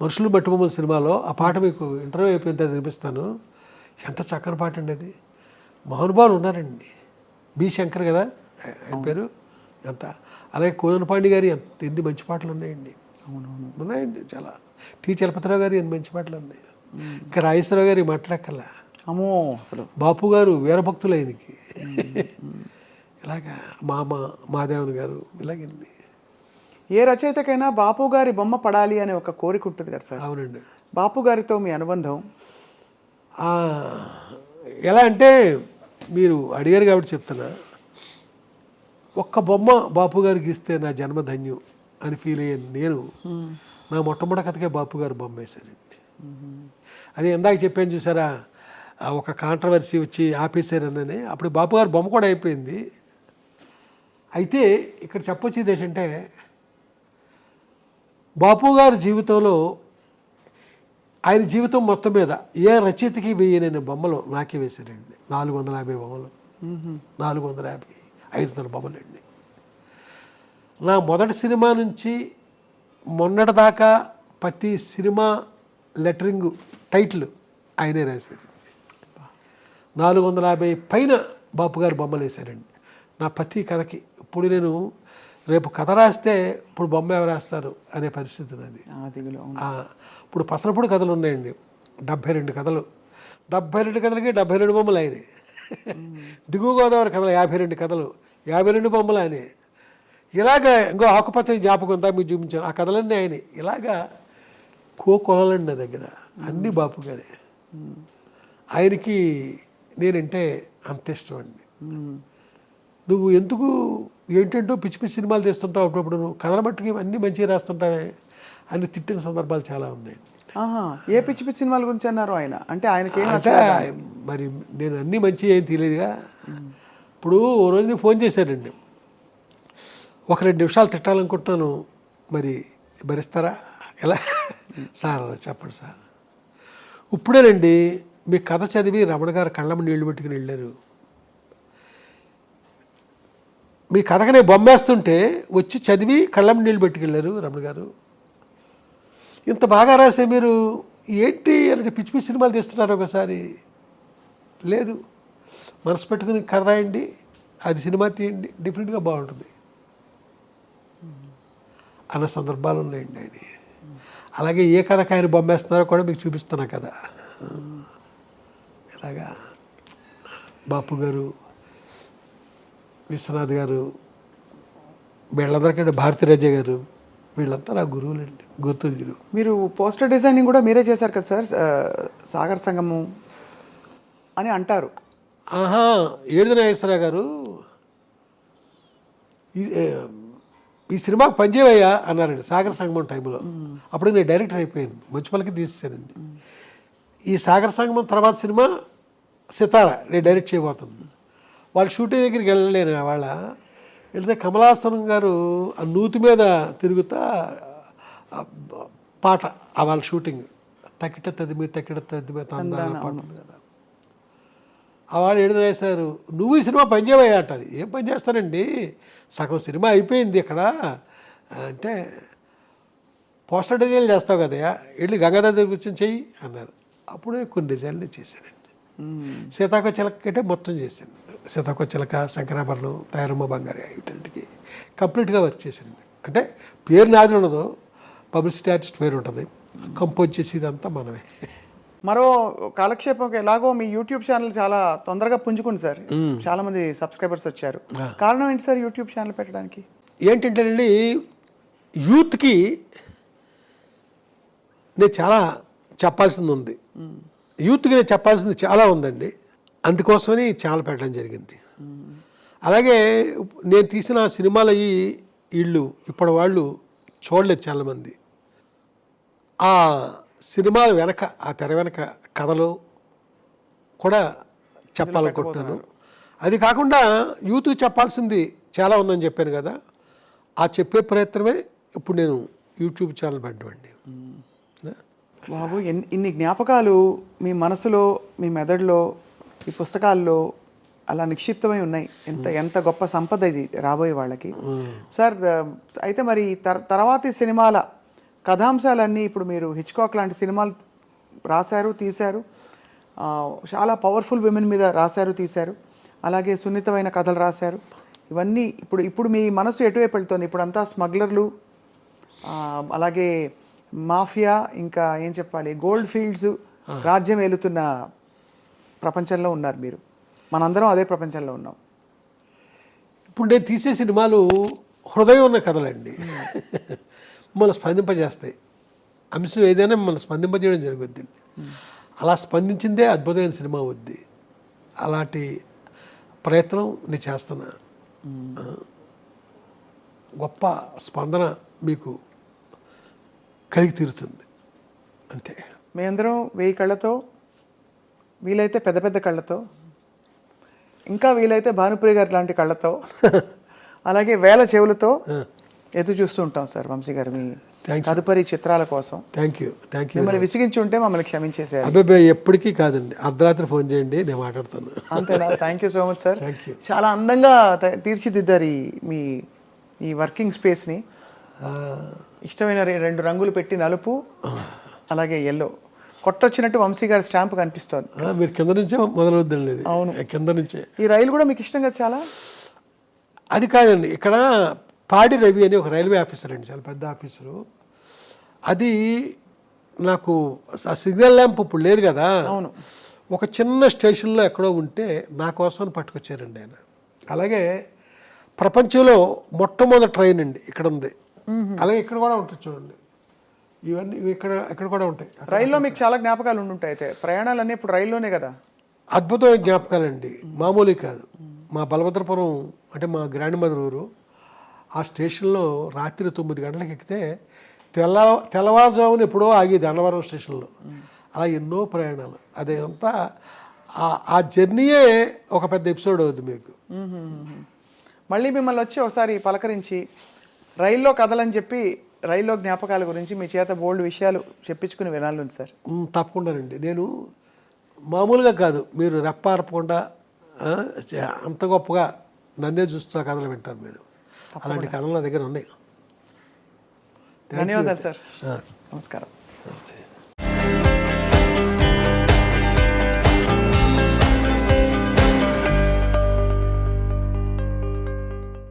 మనుషులు మట్టి బొమ్మల సినిమాలో ఆ పాట మీకు ఇంటర్వ్యూ అయిపోయిన తర్వాత వినిపిస్తాను. ఎంత చక్కని పాట అండి అది. మహానుభావులు ఉన్నారండి. బి శంకర్ కదా ఆయన పేరు. ఎంత, అలాగే కోదనపాండి గారి ఎన్ని మంచి పాటలు ఉన్నాయండి. అవునవును, ఉన్నాయండి చాలా. టి చలపతిరావు గారి ఎన్ని మంచి పాటలు ఉన్నాయి. ఇంకా రాజేశ్వరరావు గారి మాట్లాడక్కల్లా. అమ్మో, అసలు బాపు గారు వీరభక్తులు ఆయనకి. ఇలాగా మాదేవన్ గారు, ఇలాగండి. ఏ రచయితకైనా బాపు గారి బొమ్మ పడాలి అనే ఒక కోరిక ఉంటుంది కదా సార్. అవునండి. బాపు గారితో మీ అనుబంధం ఎలా అంటే, మీరు అడిగారు కాబట్టి చెప్తున్నా. ఒక్క బొమ్మ బాపు గారికి ఇస్తే నా జన్మధన్యం అని ఫీల్ అయ్యాను నేను. నా మొట్టమొదటి కథకే బాపు గారు బొమ్మ వేశారండి. అదే ఇందాక చెప్పాను చూసారా, ఒక కాంట్రవర్సీ వచ్చి ఆపేశారనని. అప్పుడు బాపు గారు బొమ్మ కూడా అయిపోయింది. అయితే ఇక్కడ చెప్పొచ్చేది ఏంటంటే, బాపు గారి జీవితంలో, ఆయన జీవితం మొత్తం మీద ఏ రచయితకి వేయనని బొమ్మలు నాకే వేశారండి. 450 బొమ్మలు, 450, 500 బొమ్మలు అండి. నా మొదటి సినిమా నుంచి మొన్నటి దాకా ప్రతి సినిమా లెటరింగ్ టైటిల్ ఆయనే రాశారు. 450 పైన బాపు గారు బొమ్మలు వేశారండి నా ప్రతి కథకి. ఇప్పుడు నేను రేపు కథ రాస్తే ఇప్పుడు బొమ్మ ఎవరు రాస్తారు అనే పరిస్థితి నాది. ఇప్పుడు పసలపొడి కథలు ఉన్నాయండి, 72 కథలు. 72 కథలకి 72 బొమ్మలు ఆయనే. దిగువ గోదావరి కథలు 52 కథలు, 52 బొమ్మలు ఆయనే. ఇలాగా ఇంకో ఆకుపచ్చని జ్ఞాపకం అంతా మీకు చూపించాను, ఆ కథలన్నీ ఆయనే. ఇలాగా కొలలండి నా దగ్గర, అన్నీ బాపు గారే. ఆయనకి నేనంటే అంత ఇష్టం అండి. నువ్వు ఎందుకు ఏంటంటో పిచ్చి పిచ్చి సినిమాలు తీస్తుంటావు, అప్పుడప్పుడు నువ్వు కథల మట్టుకి అన్నీ మంచిగా రాస్తుంటావే అని తిట్టిన సందర్భాలు చాలా ఉన్నాయి. ఏ పిచ్చి పిచ్చి సినిమాల గురించి అన్నారు ఆయన? అంటే ఆయనకి మరి నేను అన్నీ మంచి ఏం తెలియదుగా. ఇప్పుడు ఓ రోజు నేను ఫోన్ చేశానండి, ఒక 2 నిమిషాలు తిట్టాలనుకుంటున్నాను, మరి భరిస్తారా? ఎలా సార్ చెప్పండి సార్. ఇప్పుడేనండి మీ కథ చదివి రమణ గారు కళ్ళమ్మ నీళ్లు పెట్టుకుని వెళ్ళారు. మీ కథకు నేను బొమ్మేస్తుంటే వచ్చి చదివి కళ్ళమ్మ నీళ్ళు పెట్టుకెళ్ళారు రమణ గారు. ఇంత బాగా రాసే మీరు ఏంటి అంటే పిచ్చి పిచ్చి సినిమాలు తీస్తున్నారు. ఒకసారి లేదు, మనసు పెట్టుకుని కథ రాయండి, అది సినిమా తీయండి, డిఫరెంట్గా బాగుంటుంది అన్న సందర్భాలు ఉన్నాయండి ఆయన. అలాగే ఏ కథకు ఆయన బొమ్మేస్తున్నారో కూడా మీకు చూపిస్తున్నా కదా. ఇలాగా బాపు గారు, విశ్వనాథ్ గారు, వీళ్ళందరికంటే భారతీరాజ గారు, వీళ్ళంతా నా గురువులండి, గుర్తులు. మీరు పోస్టర్ డిజైనింగ్ కూడా మీరే చేశారు కదా సార్, సాగర సంగము అని అంటారు. ఏడుది నాగేశ్వరరావు గారు ఈ సినిమాకి పనిచేవయ్యా అన్నారండి సాగర సంగమం టైంలో. అప్పుడు నేను డైరెక్టర్ అయిపోయాను, మంచుపల్లికి తీసేసానండి. ఈ సాగర సంగమం తర్వాత సినిమా సితారా నేను డైరెక్ట్ చేయబోతుంది. వాళ్ళ షూటింగ్ దగ్గరికి వెళ్ళలేను. వాళ్ళ వెళ్తే కమలాసనం గారు ఆ నూతి మీద తిరుగుతా పాట, వాళ్ళ షూటింగ్ తక్కిట తదిమి తందాన పాట కదా. వాళ్ళు ఏడుదేశారు, నువ్వు ఈ సినిమా పనిచేవయ్యా అంటారు. ఏం పని చేస్తానండి, సగం సినిమా అయిపోయింది ఇక్కడ అంటే, పోస్టర్ డిజైన్లు చేస్తావు కదయ్యా, వెళ్ళి గంగాధర్ దగ్గర కూర్చొని చెయ్యి అన్నారు. అప్పుడే కొన్ని డిజైన్లు చేశానండి. సీతాకో చిలక అంటే మొత్తం చేశాను. సీతాకో చిలక, శంకరాభరణం, తయారమ్మ బంగారు వీటికి కంప్లీట్గా వర్క్ చేశాను. అంటే పేరు నాది ఉండదు, పబ్లిసిటీ ఆర్టిస్ట్ పేరు ఉంటుంది, కంపోజ్ చేసి ఇదంతా మనమే. మరో కాలక్షేపం ఎలాగో మీ యూట్యూబ్ ఛానల్ చాలా తొందరగా పుంజుకుంది సార్, చాలా మంది సబ్స్క్రైబర్స్ వచ్చారు. కారణం ఏంటి సార్ యూట్యూబ్ ఛానల్ పెట్టడానికి? ఏంటంటేనండి, యూత్కి నేను చాలా చెప్పాల్సింది ఉంది, యూత్కి నేను చెప్పాల్సింది చాలా ఉందండి. అందుకోసమని ఛానల్ పెట్టడం జరిగింది. అలాగే నేను తీసిన సినిమాలు వీళ్ళు ఇప్పటి వాళ్ళు చూడలేదు చాలామంది. ఆ సినిమాల వెనక, ఆ తెర వెనక కథలు కూడా చెప్పాలనుకుంటున్నాను. అది కాకుండా యూత్కి చెప్పాల్సింది చాలా ఉందని చెప్పాను కదా, ఆ చెప్పే ప్రయత్నమే ఇప్పుడు నేను యూట్యూబ్ ఛానల్ పెట్టండి. బాబు, ఇన్ని జ్ఞాపకాలు మీ మనసులో, మీ మెదడులో, ఈ పుస్తకాల్లో అలా నిక్షిప్తమై ఉన్నాయి. ఎంత గొప్ప సంపద ఇది రాబోయే వాళ్ళకి. సార్, అయితే మరి తర్వాతి సినిమాల కథాంశాలన్నీ, ఇప్పుడు మీరు హిచ్కాక్ లాంటి సినిమాలు రాశారు, తీశారు, చాలా పవర్ఫుల్ విమెన్ మీద రాశారు, తీశారు, అలాగే సున్నితమైన కథలు రాశారు. ఇవన్నీ ఇప్పుడు మీ మనసు ఎటువైపు వెళ్తుంది? ఇప్పుడు అంతా స్మగ్లర్లు, అలాగే మాఫియా, ఇంకా ఏం చెప్పాలి, గోల్డ్ ఫీల్డ్స్ రాజ్యం ఏలుతున్న ప్రపంచంలో ఉన్నారు మీరు. మనందరం అదే ప్రపంచంలో ఉన్నాం. ఇప్పుడు నేను తీసే సినిమాలు హృదయం ఉన్న కథలండి. మిమ్మల్ని స్పందింపజేస్తాయి. అంశం ఏదైనా మిమ్మల్ని స్పందింపజేయడం జరుగుద్ది. అలా స్పందించిందే అద్భుతమైన సినిమా అవుద్ది. అలాంటి ప్రయత్నం నేను చేస్తున్నా. గొప్ప స్పందన మీకు కలిగి తీరుతుంది అంతే. మేమందరం 1000 కళ్ళతో, వీలైతే పెద్ద పెద్ద కళ్ళతో, ఇంకా వీలైతే భానుప్రియ గారి లాంటి కళ్ళతో, అలాగే 1000 చెవులతో ఎదురు చూస్తూ ఉంటాం సార్ వంశీ గారు మీ తదుపరి చిత్రాల కోసం. Thank you. మిమ్మల్ని విసిగించి ఉంటే మమ్మల్ని క్షమించేసారు. అబ్బాయి ఎప్పటికీ కాదండి, అర్ధరాత్రి ఫోన్ చేయండి, నేను మాట్లాడతాను. అంతేనా? Thank you so much sir. చాలా అందంగా తీర్చిదిద్దారు ఈ వర్కింగ్ స్పేస్ని. ఇష్టమైన 2 రంగులు పెట్టి, నలుపు అలాగే ఎల్లో, కొట్టొచ్చినట్టు వంశీ గారి స్టాంప్ కనిపిస్తోంది. మీరు కింద నుంచే మొదలవుద్దండి. అవును, కింద నుంచే. ఈ రైలు కూడా మీకు ఇష్టం కదా చాలా? అది కాదండి, ఇక్కడ పాడి రవి అని ఒక రైల్వే ఆఫీసర్ అండి, చాలా పెద్ద ఆఫీసరు. అది నాకు ఆ సిగ్నల్ ల్యాంప్ ఇప్పుడు లేదు కదా, అవును, ఒక చిన్న స్టేషన్లో ఎక్కడో ఉంటే నా కోసం పట్టుకొచ్చారండి ఆయన. అలాగే ప్రపంచంలో మొట్టమొదటి ట్రైన్ అండి ఇక్కడ ఉంది. అలాగే ఇక్కడ కూడా ఉంటుంది చూడండి, ఇవన్నీ ఇక్కడ కూడా ఉంటాయి. రైల్లో మీకు చాలా జ్ఞాపకాలు ఉండుంటాయి. అయితే ప్రయాణాలన్నీ ఇప్పుడు రైల్లోనే కదా? అద్భుతమైన జ్ఞాపకాలండి, మామూలు కాదు. మా బలభద్రపురం అంటే మా గ్రాండ్ మదర్ ఊరు, ఆ స్టేషన్లో రాత్రి 9 గంటలకు ఎక్కితే తెల్లవారుజామున ఎప్పుడో ఆగేది అన్నవరం స్టేషన్లో. అలా ఎన్నో ప్రయాణాలు. అదంతా ఆ జర్నీయే ఒక పెద్ద ఎపిసోడ్ అవుతుంది మీకు. మళ్ళీ మిమ్మల్ని వచ్చి ఒకసారి పలకరించి రైల్లో కథలని చెప్పి, రైల్లో జ్ఞాపకాల గురించి మీ చేత బోల్డ్ విషయాలు చెప్పించుకుని వినాలి సార్. తప్పకుండానండి. నేను మామూలుగా కాదు, మీరు రెప్పారపకుండా అంత గొప్పగా నన్నే చూస్తూ ఆ కథలు వింటారు మీరు. అలాంటి కథలు నా దగ్గర ఉన్నాయి. ధన్యవాదాలు సార్. నమస్కారం. నమస్తే.